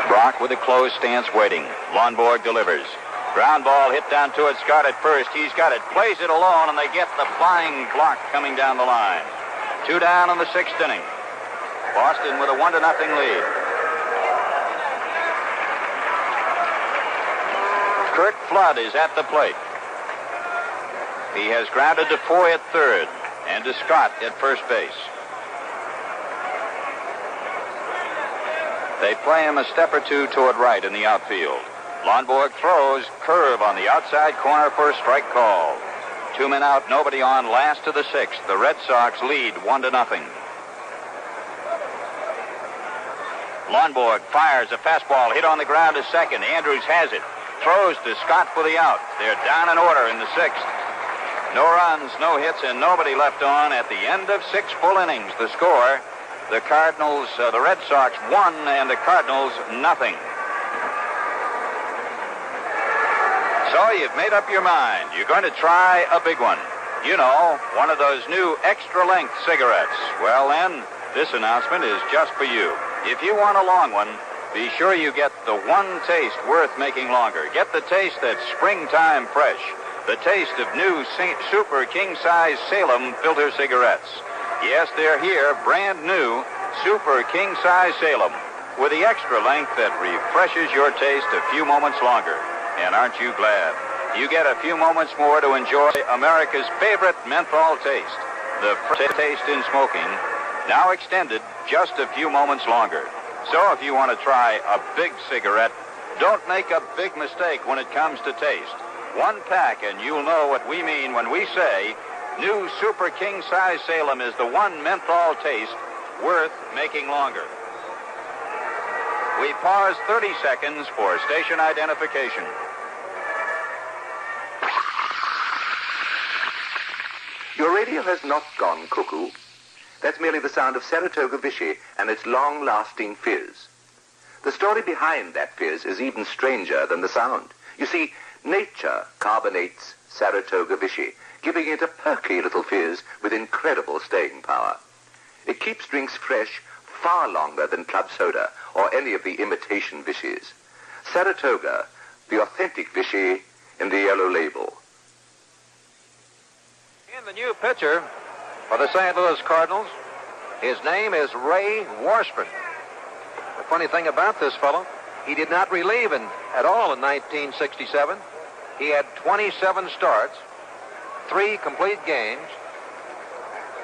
Brock with a closed stance waiting. Lonborg delivers. Ground ball hit down to it. Scott at first. He's got it. Plays it alone, and they get the flying block coming down the line. 2 down in the 6th inning. Boston with a 1-0 lead. Kurt Flood is at the plate. He has grounded to Foy at third and to Scott at first base. They play him a step or two toward right in the outfield. Lonborg throws, curve on the outside corner for a strike call. 2 men out, nobody on, last to the 6th. The Red Sox lead 1-0. Lonborg fires a fastball hit on the ground to second. Andrews has it. Throws to Scott for the out. They're down in order in the 6th. No runs, no hits, and nobody left on at the end of 6 full innings. The score, the Cardinals, the Red Sox 1 and the Cardinals nothing. So you've made up your mind. You're going to try a big one. You know, one of those new extra-length cigarettes. Well, then, this announcement is just for you. If you want a long one, be sure you get the one taste worth making longer. Get the taste that's springtime fresh. The taste of new Super King-Size Salem filter cigarettes. Yes, they're here, brand new Super King-Size Salem, with the extra length that refreshes your taste a few moments longer. And aren't you glad? You get a few moments more to enjoy America's favorite menthol taste. The taste in smoking, now extended just a few moments longer. So if you want to try a big cigarette, don't make a big mistake when it comes to taste. One pack and you'll know what we mean when we say new Super King-Size Salem is the one menthol taste worth making longer. We pause 30 seconds for station identification. Your radio has not gone cuckoo. That's merely the sound of Saratoga Vichy and its long-lasting fizz. The story behind that fizz is even stranger than the sound. You see, nature carbonates Saratoga Vichy, giving it a perky little fizz with incredible staying power. It keeps drinks fresh far longer than club soda or any of the imitation Vichy's. Saratoga, the authentic Vichy in the yellow label. And the new pitcher for the St. Louis Cardinals, his name is Ray Washburn. The funny thing about this fellow, he did not relieve at all in 1967. He had 27 starts, 3 complete games.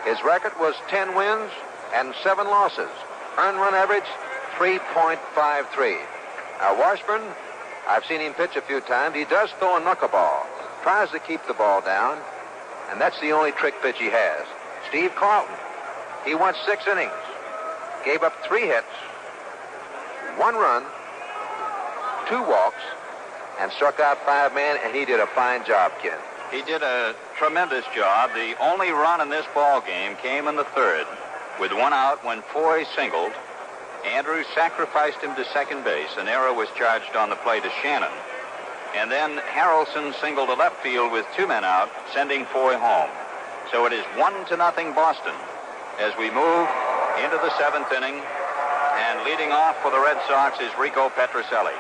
His record was 10 wins and 7 losses. Earned run average, 3.53. Now, Washburn, I've seen him pitch a few times. He does throw a knuckleball, tries to keep the ball down, and that's the only trick pitch he has. Steve Carlton, he went 6 innings, gave up 3 hits, 1 run, 2 walks, and struck out 5 men, and he did a fine job, Ken. He did a tremendous job. The only run in this ball game came in the 3rd, with 1 out when Foy singled. Andrews sacrificed him to second base. An error was charged on the play to Shannon. And then Harrelson singled to left field with 2 men out, sending Foy home. So it is 1-0 Boston as we move into the 7th inning. And leading off for the Red Sox is Rico Petrocelli.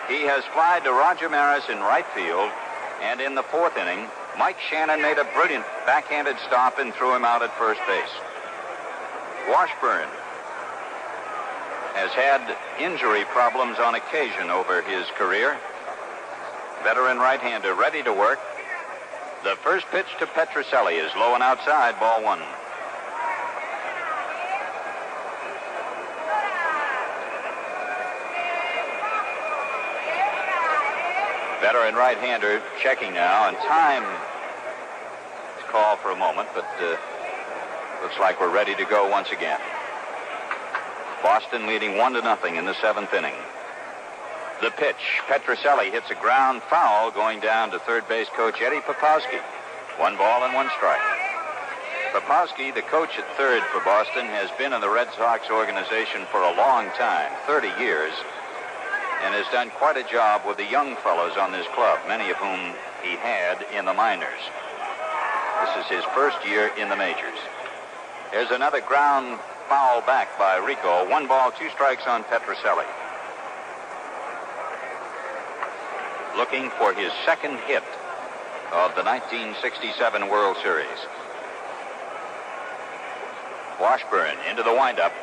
He has flied to Roger Maris in right field. And in the 4th inning, Mike Shannon made a brilliant backhanded stop and threw him out at first base. Washburn has had injury problems on occasion over his career. Veteran right-hander ready to work. The first pitch to Petrocelli is low and outside, ball 1. Veteran right-hander checking now, and time is called for a moment, but looks like we're ready to go once again. Boston leading 1-0 in the 7th inning. The pitch. Petrocelli hits a ground foul going down to third base coach Eddie Popowski. 1 ball and 1 strike. Popowski, the coach at third for Boston, has been in the Red Sox organization for a long time, 30 years, and has done quite a job with the young fellows on this club, many of whom he had in the minors. This is his first year in the majors. There's another ground foul back by Rico. 1 ball, 2 strikes on Petrocelli. Looking for his second hit of the 1967 World Series. Washburn into the windup,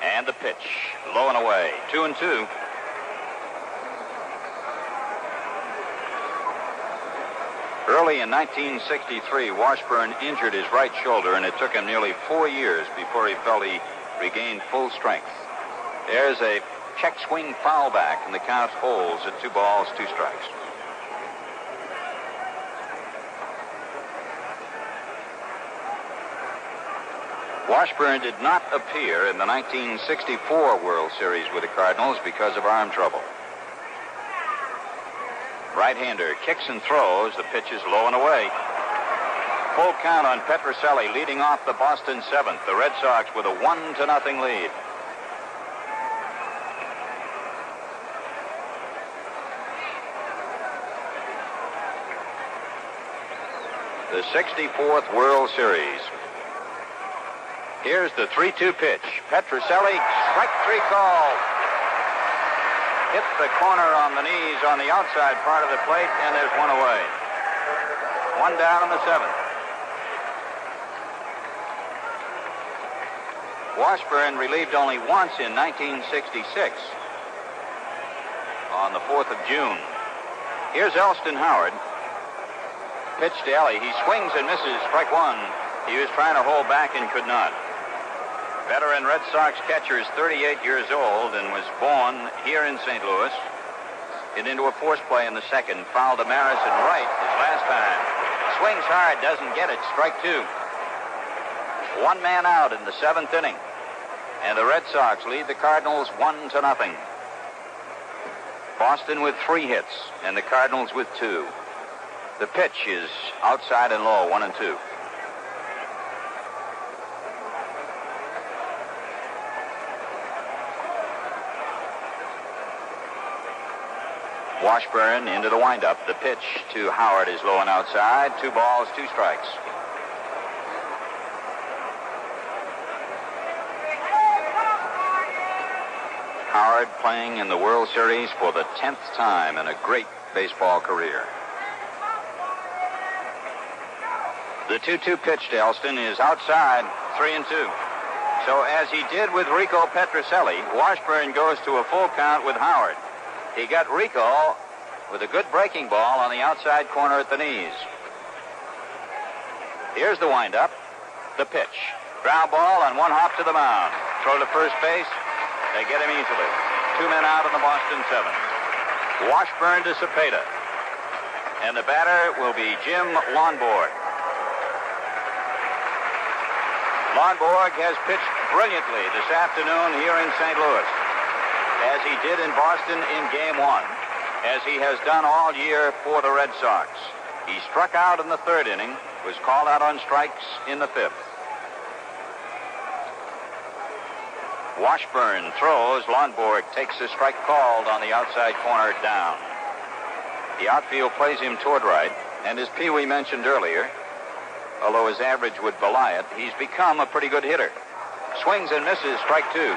and the pitch, low and away, 2-2. Early in 1963, Washburn injured his right shoulder, and it took him nearly 4 years before he felt he regained full strength. There's a check swing foul back, and the count holds at 2 balls, 2 strikes. Washburn did not appear in the 1964 World Series with the Cardinals because of arm trouble. Right-hander kicks and throws. The pitch is low and away. Full count on Petrocelli leading off the Boston 7th. The Red Sox with a 1-0 lead. The 64th World Series. Here's the 3-2 pitch. Petrocelli, strike 3 call. Hit the corner on the knees on the outside part of the plate, and there's 1 away. 1 down in the 7th. Washburn relieved only once in 1966 on the 4th of June. Here's Elston Howard. Pitch to Ellie. He swings and misses. Strike 1. He was trying to hold back and could not. Veteran Red Sox catcher is 38 years old and was born here in St. Louis. Hit into a force play in the 2nd. Foul to Maris and right his last time. Swings hard, doesn't get it. Strike 2. 1 man out in the 7th inning. And the Red Sox lead the Cardinals 1-0. Boston with 3 hits and the Cardinals with 2. The pitch is outside and low, 1-2. Washburn into the windup. The pitch to Howard is low and outside. 2 balls, 2 strikes. Howard playing in the World Series for the 10th time in a great baseball career. The 2-2 pitch to Elston is outside, 3-2. So as he did with Rico Petrocelli, Washburn goes to a full count with Howard. He got Rico with a good breaking ball on the outside corner at the knees. Here's the windup, the pitch. Ground ball on 1 hop to the mound. Throw to first base. They get him easily. 2 men out in the Boston 7th. Washburn to Cepeda. And the batter will be Jim Lonborg. Lonborg has pitched brilliantly this afternoon here in St. Louis, as he did in Boston in Game 1, as he has done all year for the Red Sox. He struck out in the 3rd inning, was called out on strikes in the 5th. Washburn throws. Lonborg takes the strike called on the outside corner down. The outfield plays him toward right, and as Pee Wee mentioned earlier, although his average would belie it, he's become a pretty good hitter. Swings and misses, strike 2.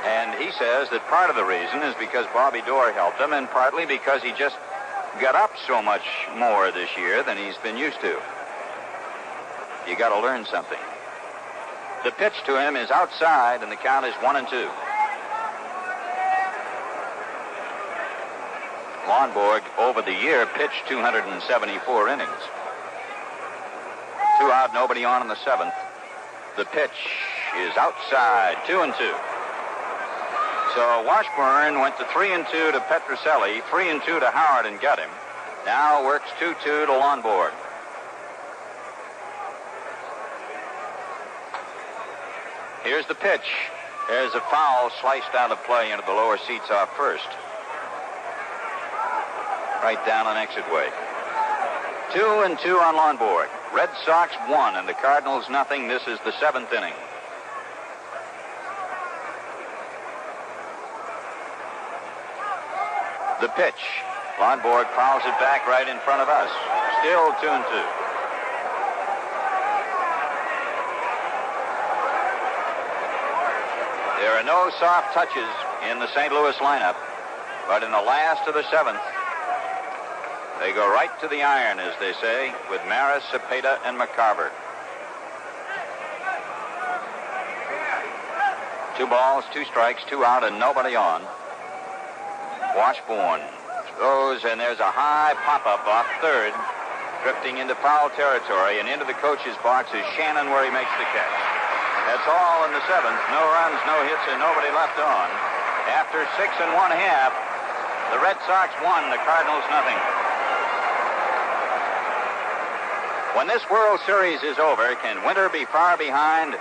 And he says that part of the reason is because Bobby Doerr helped him, and partly because he just got up so much more this year than he's been used to. You got to learn something. The pitch to him is outside, and the count is 1-2. Lonborg, over the year, pitched 274 innings. 2 out, nobody on in the 7th. The pitch is outside, 2-2. So Washburn went to 3-2 to Petrocelli, 3-2 to Howard and got him. Now works 2-2 to Lonborg. Here's the pitch. There's a foul sliced out of play into the lower seats off first. Right down on exit way. 2-2 on Lonborg. Red Sox 1 and the Cardinals nothing. This is the 7th inning. The pitch. Lonborg fouls it back right in front of us. Still 2-2. There are no soft touches in the St. Louis lineup, but in the last of the 7th, they go right to the iron, as they say, with Maris, Cepeda, and McCarver. 2 balls, 2 strikes, 2 out, and nobody on. Washburn throws, and there's a high pop-up off third, drifting into foul territory, and into the coach's box is Shannon, where he makes the catch. That's all in the 7th. No runs, no hits, and nobody left on. After 6 1/2, the Red Sox won, the Cardinals nothing. When this World Series is over, can winter be far behind?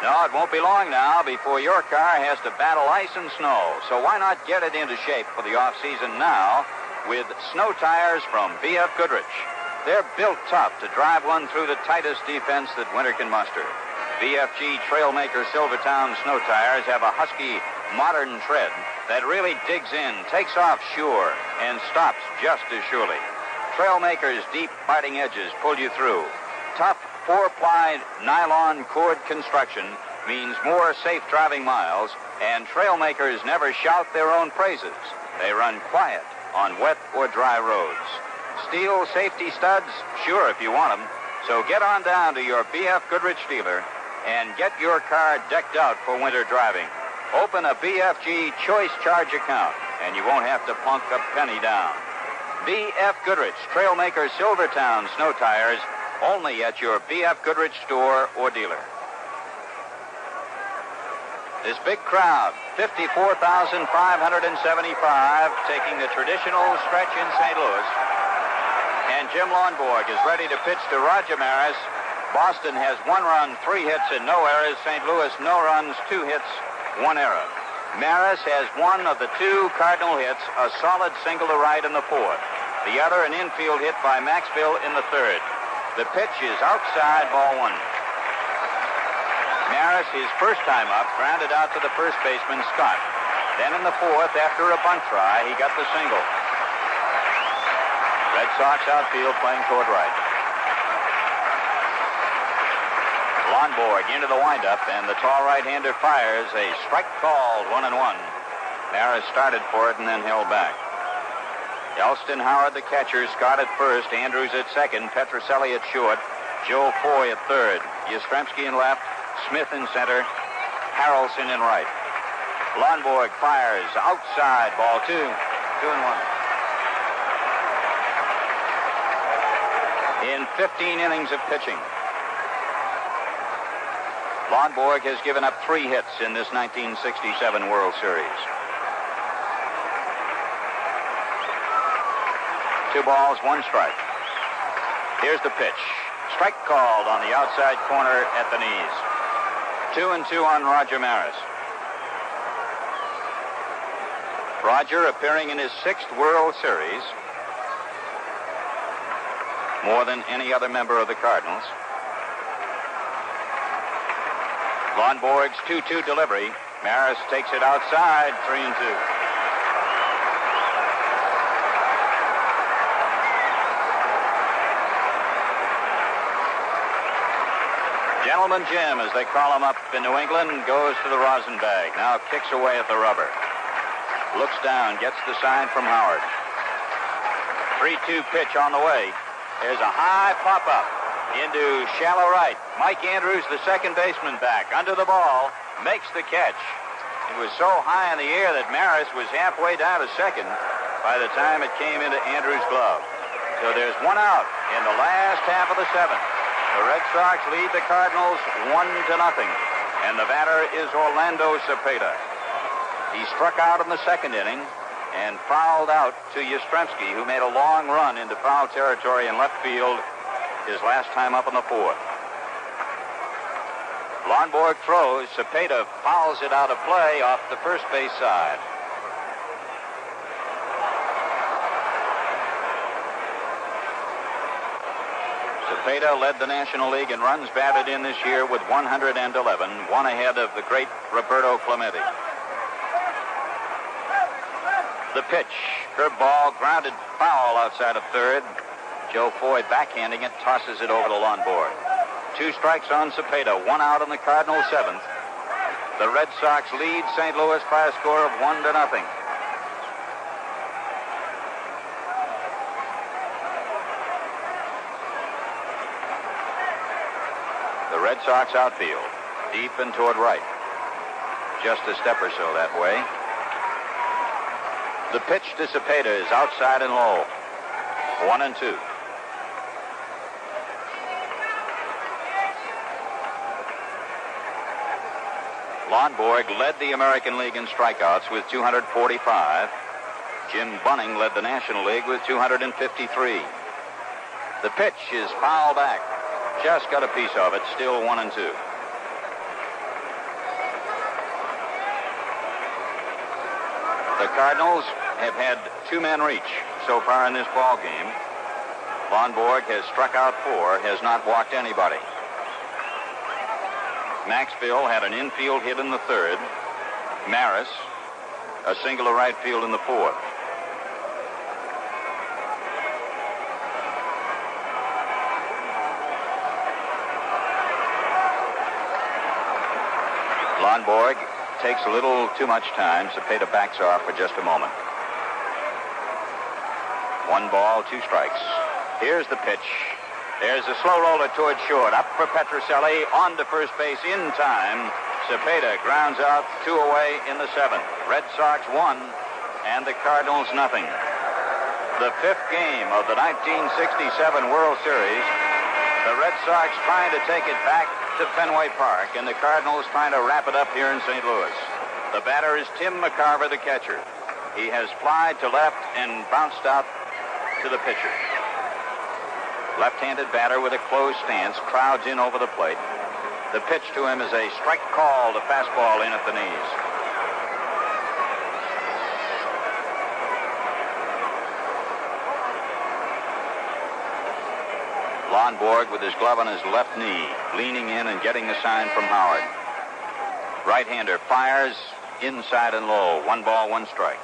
No, it won't be long now before your car has to battle ice and snow. So why not get it into shape for the off-season now with snow tires from B.F. Goodrich? They're built tough to drive one through the tightest defense that winter can muster. BFG Trailmaker Silvertown snow tires have a husky, modern tread that really digs in, takes off sure, and stops just as surely. Trailmaker's deep biting edges pull you through. Tough 4-ply nylon cord construction means more safe driving miles, and Trailmakers never shout their own praises. They run quiet on wet or dry roads. Steel safety studs? Sure, if you want them. So get on down to your B.F. Goodrich dealer and get your car decked out for winter driving. Open a BFG Choice Charge account, and you won't have to plunk a penny down. B.F. Goodrich Trailmaker Silvertown snow tires, only at your B.F. Goodrich store or dealer. This big crowd, 54,575, taking the traditional stretch in St. Louis. And Jim Lonborg is ready to pitch to Roger Maris. Boston has 1 run, 3 hits, and no errors. St. Louis, no runs, 2 hits, 1 error. Maris has one of the 2 Cardinal hits, a solid single to right in the 4th. The other, an infield hit by Maxville in the 3rd. The pitch is outside, ball 1. Maris, his first time up, grounded out to the first baseman, Scott. Then in the 4th, after a bunt try, he got the single. Red Sox outfield playing toward right. Lonborg into the windup, and the tall right-hander fires a strike called 1-1. Maris started for it and then held back. Elston Howard, the catcher, Scott at first, Andrews at second, Petrocelli at short, Joe Foy at third, Yastrzemski in left, Smith in center, Harrelson in right. Lonborg fires outside, ball 2, 2-1. In 15 innings of pitching, Lonborg has given up 3 hits in this 1967 World Series. 2 balls, 1 strike. Here's the pitch. Strike called on the outside corner at the knees. 2-2 on Roger Maris. Roger appearing in his 6th World Series, more than any other member of the Cardinals. Lonborg's 2-2 delivery. Maris takes it outside, 3-2. Gentleman Jim, as they call him up in New England, goes to the rosin bag. Now kicks away at the rubber. Looks down, gets the sign from Howard. 3-2 pitch on the way. There's a high pop-up into shallow right. Mike Andrews, the second baseman, back under the ball, makes the catch. It was so high in the air that Maris was halfway down to second by the time it came into Andrews' glove. So there's 1 out in the last half of the 7th. The Red Sox lead the Cardinals 1-0, and the batter is Orlando Cepeda. He struck out in the second inning and fouled out to Yastrzemski, who made a long run into foul territory in left field his last time up in the fourth. Lonborg throws. Cepeda fouls it out of play off the first base side. Cepeda led the National League in runs batted in this year with 111, one ahead of the great Roberto Clemente. The pitch, curveball, grounded foul outside of third. Joe Foy backhanding it, tosses it over to Lonborg. 2 strikes on Cepeda, 1 out in the Cardinal seventh. The Red Sox lead St. Louis by a score of 1-0. The Red Sox outfield, deep and toward right. Just a step or so that way. The pitch to Cepeda is outside and low. 1-2. Lonborg led the American League in strikeouts with 245. Jim Bunning led the National League with 253. The pitch is fouled back. Just got a piece of it, still 1-2. The Cardinals have had 2 men reach so far in this ball game. Lonborg has struck out 4, has not walked anybody. Maxville had an infield hit in the third. Maris, a single to right field in the fourth. Lonborg takes a little too much time. Cepeda backs off for just a moment. 1 ball, 2 strikes. Here's the pitch. There's a slow roller toward short. Up for Petrocelli, on to first base in time. Cepeda grounds out 2 away in the 7th. Red Sox 1 and the Cardinals nothing. The 5th game of the 1967 World Series. The Red Sox trying to take it back to Fenway Park, and the Cardinals trying to wrap it up here in St. Louis. The batter is Tim McCarver, the catcher. He has flied to left and bounced out to the pitcher. Left-handed batter with a closed stance, crowds in over the plate. The pitch to him is a strike call, the fastball in at the knees. Lonborg with his glove on his left knee, leaning in and getting the sign from Howard. Right-hander fires inside and low. 1 ball, 1 strike.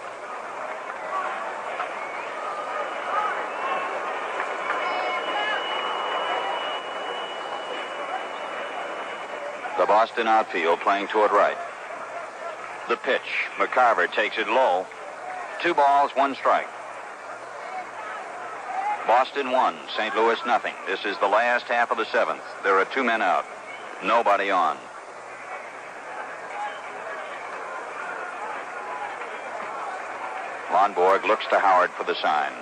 The Boston outfield playing toward right. The pitch. McCarver takes it low. 2 balls, 1 strike. Boston 1, St. Louis nothing. This is the last half of the 7th. There are 2 men out. Nobody on. Lonborg looks to Howard for the sign.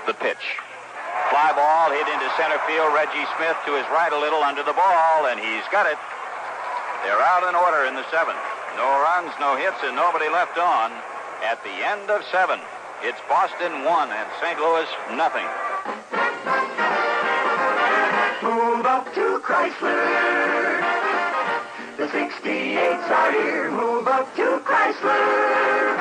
The pitch. Fly ball hit into center field. Reggie Smith to his right a little under the ball, and he's got it. They're out in order in the 7th. No runs, no hits, and nobody left on. At the end of 7, it's Boston 1 and St. Louis nothing. Move up to Chrysler. The 68s are here. Move up to Chrysler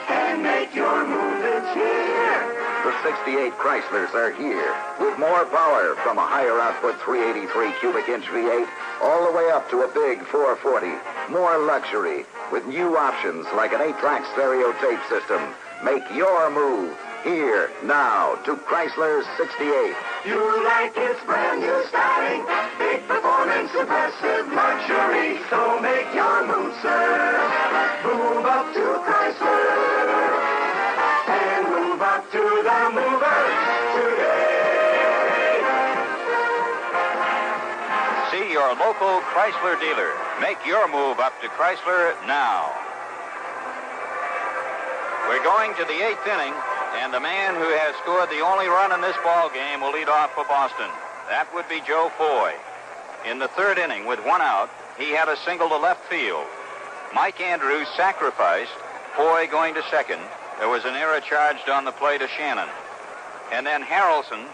and make your move this year. The 68 Chryslers are here with more power from a higher output 383 cubic inch V8 all the way up to a big 440. More luxury with new options like an 8-track stereo tape system. Make your move here now to Chrysler's 68. You like its brand new styling, big performance, impressive luxury. So make your move, sir. Move up to Chrysler and move up to the movers today. See your local Chrysler dealer. Make your move up to Chrysler now. We're going to the 8th inning, and the man who has scored the only run in this ball game will lead off for Boston. That would be Joe Foy. In the 3rd inning, with 1 out, he had a single to left field. Mike Andrews sacrificed, Foy going to second. There was an error charged on the play to Shannon. And then Harrelson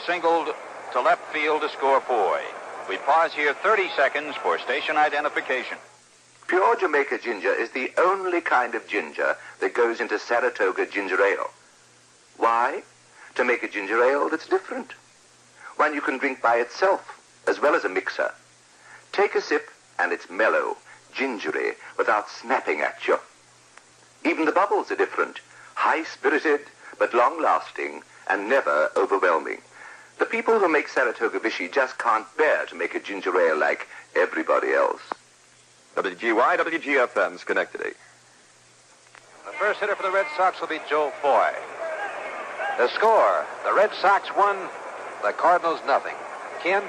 singled to left field to score Foy. We pause here 30 seconds for station identification. Pure Jamaica ginger is the only kind of ginger that goes into Saratoga ginger ale. Why? To make a ginger ale that's different. One you can drink by itself, as well as a mixer. Take a sip, and it's mellow, gingery, without snapping at you. Even the bubbles are different, high-spirited, but long-lasting, and never overwhelming. The people who make Saratoga Vichy just can't bear to make a ginger ale like everybody else. WGY, WGFM, Schenectady. The first hitter for the Red Sox will be Joe Foy. The score, the Red Sox 1, the Cardinals nothing. Ken?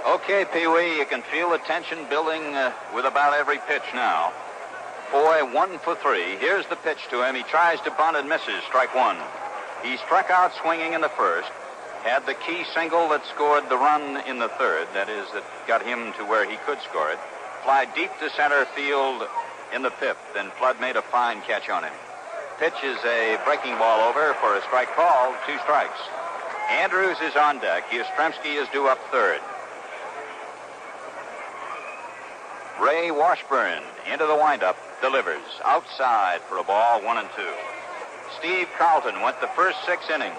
Okay, Pee-wee, you can feel the tension building with about every pitch now. Foy 1 for 3. Here's the pitch to him. He tries to bunt and misses. Strike one. He struck out swinging in the first. Had the key single that scored the run in the third. That is, that got him to where he could score it. Fly deep to center field in the fifth. Then Flood made a fine catch on him. Pitch is a breaking ball over for a strike call. 2 strikes. Andrews is on deck. Yastrzemski is due up third. Ray Washburn into the windup, delivers outside for a ball, 1-2. Steve Carlton went the first 6 innings.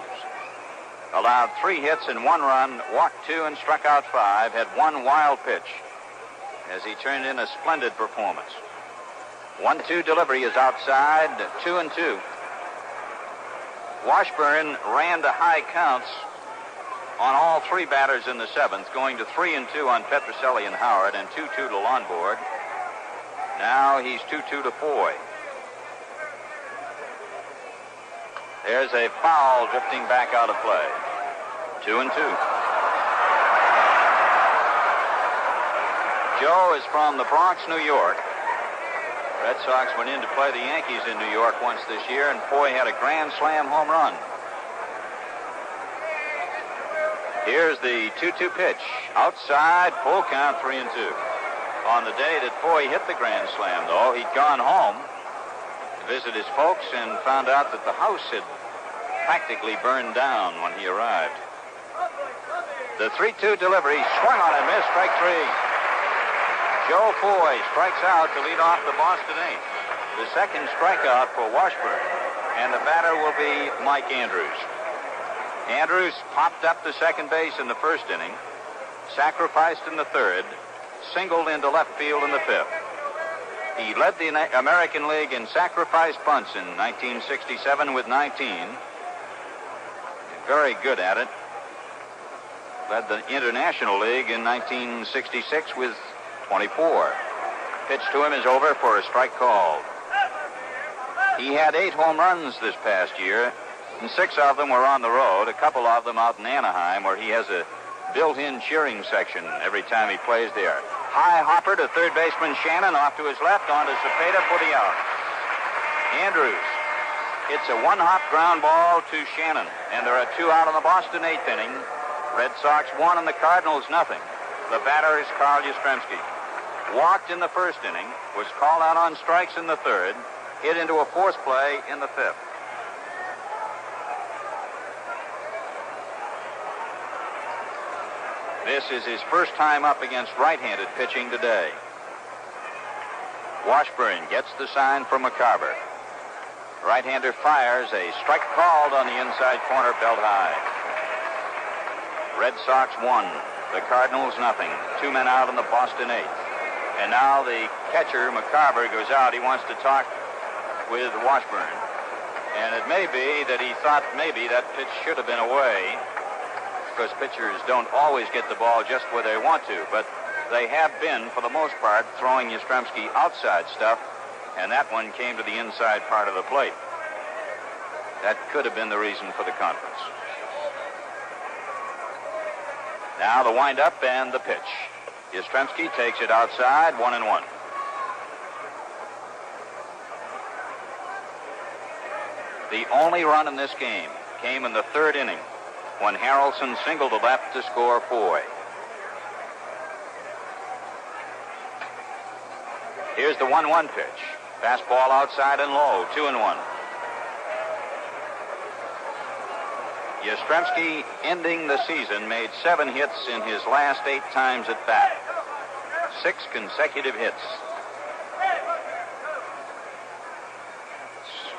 Allowed 3 hits and 1 run, walked 2 and struck out 5, had 1 wild pitch as he turned in a splendid performance. 1-2 delivery is outside, 2-2. Washburn ran to high counts on all 3 batters in the 7th, going to 3-2 on Petrocelli and Howard and 2-2 to Lonborg. Now he's 2-2 to Foy. There's a foul drifting back out of play. 2-2. Joe is from the Bronx, New York. Red Sox went in to play the Yankees in New York once this year, and Foy had a grand slam home run. Here's the 2-2 pitch. Outside, full count, 3-2. On the day that Foy hit the grand slam, though, he'd gone home to visit his folks and found out that the house had practically burned down when he arrived. The 3-2 delivery swung on and missed, strike 3. Joe Foy strikes out to lead off the Boston 8th. The second strikeout for Washburn, and the batter will be Mike Andrews. Andrews popped up to second base in the first inning, sacrificed in the third, singled into left field in the fifth. He led the American League in sacrifice bunts in 1967 with 19. Very good at it. Led the International League in 1966 with 24. Pitch to him is over for a strike called. He had 8 home runs this past year, and 6 of them were on the road, a couple of them out in Anaheim, where he has a built-in cheering section every time he plays there. High hopper to third baseman Shannon, off to his left, on to Cepeda for the out. Andrews hits a 1-hop ground ball to Shannon, and there are 2 out in the Boston 8th inning. Red Sox 1 and the Cardinals nothing. The batter is Carl Yastrzemski. Walked in the first inning, was called out on strikes in the third, hit into a force play in the fifth. This is his first time up against right-handed pitching today. Washburn gets the sign from McCarver. Right-hander fires, a strike called on the inside corner, belt high. Red Sox 1, the Cardinals nothing. 2 men out in the Boston 8th. And now the catcher, McCarver, goes out. He wants to talk with Washburn. And it may be that he thought maybe that pitch should have been away, because pitchers don't always get the ball just where they want to, but they have been, for the most part, throwing Yastrzemski outside stuff, and that one came to the inside part of the plate. That could have been the reason for the conference. Now the windup and the pitch. Yastrzemski takes it outside, 1-1. The only run in this game came in the third inning, when Harrelson singled to left to score Foy. Here's the 1-1 pitch. Fastball outside and low, 2-1. Yastrzemski, ending the season, made 7 hits in his last 8 times at bat. 6 consecutive hits.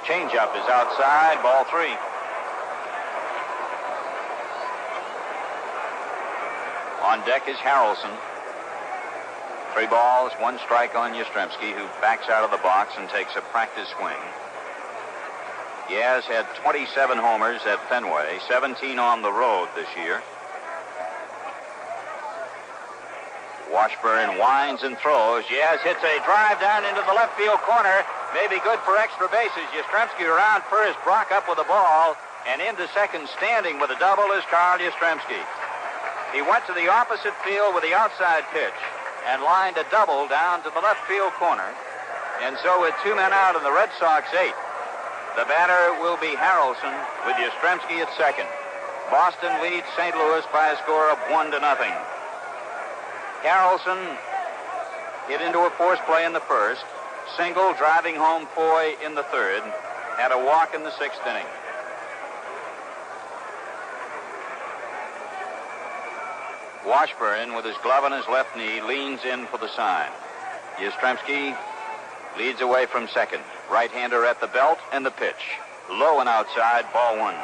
Changeup is outside, ball 3. On deck is Harrelson. 3 balls, 1 strike on Yastrzemski, who backs out of the box and takes a practice swing. Yaz had 27 homers at Fenway, 17 on the road this year. Washburn winds and throws. Yaz hits a drive down into the left field corner. Maybe good for extra bases. Yastrzemski around first. Brock up with the ball. And into second, standing with a double, is Carl Yastrzemski. He went to the opposite field with the outside pitch and lined a double down to the left field corner. And so with 2 men out and the Red Sox 8, the batter will be Harrelson with Yastrzemski at second. Boston leads St. Louis by a score of 1-0. Harrelson hit into a force play in the first, single driving home Foy in the third, had a walk in the 6th inning. Washburn, with his glove on his left knee, leans in for the sign. Yastrzemski leads away from second. Right-hander at the belt and the pitch. Low and outside, ball 1.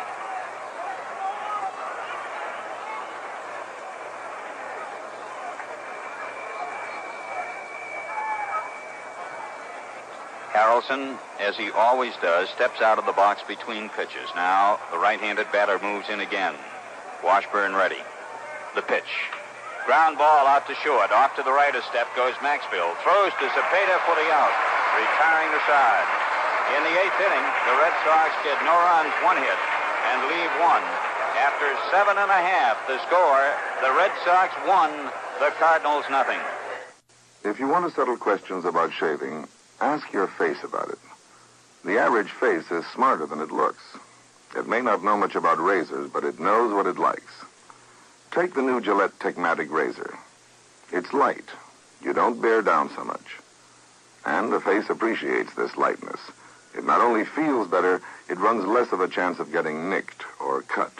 Harrelson, as he always does, steps out of the box between pitches. Now the right-handed batter moves in again. Washburn ready. The pitch. Ground ball out to short. Off to the right a step goes Maxfield. Throws to Cepeda, putting out. Retiring the side. In the 8th inning, the Red Sox get no runs, 1 hit, and leave 1. After 7.5, the score, the Red Sox 1, the Cardinals 0. If you want to settle questions about shaving, ask your face about it. The average face is smarter than it looks. It may not know much about razors, but it knows what it likes. Take the new Gillette Techmatic razor. It's light. You don't bear down so much. And the face appreciates this lightness. It not only feels better, it runs less of a chance of getting nicked or cut.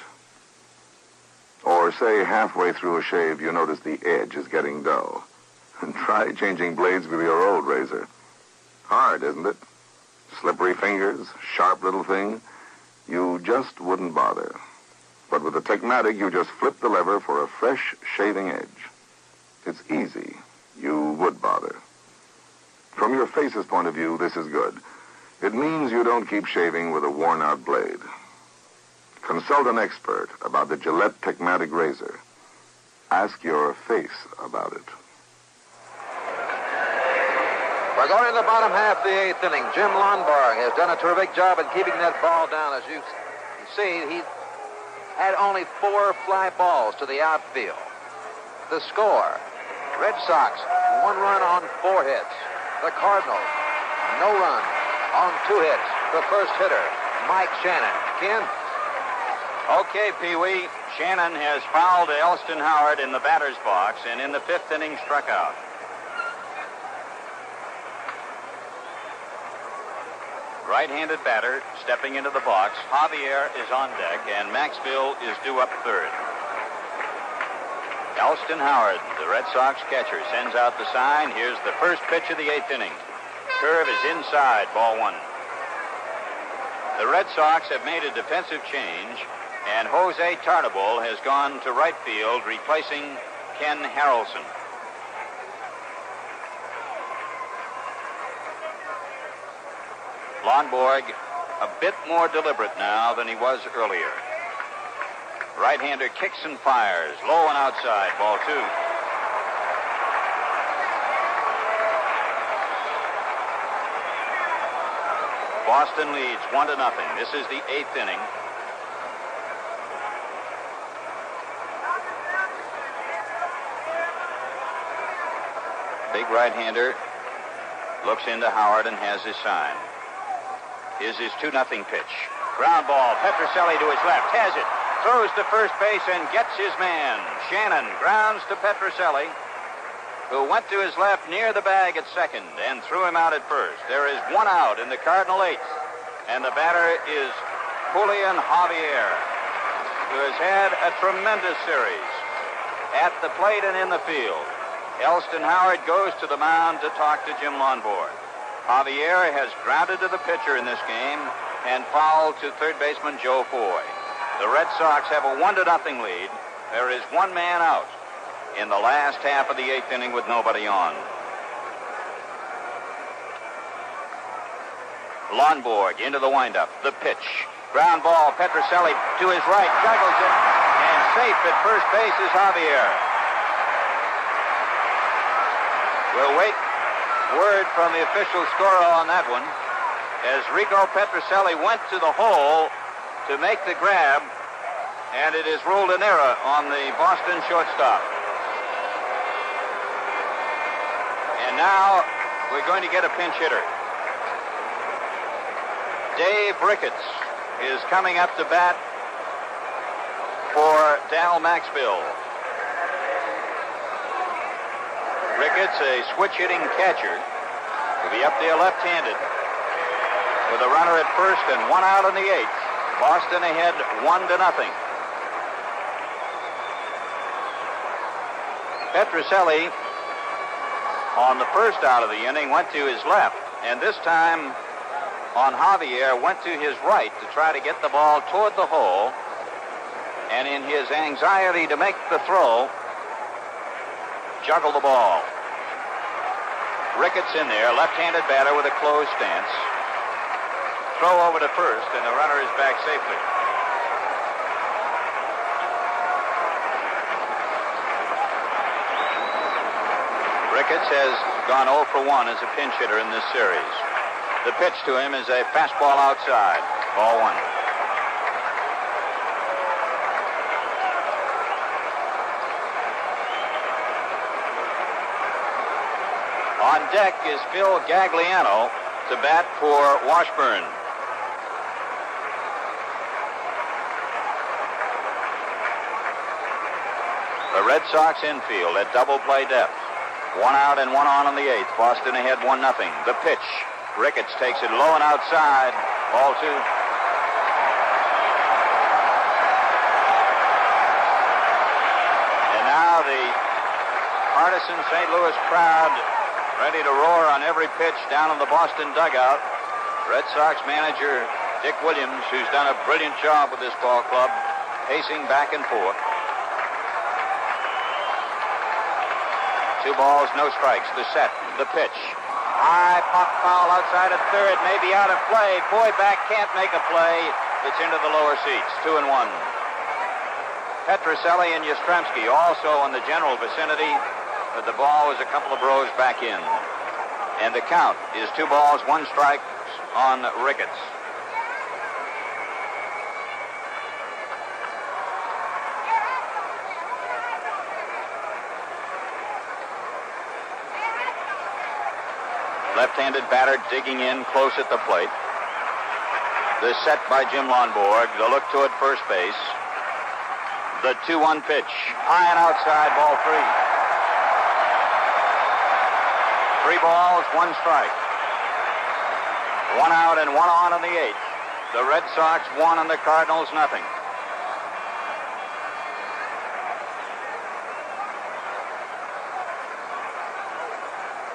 Or say halfway through a shave you notice the edge is getting dull. And try changing blades with your old razor. Hard, isn't it? Slippery fingers, sharp little thing. You just wouldn't bother. But with the Techmatic, you just flip the lever for a fresh shaving edge. It's easy. You would bother. From your face's point of view, this is good. It means you don't keep shaving with a worn-out blade. Consult an expert about the Gillette Techmatic razor. Ask your face about it. We're going to the bottom half of the 8th inning. Jim Lonborg has done a terrific job at keeping that ball down. As you see, he had only 4 fly balls to the outfield. The score, Red Sox, 1 run on 4 hits. The Cardinals, no run on 2 hits. The first hitter, Mike Shannon. Ken? Okay, Pee-wee. Shannon has fouled Elston Howard in the batter's box and in the 5th inning struck out. Right-handed batter stepping into the box. Javier is on deck, and Maxfield is due up third. Elston Howard, the Red Sox catcher, sends out the sign. Here's the first pitch of the 8th inning. Curve is inside, ball 1. The Red Sox have made a defensive change, and Jose Tartabull has gone to right field, replacing Ken Harrelson. Lonborg a bit more deliberate now than he was earlier. Right-hander kicks and fires. Low and outside. Ball 2. Boston leads 1-0. This is the 8th inning. Big right-hander looks into Howard and has his sign. Here's his 2-0 pitch. Ground ball. Petrocelli to his left. Has it. Throws to first base and gets his man. Shannon grounds to Petrocelli. who went to his left near the bag at second and threw him out at first. There is one out in the Cardinal eighth, and the batter is Julian Javier, who has had a tremendous series at the plate and in the field. Elston Howard goes to the mound to talk to Jim Lonborg. Javier has grounded to the pitcher in this game and fouled to third baseman Joe Foy. The Red Sox have a 1-0 lead. There is one man out in the last half of the eighth inning with nobody on. Lonborg into the windup. The pitch. Ground ball. Petrocelli to his right. Juggles it. And safe at first base is Javier. We'll wait word from the official scorer on that one, as Rico Petrocelli went to the hole to make the grab, and it is ruled an error on the Boston shortstop. And now we're going to get a pinch hitter. Dave Ricketts is coming up to bat for Dal Maxfield. Ricketts, a switch-hitting catcher, will be up there left-handed with a runner at first and one out in the eighth. Boston ahead 1-0. Petrocelli, on the first out of the inning, went to his left, and this time on Javier went to his right to try to get the ball toward the hole, and in his anxiety to make the throw, juggled the ball. Ricketts in there, left-handed batter with a closed stance. Throw over to first, and the runner is back safely. Ricketts has gone 0 for 1 as a pinch hitter in this series. The pitch to him is a fastball outside. Ball 1. On deck is Phil Gagliano to bat for Washburn. The Red Sox infield at double play depth. One out and one on the eighth. Boston ahead 1-0. The pitch. Ricketts takes it low and outside. Ball 2. And now the partisan St. Louis crowd ready to roar on every pitch down in the Boston dugout. Red Sox manager Dick Williams, who's done a brilliant job with this ball club, pacing back and forth. 2 balls, no strikes. The set, the pitch. High pop foul outside at third, maybe out of play. Foy back, can't make a play. It's into the lower seats, 2-1. Petrocelli and Yastrzemski also in the general vicinity, but the ball was a couple of rows back in. And the count is 2 balls, 1 strike on Ricketts. Left-handed batter digging in close at the plate. The set by Jim Lonborg. The look toward first base. The 2-1 pitch. High and outside, ball 3. 3 balls, 1 strike. 1 out and 1 on in the eighth. The Red Sox 1 and the Cardinals nothing.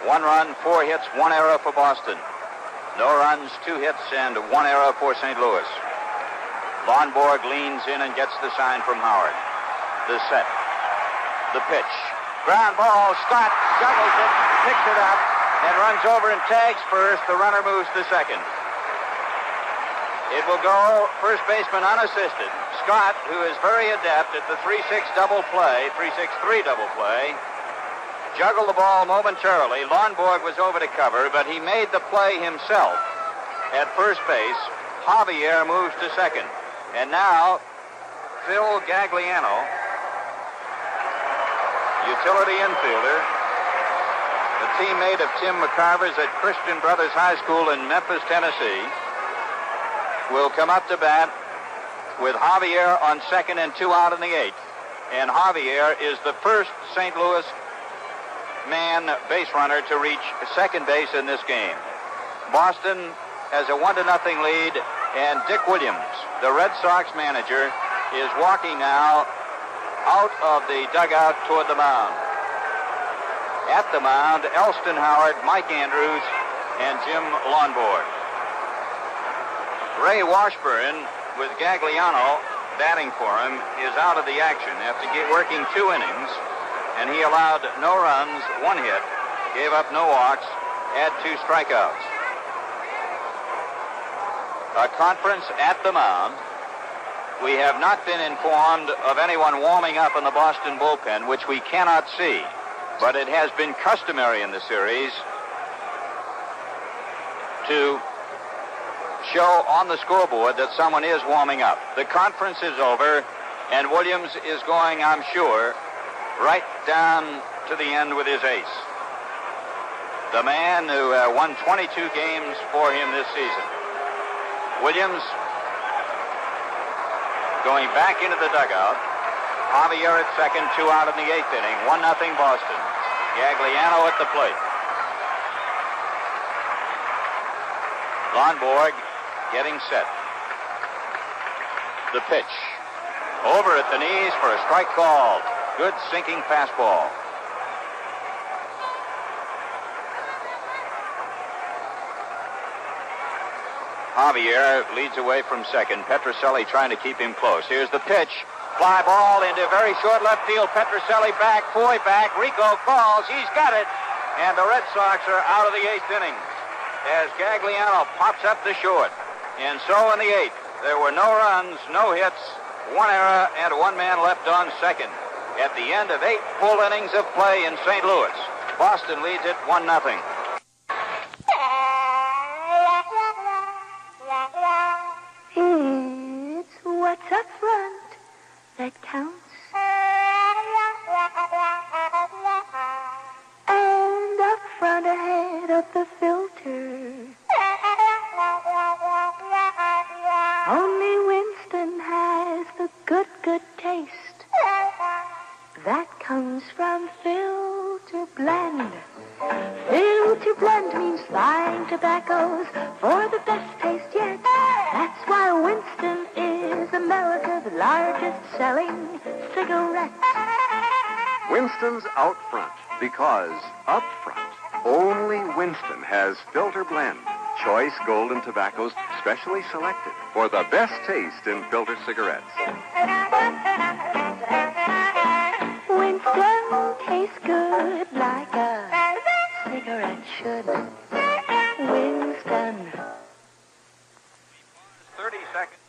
One run, 4 hits, 1 error for Boston. No runs, 2 hits, and 1 error for St. Louis. Lonborg leans in and gets the sign from Howard. The set. The pitch. Ground ball. Scott juggles it, picks it up, and runs over and tags first. The runner moves to second. It will go first baseman unassisted. Scott, who is very adept at the 3-6 double play, 3-6-3 double play, juggled the ball momentarily. Lonborg was over to cover, but he made the play himself at first base. Javier moves to second. And now, Phil Gagliano, utility infielder, a teammate of Tim McCarver's at Christian Brothers High School in Memphis, Tennessee, will come up to bat with Javier on second and 2 out in the eighth. And Javier is the first St. Louis man base runner to reach second base in this game. Boston has a 1-0 lead, and Dick Williams, the Red Sox manager, is walking now out of the dugout toward the mound. At the mound, Elston Howard, Mike Andrews, and Jim Lonborg. Ray Washburn, with Gagliano batting for him, is out of the action after working 2 innings, and he allowed no runs, 1 hit, gave up no walks, had 2 strikeouts. A conference at the mound. We have not been informed of anyone warming up in the Boston bullpen, which we cannot see, but it has been customary in the series to show on the scoreboard that someone is warming up. The conference is over, and Williams is going, I'm sure, right down to the end with his ace. The man who won 22 games for him this season. Williams going back into the dugout. Javier at second, 2 out in the 8th inning. 1-0 Boston. Gagliano at the plate. Lonborg getting set. The pitch. Over at the knees for a strike called. Good sinking fastball. Javier leads away from second. Petrocelli trying to keep him close. Here's the pitch. Fly ball into very short left field. Petrocelli back, Foy back. Rico calls. He's got it. And the Red Sox are out of the 8th inning as Gagliano pops up the short. And so in the 8th, there were no runs, no hits, 1 error, and 1 man left on second. At the end of 8 full innings of play in St. Louis, Boston leads it 1-0. It's what's up front that counts. And up front ahead of the filter, only Winston has the good taste. That comes from Filter Blend. Filter Blend means fine tobaccos for the best taste yet. That's why Winston is America's largest selling cigarette. Winston's out front because up front, only Winston has Filter Blend. Choice golden tobaccos specially selected for the best taste in filter cigarettes. Winston tastes good like a cigarette should. Winston. 30 seconds.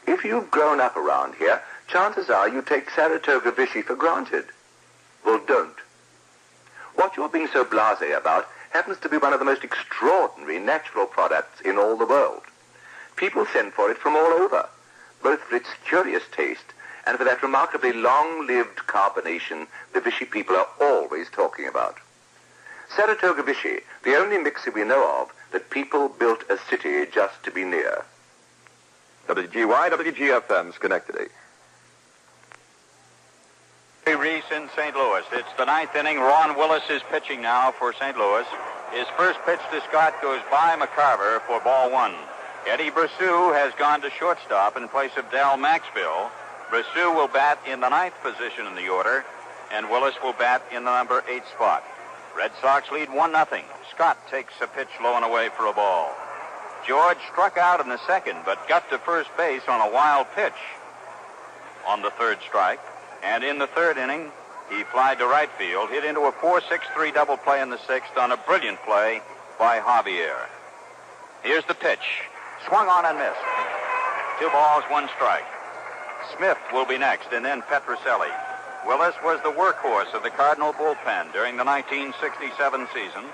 If you've grown up around here, chances are you take Saratoga Vichy for granted. Well, don't. What you're being so blasé about happens to be one of the most extraordinary natural products in all the world. People send for it from all over, both for its curious taste and for that remarkably long-lived carbonation the Vichy people are always talking about. Saratoga Vichy, the only mixer we know of that people built a city just to be near. WGY, WGFM, Schenectady. Reese in St. Louis. It's the 9th inning. Ron Willis is pitching now for St. Louis. His first pitch to Scott goes by McCarver for ball 1. Eddie Brosseau has gone to shortstop in place of Dal Maxville. Brosseau will bat in the 9th position in the order, and Willis will bat in the number 8 spot. Red Sox lead 1-0. Scott takes a pitch low and away for a ball. George struck out in the 2nd, but got to first base on a wild pitch on the 3rd strike. And in the 3rd inning, he flied to right field, hit into a 4-6-3 double play in the 6th on a brilliant play by Javier. Here's the pitch. Swung on and missed. 2 balls, 1 strike. Smith will be next, and then Petrocelli. Willis was the workhorse of the Cardinal bullpen during the 1967 season.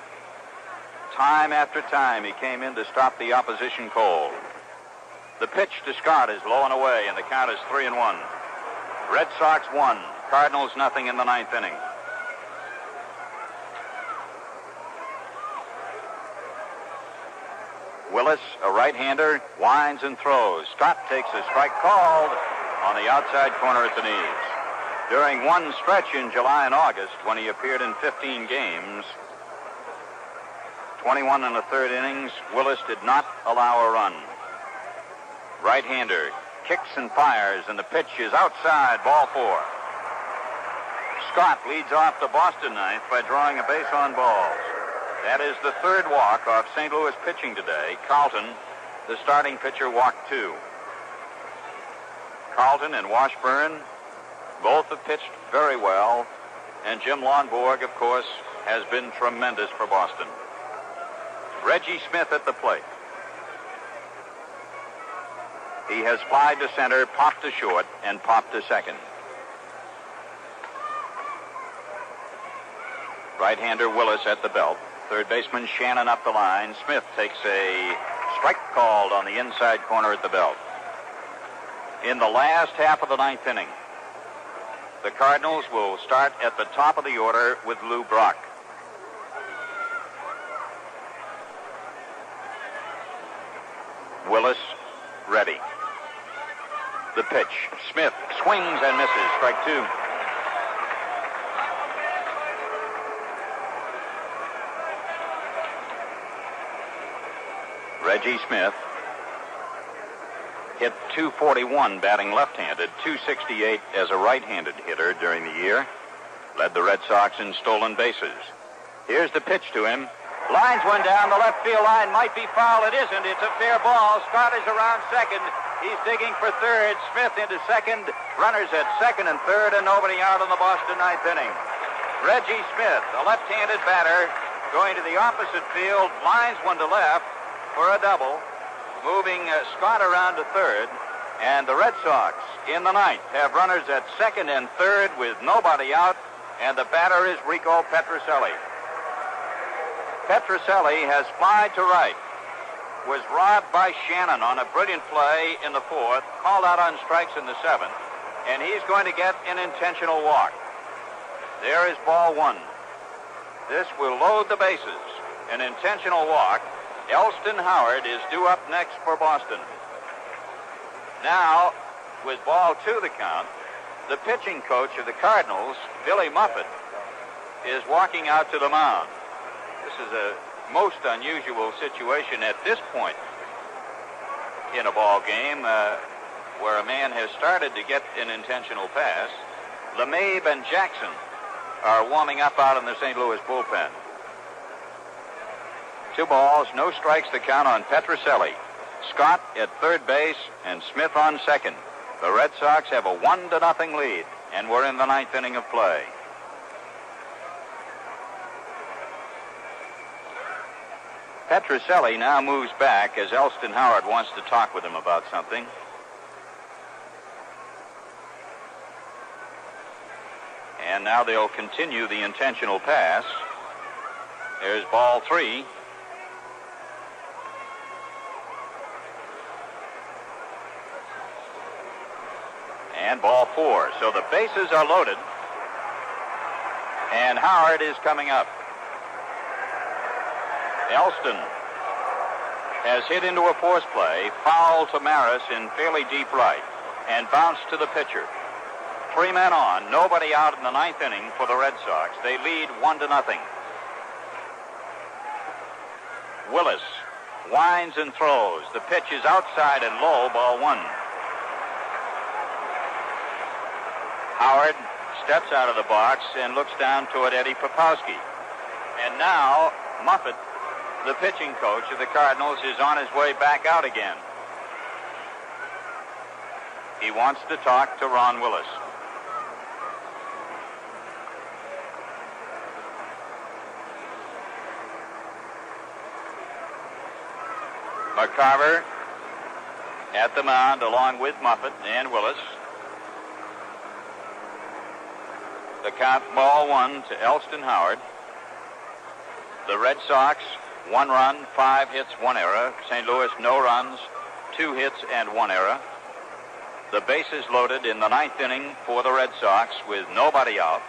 Time after time, he came in to stop the opposition cold. The pitch to Scott is low and away, and the count is 3-1. Red Sox 1, Cardinals nothing in the 9th inning. Willis, a right-hander, winds and throws. Scott takes a strike called on the outside corner at the knees. During one stretch in July and August, when he appeared in 15 games, 21 and a third innings, Willis did not allow a run. Right-hander kicks and fires, and the pitch is outside, ball 4. Scott leads off the Boston ninth by drawing a base on balls. That is the third walk off St. Louis pitching today. Carlton, the starting pitcher, walked 2. Carlton and Washburn both have pitched very well, and Jim Lonborg, of course, has been tremendous for Boston. Reggie Smith at the plate. He has flied to center, popped to short, and popped to second. Right-hander Willis at the belt. Third baseman Shannon up the line. Smith takes a strike called on the inside corner at the belt. In the last half of the ninth inning, the Cardinals will start at the top of the order with Lou Brock. Willis ready. The pitch. Smith swings and misses. Strike 2. Reggie Smith hit .241 batting left-handed, .268 as a right-handed hitter during the year. Led the Red Sox in stolen bases. Here's the pitch to him. Lines one down. The left field line might be foul. It isn't. It's a fair ball. Scott is around second. He's digging for third. Smith into second. Runners at second and third, and nobody out in the Boston ninth inning. Reggie Smith, a left-handed batter, going to the opposite field, lines one to left for a double, moving Scott around to third. And the Red Sox in the ninth have runners at second and third with nobody out, and the batter is Rico Petrocelli. Petrocelli has flied to right, was robbed by Shannon on a brilliant play in the fourth, called out on strikes in the seventh, and he's going to get an intentional walk. There is ball 1. This will load the bases. An intentional walk. Elston Howard is due up next for Boston. Now, with ball 2 the count, the pitching coach of the Cardinals, Billy Muffet, is walking out to the mound. This is a most unusual situation at this point in a ball game where a man has started to get an intentional pass. LeMahieu and Jackson are warming up out in the St. Louis bullpen. 2 balls, no strikes to count on Petrocelli. Scott at third base and Smith on second. The Red Sox have a 1-0 lead, and we're in the ninth inning of play. Petrocelli now moves back as Elston Howard wants to talk with him about something. And now they'll continue the intentional pass. There's ball 3. And ball 4. So the bases are loaded. And Howard is coming up. Elston has hit into a force play, foul to Maris in fairly deep right, and bounced to the pitcher. 3 men on, nobody out in the ninth inning for the Red Sox. They lead 1-0. Willis winds and throws. The pitch is outside and low, ball 1. Howard steps out of the box and looks down toward Eddie Popowski. And now Muffet, the pitching coach of the Cardinals, is on his way back out again. He wants to talk to Ron Willis. McCarver at the mound along with Muffet and Willis. The count, ball 1 to Elston Howard. The Red Sox, 1 run, 5 hits, 1 error. St. Louis, no runs, 2 hits and 1 error. The bases loaded in the ninth inning for the Red Sox with nobody out.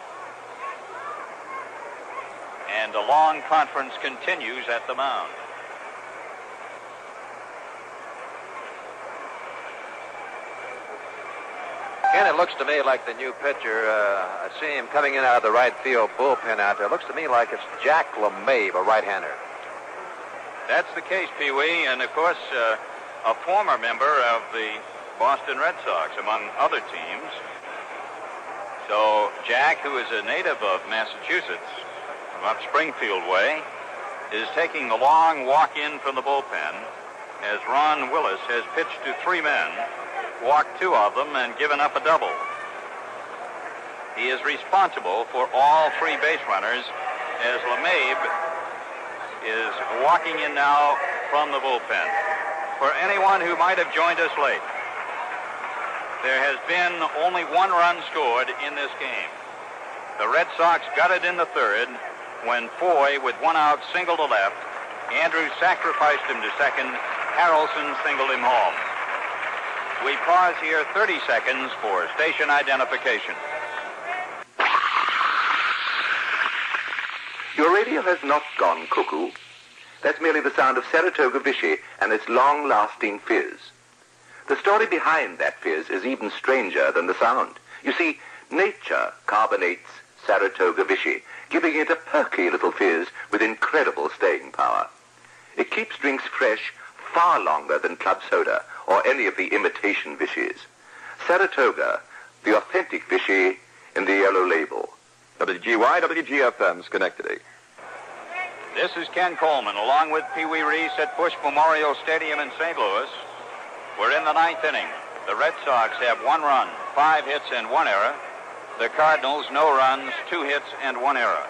And a long conference continues at the mound. Ken, it looks to me like the new pitcher, I see him coming in out of the right field bullpen out there. It looks to me like it's Jack LeMahieu, a right-hander. That's the case, Pee Wee, and of course, a former member of the Boston Red Sox, among other teams. So Jack, who is a native of Massachusetts, from up Springfield way, is taking the long walk-in from the bullpen as Ron Willis has pitched to 3 men, walked 2 of them, and given up a double. He is responsible for all 3 base runners as LeMahieu is walking in now from the bullpen. For anyone who might have joined us late, there has been only 1 run scored in this game. The Red Sox got it in the 3rd when Foy, with 1 out, singled to left. Andrews sacrificed him to second. Harrelson singled him home. We pause here 30 seconds for station identification. Your radio has not gone cuckoo. That's merely the sound of Saratoga Vichy and its long-lasting fizz. The story behind that fizz is even stranger than the sound. You see, nature carbonates Saratoga Vichy, giving it a perky little fizz with incredible staying power. It keeps drinks fresh far longer than club soda or any of the imitation Vichy's. Saratoga, the authentic Vichy in the yellow label. WGY, WGFM, Schenectady. This is Ken Coleman, along with Pee Wee Reese at Bush Memorial Stadium in St. Louis. We're in the 9th inning. The Red Sox have 1 run, 5 hits, and 1 error. The Cardinals, no runs, 2 hits, and 1 error.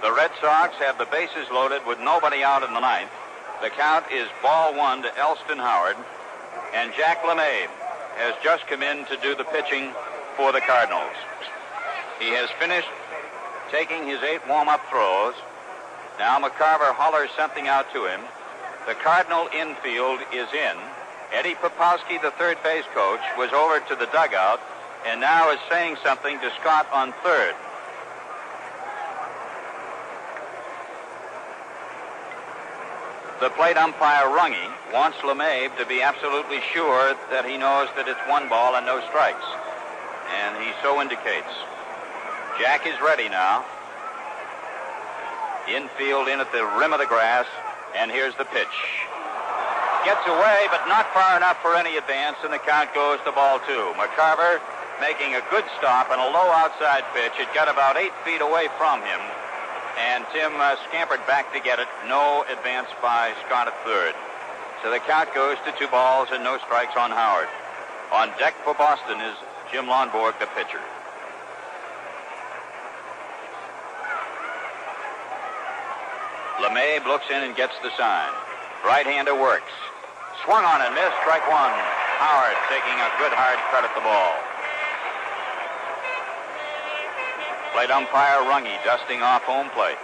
The Red Sox have the bases loaded with nobody out in the 9th. The count is ball 1 to Elston Howard, and Jack LeMahieu has just come in to do the pitching for the Cardinals. He has finished taking his 8 warm-up throws. Now McCarver hollers something out to him. The Cardinal infield is in. Eddie Popowski, the third base coach, was over to the dugout and now is saying something to Scott on third. The plate umpire, Runge, wants LeMahieu to be absolutely sure that he knows that it's 1 ball and no strikes. And he so indicates. Jack is ready now. Infield in at the rim of the grass, and here's the pitch. Gets away, but not far enough for any advance, and the count goes to ball 2. McCarver making a good stop on a low outside pitch. It got about 8 feet away from him, and Tim scampered back to get it. No advance by Scott at third. So the count goes to 2 balls and no strikes on Howard. On deck for Boston is Jim Lonborg, the pitcher. LeMahieu looks in and gets the sign. Right-hander works. Swung on and missed. Strike 1. Howard taking a good hard cut at the ball. Plate umpire Runge dusting off home plate.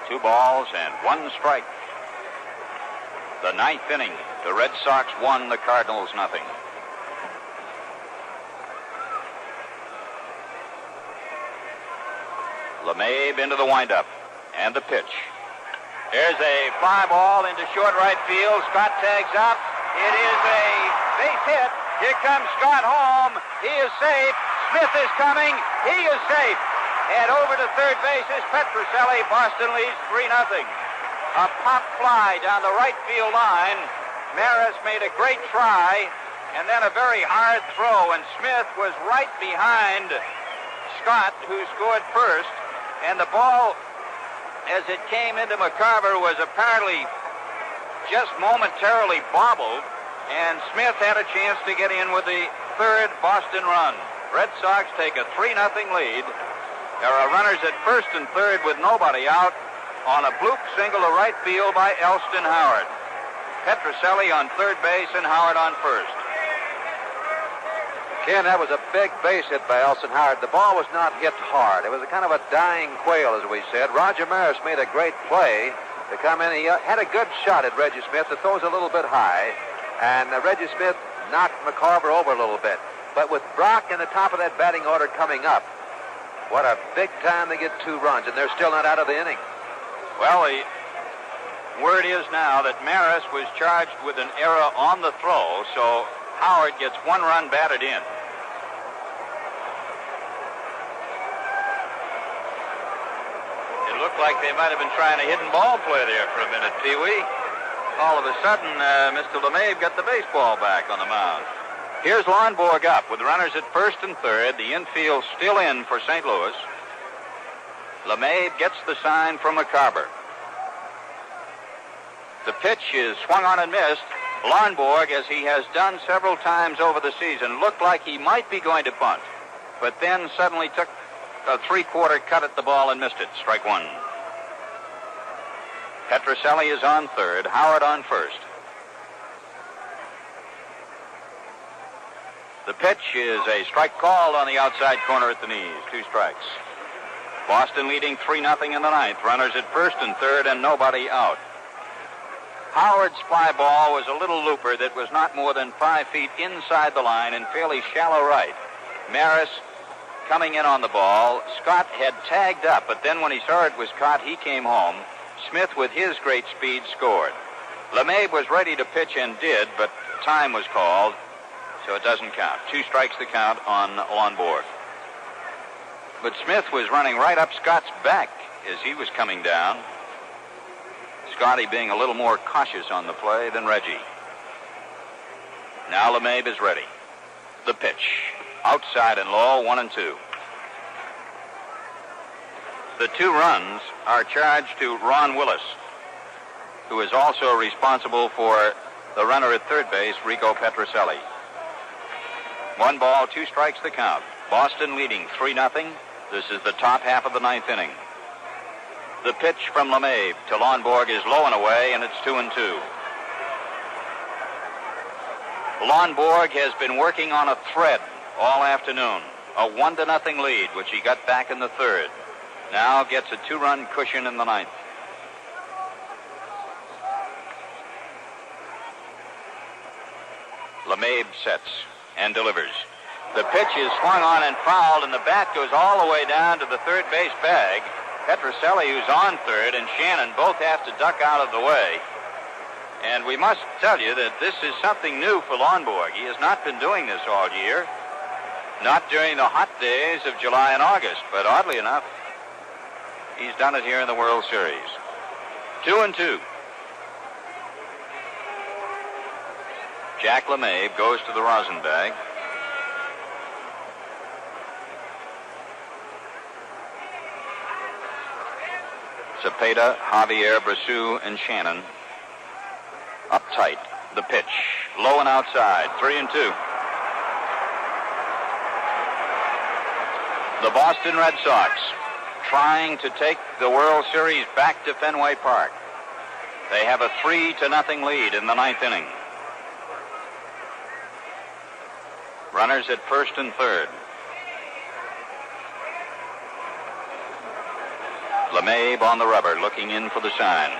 2 balls and 1 strike. The 9th inning. The Red Sox 1, the Cardinals nothing. LeMahieu into the windup and the pitch. There's a fly ball into short right field. Scott tags up. It is a base hit. Here comes Scott home. He is safe. Smith is coming. He is safe. And over to third base is Petrocelli. Boston leads 3-0. A pop fly down the right field line. Maris made a great try, and then a very hard throw, and Smith was right behind Scott, who scored first. And the ball, as it came into McCarver, was apparently just momentarily bobbled, and Smith had a chance to get in with the 3rd Boston run. Red Sox take a 3-0 lead. There are runners at first and third with nobody out on a bloop single to right field by Elston Howard. Petrocelli on third base and Howard on first. Ken, that was a big base hit by Elston Howard. The ball was not hit hard. It was a kind of a dying quail, as we said. Roger Maris made a great play to come in. He had a good shot at Reggie Smith. The throw's a little bit high, and Reggie Smith knocked McCarver over a little bit. But with Brock in the top of that batting order coming up, what a big time to get 2 runs, and they're still not out of the inning. Well, the word is now that Maris was charged with an error on the throw, so Howard gets 1 run batted in. It looked like they might have been trying a hidden ball play there for a minute, Pee Wee. All of a sudden, Mr. LeMay got the baseball back on the mound. Here's Lonborg up with runners at first and third. The infield still in for St. Louis. LeMay gets the sign from McCarver. The pitch is swung on and missed. Lonborg, as he has done several times over the season, looked like he might be going to bunt, but then suddenly took a 3/4 cut at the ball and missed it. Strike 1. Petrocelli is on third, Howard on first. The pitch is a strike called on the outside corner at the knees. 2 strikes. Boston leading 3-0 in the ninth. Runners at first and third and nobody out. Howard's fly ball was a little looper that was not more than 5 feet inside the line and fairly shallow right. Maris coming in on the ball. Scott had tagged up, but then when he saw it was caught, he came home. Smith, with his great speed, scored. LeMay was ready to pitch and did, but time was called, so it doesn't count. 2 strikes to count on Lonborg. But Smith was running right up Scott's back as he was coming down. Scotty being a little more cautious on the play than Reggie. Now LeMay is ready. The pitch. Outside and low, 1-2. The 2 runs are charged to Ron Willis, who is also responsible for the runner at third base, Rico Petrocelli. 1 ball, 2 strikes the count. Boston leading 3-0. This is the top half of the ninth inning. The pitch from LeMay to Lonborg is low and away, and it's 2-2. Lonborg has been working on a thread all afternoon. A 1-0 lead, which he got back in the third. Now gets a 2-run cushion in the ninth. LeMay sets and delivers. The pitch is swung on and fouled, and the bat goes all the way down to the third base bag. Petrocelli, who's on third, and Shannon both have to duck out of the way. And we must tell you that this is something new for Lonborg. He has not been doing this all year. Not during the hot days of July and August, but oddly enough, he's done it here in the World Series. 2-2. Jack LeMay goes to the rosin bag. Cepeda, Javier, Brassou, and Shannon up tight. The pitch, low and outside, 3-2. The Boston Red Sox trying to take the World Series back to Fenway Park. They have a 3-0 lead in the ninth inning. Runners at first and third. LeMay on the rubber, looking in for the sign.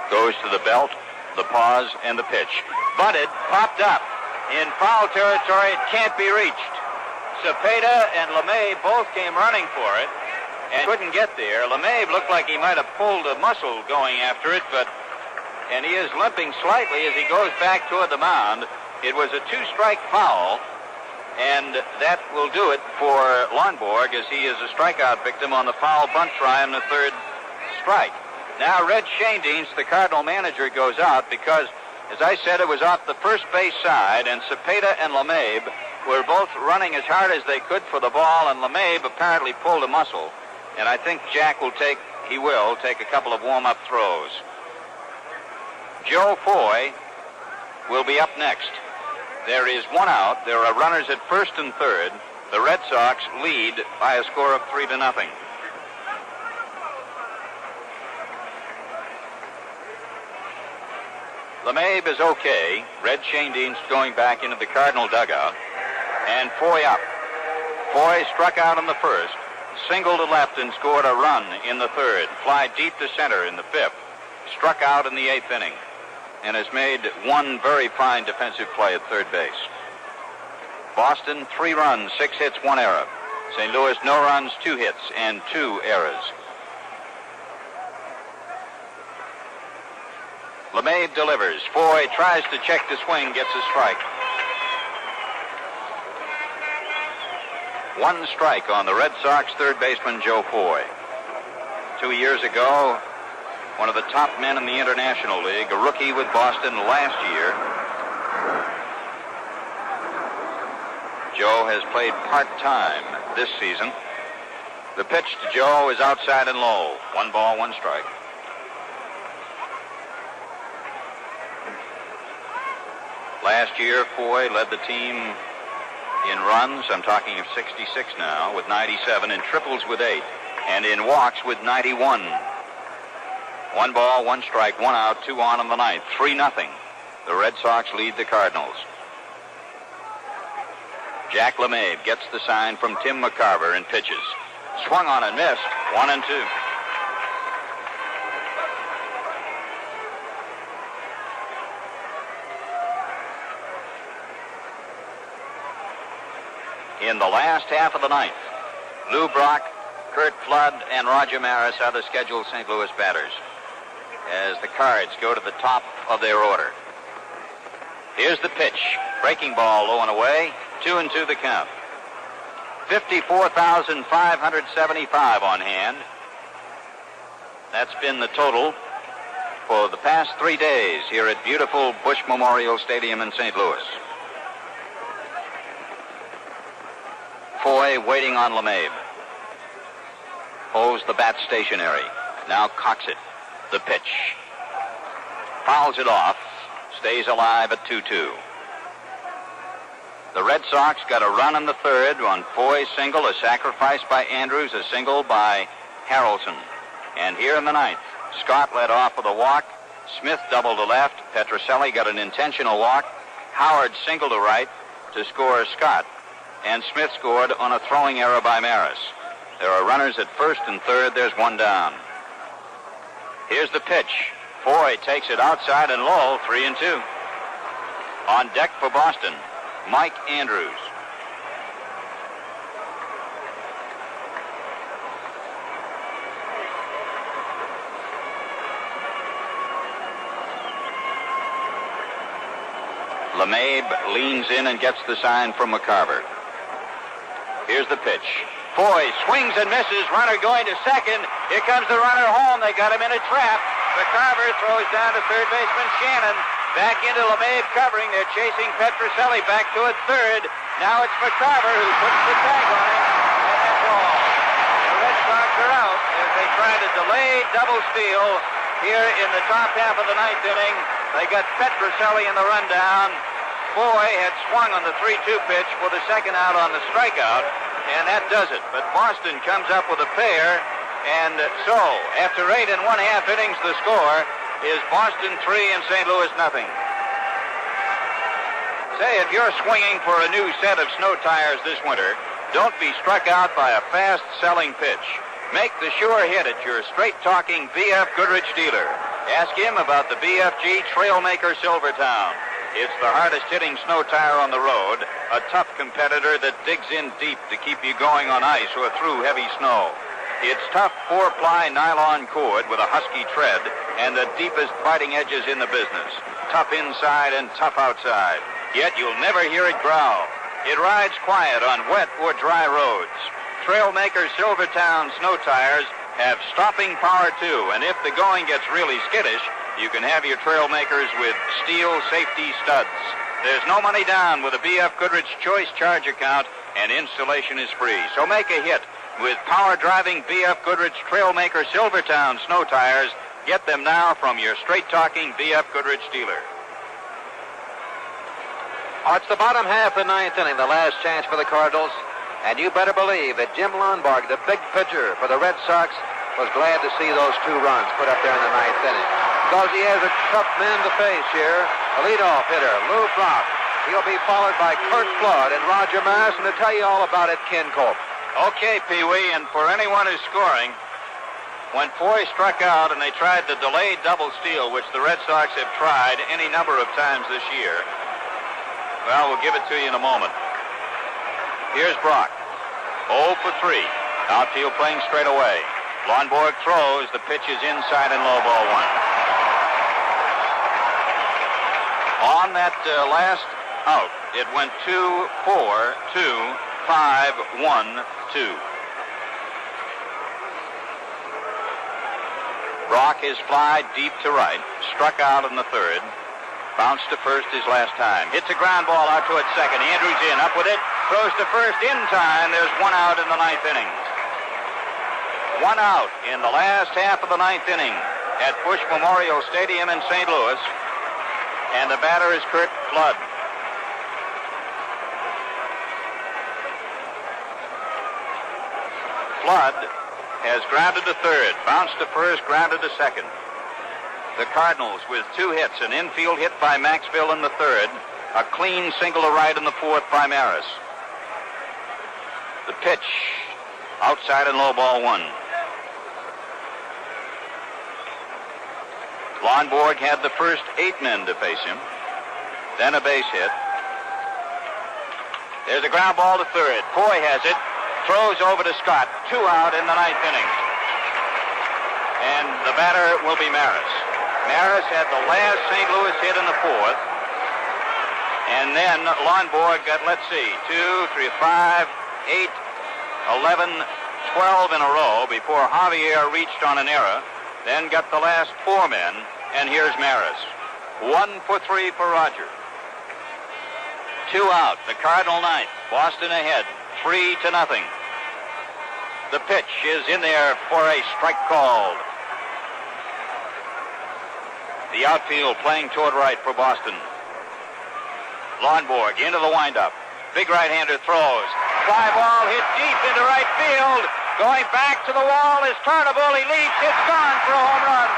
Goes to the belt, the pause, and the pitch. Bunted, popped up. In foul territory, it can't be reached. Cepeda and LeMay both came running for it and couldn't get there. LeMay looked like he might have pulled a muscle going after it, and he is limping slightly as he goes back toward the mound. It was a 2-strike foul, and that will do it for Lonborg, as he is a strikeout victim on the foul bunt try on the third strike. Now Red Schoendienst, the Cardinal manager, goes out because, as I said, it was off the first base side, and Cepeda and LeMay were both running as hard as they could for the ball, and LeMay apparently pulled a muscle. And I think Jack will take a couple of warm-up throws. Joe Foy will be up next. There is 1 out. There are runners at first and third. The Red Sox lead by a score of 3-0. LeMay is okay. Red Schoendienst going back into the Cardinal dugout. And Foy up. Foy struck out in the first, singled to left and scored a run in the third. Fly deep to center in the fifth. Struck out in the 8th inning. And has made 1 very fine defensive play at third base. Boston, 3 runs, 6 hits, 1 error. St. Louis, no runs, 2 hits, and 2 errors. LeMahieu delivers. Foy tries to check the swing, gets a strike. One strike on the Red Sox third baseman Joe Foy. 2 years ago, one of the top men in the International League, a rookie with Boston last year. Joe has played part-time this season. The pitch to Joe is outside and low. 1 ball, 1 strike. Last year, Foy led the team in runs, I'm talking of 66 now, with 97, in triples with 8, and in walks with 91. 1 ball, 1 strike, 1 out, 2 on in the ninth. 3-0. The Red Sox lead the Cardinals. Jack LeMahieu gets the sign from Tim McCarver and pitches. Swung on and missed. 1-2. In the last half of the ninth, Lou Brock, Kurt Flood, and Roger Maris are the scheduled St. Louis batters as the Cards go to the top of their order. Here's the pitch. Breaking ball low and away. 2-2 the count. 54,575 on hand. That's been the total for the past 3 days here at beautiful Bush Memorial Stadium in St. Louis. Foy waiting on LeMahieu. Holds the bat stationary. Now cocks it. The pitch. Fouls it off. Stays alive at 2-2. The Red Sox got a run in the third on Foy's single, a sacrifice by Andrews, a single by Harrelson. And here in the ninth, Scott led off with a walk. Smith doubled to left. Petrocelli got an intentional walk. Howard singled to right to score Scott. And Smith scored on a throwing error by Maris. There are runners at first and third. There's 1 down. Here's the pitch. Foy takes it outside and low, 3-2. On deck for Boston, Mike Andrews. LeMahieu leans in and gets the sign from McCarver. Here's the pitch. Foy swings and misses. Runner going to second. Here comes the runner home. They got him in a trap. McCarver throws down to third baseman Shannon. Back into LeMahieu covering. They're chasing Petrocelli back to it third. Now it's McCarver who puts the tag on him. And that's all. The Red Sox are out as they try to delay double steal here in the top half of the ninth inning. They got Petrocelli in the rundown. Foy had swung on the 3-2 pitch for the second out on the strikeout, and that does it. But Boston comes up with a pair, and so, after 8 1/2 innings, the score is Boston 3 and St. Louis nothing. Say, if you're swinging for a new set of snow tires this winter, don't be struck out by a fast-selling pitch. Make the sure hit at your straight-talking B.F. Goodrich dealer. Ask him about the BFG Trailmaker Silvertown. It's the hardest-hitting snow tire on the road, a tough competitor that digs in deep to keep you going on ice or through heavy snow. It's tough 4-ply nylon cord with a husky tread and the deepest biting edges in the business. Tough inside and tough outside. Yet you'll never hear it growl. It rides quiet on wet or dry roads. Trailmaker Silvertown snow tires have stopping power too, and if the going gets really skittish, you can have your Trailmakers with steel safety studs. There's no money down with a B.F. Goodrich Choice Charge account, and installation is free. So make a hit with power-driving B.F. Goodrich Trailmaker Silvertown snow tires. Get them now from your straight-talking B.F. Goodrich dealer. Oh, it's the bottom half of the ninth inning, the last chance for the Cardinals. And you better believe that Jim Lonborg, the big pitcher for the Red Sox, was glad to see those 2 runs put up there in the ninth inning. Because he has a tough man to face here. The leadoff hitter, Lou Brock. He'll be followed by Kurt Flood and Roger Maris. And to tell you all about it, Ken Cope. Okay, Pee-wee, and for anyone who's scoring, when Foy struck out and they tried the delayed double steal, which the Red Sox have tried any number of times this year, well, we'll give it to you in a moment. Here's Brock. 0 for 3. Outfield playing straight away. Lonborg throws. The pitch is inside and low, ball 1. On that last out, it went 2-4, 2-5-1-2. Brock is fly deep to right, struck out in the third, bounced to first his last time. Hits a ground ball out to it second. Andrews in, up with it, throws to first in time. There's one out in the ninth inning. One out in the last half of the ninth inning at Bush Memorial Stadium in St. Louis. And the batter is Curt Flood. Flood has grounded to third, bounced to first, grounded to second. The Cardinals with 2 hits, an infield hit by Maxville in the third, a clean single to right in the fourth by Maris. The pitch, outside and low, ball 1. Lonborg had the first 8 men to face him, then a base hit. There's a ground ball to third. Foy has it. Throws over to Scott. 2 out in the ninth inning. And the batter will be Maris. Maris had the last St. Louis hit in the fourth. And then Lonborg got, 2, 3, 5, 8, 11, 12 in a row before Javier reached on an error. Then got the last 4 men. And here's Maris. 1 for 3 for Roger. 2 out. The Cardinal ninth. Boston ahead. 3-0. The pitch is in there for a strike called. The outfield playing toward right for Boston. Lonborg into the windup. Big right-hander throws. Fly ball hit deep into right field. Going back to the wall is Turnbull. He leaps. It's gone for a home run.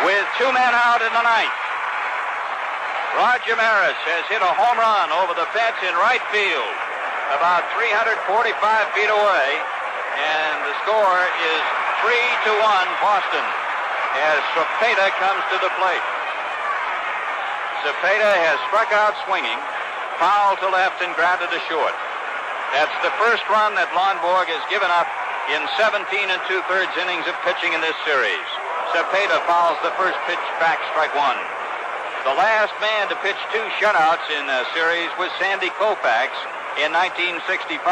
With 2 men out in the ninth, Roger Maris has hit a home run over the fence in right field, about 345 feet away, and the score is 3-1 Boston as Cepeda comes to the plate. Cepeda has struck out swinging, foul to left and grounded to short. That's the first run that Lonborg has given up in 17 2/3 innings of pitching in this series. Cepeda fouls the first pitch back, strike 1. The last man to pitch 2 shutouts in a series was Sandy Koufax in 1965.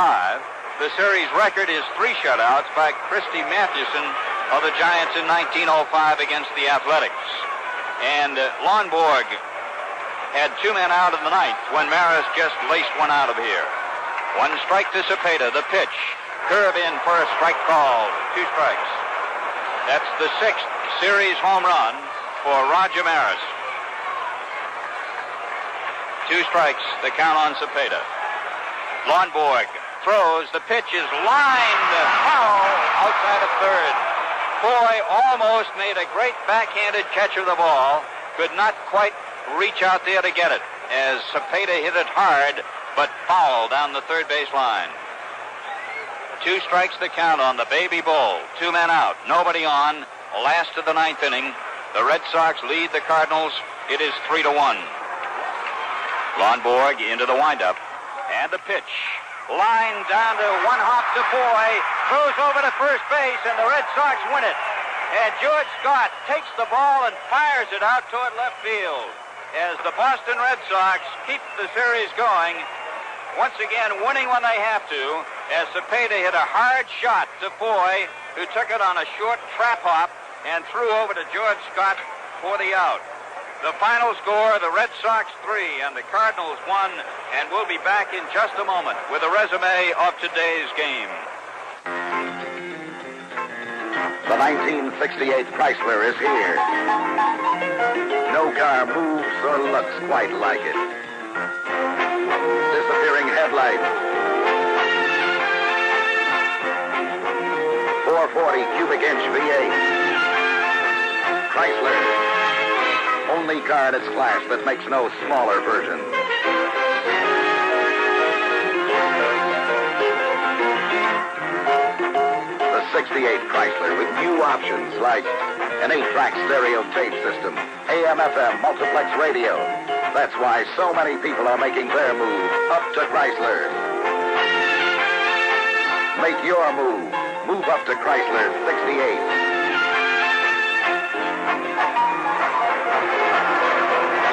The series record is 3 shutouts by Christy Mathewson of the Giants in 1905 against the Athletics. And Lonborg had 2 men out in the ninth when Maris just laced one out of here. 1 strike to Cepeda. The pitch. Curve in for a strike called. 2 strikes. That's the 6th series home run for Roger Maris. 2 strikes, the count on Cepeda. Lonborg throws. The pitch is lined foul outside of third. Foy almost made a great backhanded catch of the ball. Could not quite reach out there to get it as Cepeda hit it hard, but foul down the third base line. 2 strikes the count on the Baby Bull. 2 men out, nobody on. Last of the ninth inning. The Red Sox lead the Cardinals. It is 3-1. Lonborg into the windup. And the pitch. Line down to 1 hop to Foy. Throws over to first base, and the Red Sox win it. And George Scott takes the ball and fires it out toward left field as the Boston Red Sox keep the series going. Once again, winning when they have to, as Cepeda hit a hard shot to Foy, who took it on a short trap hop and threw over to George Scott for the out. The final score, the Red Sox 3 and the Cardinals 1, and we'll be back in just a moment with a resume of today's game. The 1968 Chrysler is here. No car moves or looks quite like it. Disappearing headlight. 440 cubic inch V8. Chrysler. Only car in its class that makes no smaller version. The 68 Chrysler with new options like an 8-track stereo tape system, AM/FM multiplex radio, That's why so many people are making their move up to Chrysler. Make your move. Move up to Chrysler 68.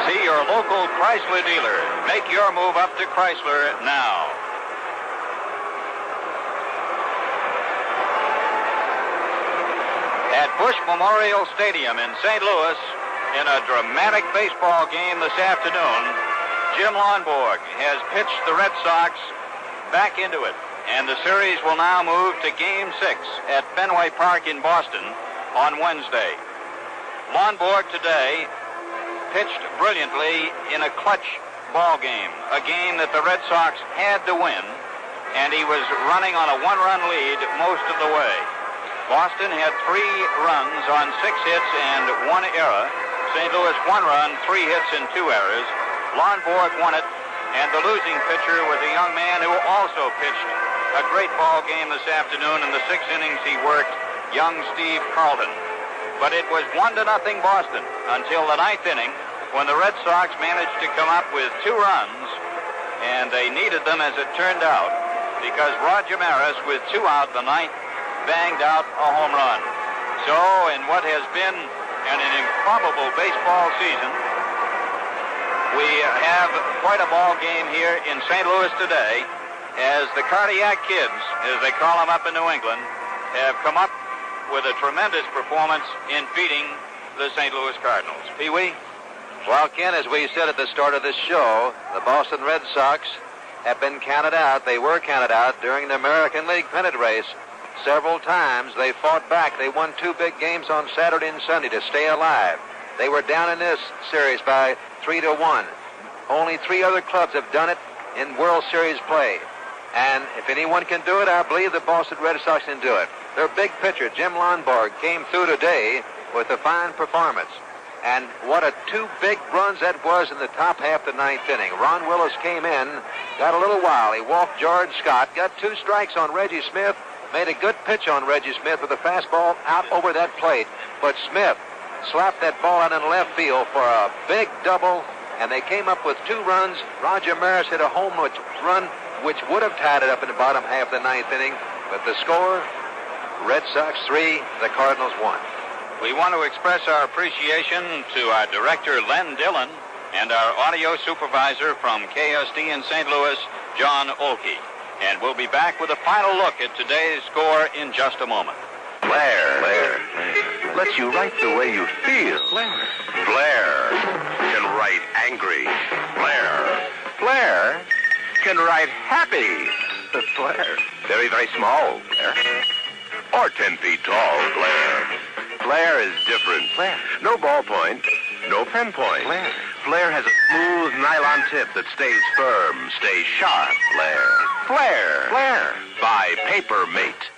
See your local Chrysler dealer. Make your move up to Chrysler now. At Bush Memorial Stadium in St. Louis, in a dramatic baseball game this afternoon, Jim Lonborg has pitched the Red Sox back into it, and the series will now move to Game 6 at Fenway Park in Boston on Wednesday. Lonborg today pitched brilliantly in a clutch ball game, a game that the Red Sox had to win, and he was running on a one-run lead most of the way. Boston had 3 runs on 6 hits and 1 error. St. Louis 1 run, 3 hits and 2 errors. Lonborg won it, and the losing pitcher was a young man who also pitched a great ball game this afternoon. In the 6 innings he worked, young Steve Carlton. But it was 1-0 Boston until the 9th inning, when the Red Sox managed to come up with 2 runs, and they needed them as it turned out, because Roger Maris, with 2 out in the 9th, banged out a home run. So, in what has been an improbable baseball season, we have quite a ball game here in St. Louis today, as the Cardiac Kids, as they call them up in New England, have come up with a tremendous performance in beating the St. Louis Cardinals. Pee-wee? Well, Ken, as we said at the start of this show, the Boston Red Sox have been counted out. They were counted out during the American League pennant race. Several times they fought back. They won 2 big games on Saturday and Sunday to stay alive. They were down in this series by 3-1. Only 3 other clubs have done it in World Series play. And if anyone can do it, I believe the Boston Red Sox can do it. Their big pitcher, Jim Lonborg, came through today with a fine performance. And what a 2 big runs that was in the top half of the 9th inning. Ron Willis came in, got a little while. He walked George Scott, got 2 strikes on Reggie Smith, made a good pitch on Reggie Smith with a fastball out over that plate. But Smith slapped that ball out in left field for a big double, and they came up with 2 runs. Roger Maris hit a home run, which would have tied it up in the bottom half of the 9th inning. But the score, Red Sox 3, the Cardinals 1. We want to express our appreciation to our director, Len Dillon, and our audio supervisor from KSD in St. Louis, John Olkey. And we'll be back with a final look at today's score in just a moment. Flair lets you write the way you feel. Flair can write angry. Flair can write happy. Flair. Very, very small, Flair. Or 10 feet tall, Flair. Flair is different. Flair. No ballpoint, no pen point. Flair has a smooth nylon tip that stays firm, stays sharp. Flair. By Paper Mate.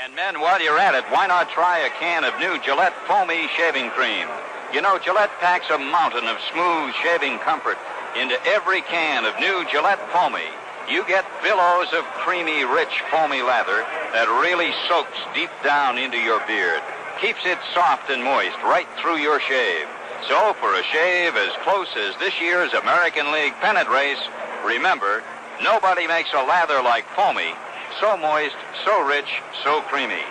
And men, while you're at it, why not try a can of new Gillette Foamy Shaving Cream? You know, Gillette packs a mountain of smooth shaving comfort into every can of new Gillette Foamy. You get billows of creamy, rich, foamy lather that really soaks deep down into your beard. Keeps it soft and moist right through your shave. So for a shave as close as this year's American League pennant race, remember, nobody makes a lather like Foamy. So moist, so rich, so creamy.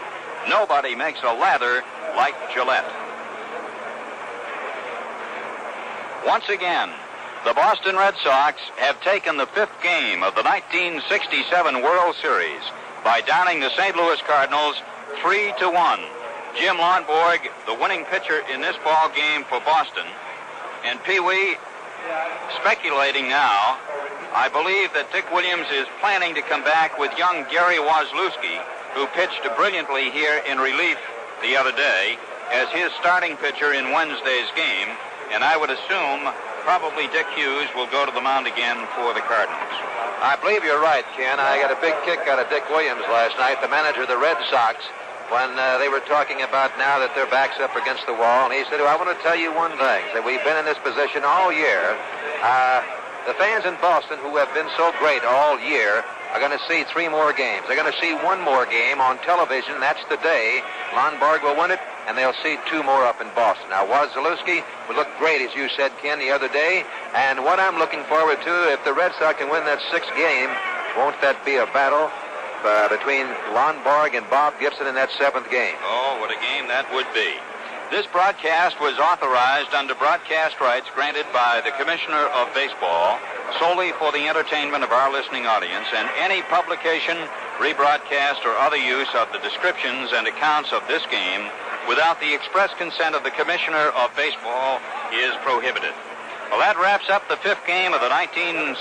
Nobody makes a lather like Gillette. Once again, the Boston Red Sox have taken the 5th game of the 1967 World Series by downing the St. Louis Cardinals 3-1. Jim Lonborg, the winning pitcher in this ball game for Boston. And Pee-wee, speculating now, I believe that Dick Williams is planning to come back with young Gary Wozlewski, who pitched brilliantly here in relief the other day, as his starting pitcher in Wednesday's game. And I would assume probably Dick Hughes will go to the mound again for the Cardinals. I believe you're right, Ken. I got a big kick out of Dick Williams last night, the manager of the Red Sox, when they were talking about now that their back's up against the wall. And he said, I want to tell you one thing, that we've been in this position all year. The fans in Boston who have been so great all year are going to see 3 more games. They're going to see 1 more game on television. That's the day Lonborg will win it and they'll see 2 more up in Boston. Now, Wasilewski looked great, as you said, Ken, the other day. And what I'm looking forward to, if the Red Sox can win that 6th game, won't that be a battle between Lonborg and Bob Gibson in that 7th game? Oh, what a game that would be. This broadcast was authorized under broadcast rights granted by the Commissioner of Baseball solely for the entertainment of our listening audience, and any publication, rebroadcast, or other use of the descriptions and accounts of this game without the express consent of the Commissioner of Baseball is prohibited. Well, that wraps up the 5th game of the 1967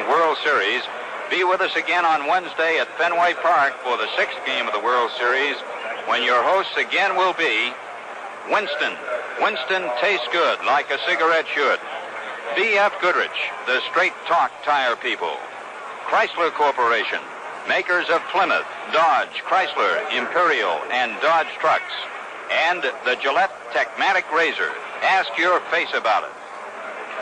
World Series. Be with us again on Wednesday at Fenway Park for the 6th game of the World Series, when your hosts again will be Winston. Winston tastes good like a cigarette should. B.F. Goodrich, the Straight Talk Tire people. Chrysler Corporation, makers of Plymouth, Dodge, Chrysler, Imperial, and Dodge trucks. And the Gillette Techmatic Razor. Ask your face about it.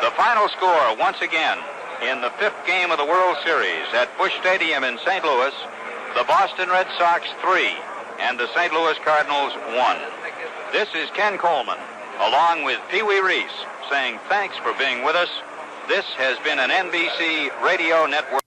The final score, once again, in the 5th game of the World Series at Busch Stadium in St. Louis, the Boston Red Sox 3 and the St. Louis Cardinals 1. This is Ken Coleman, along with Pee Wee Reese, saying thanks for being with us. This has been an NBC Radio Network.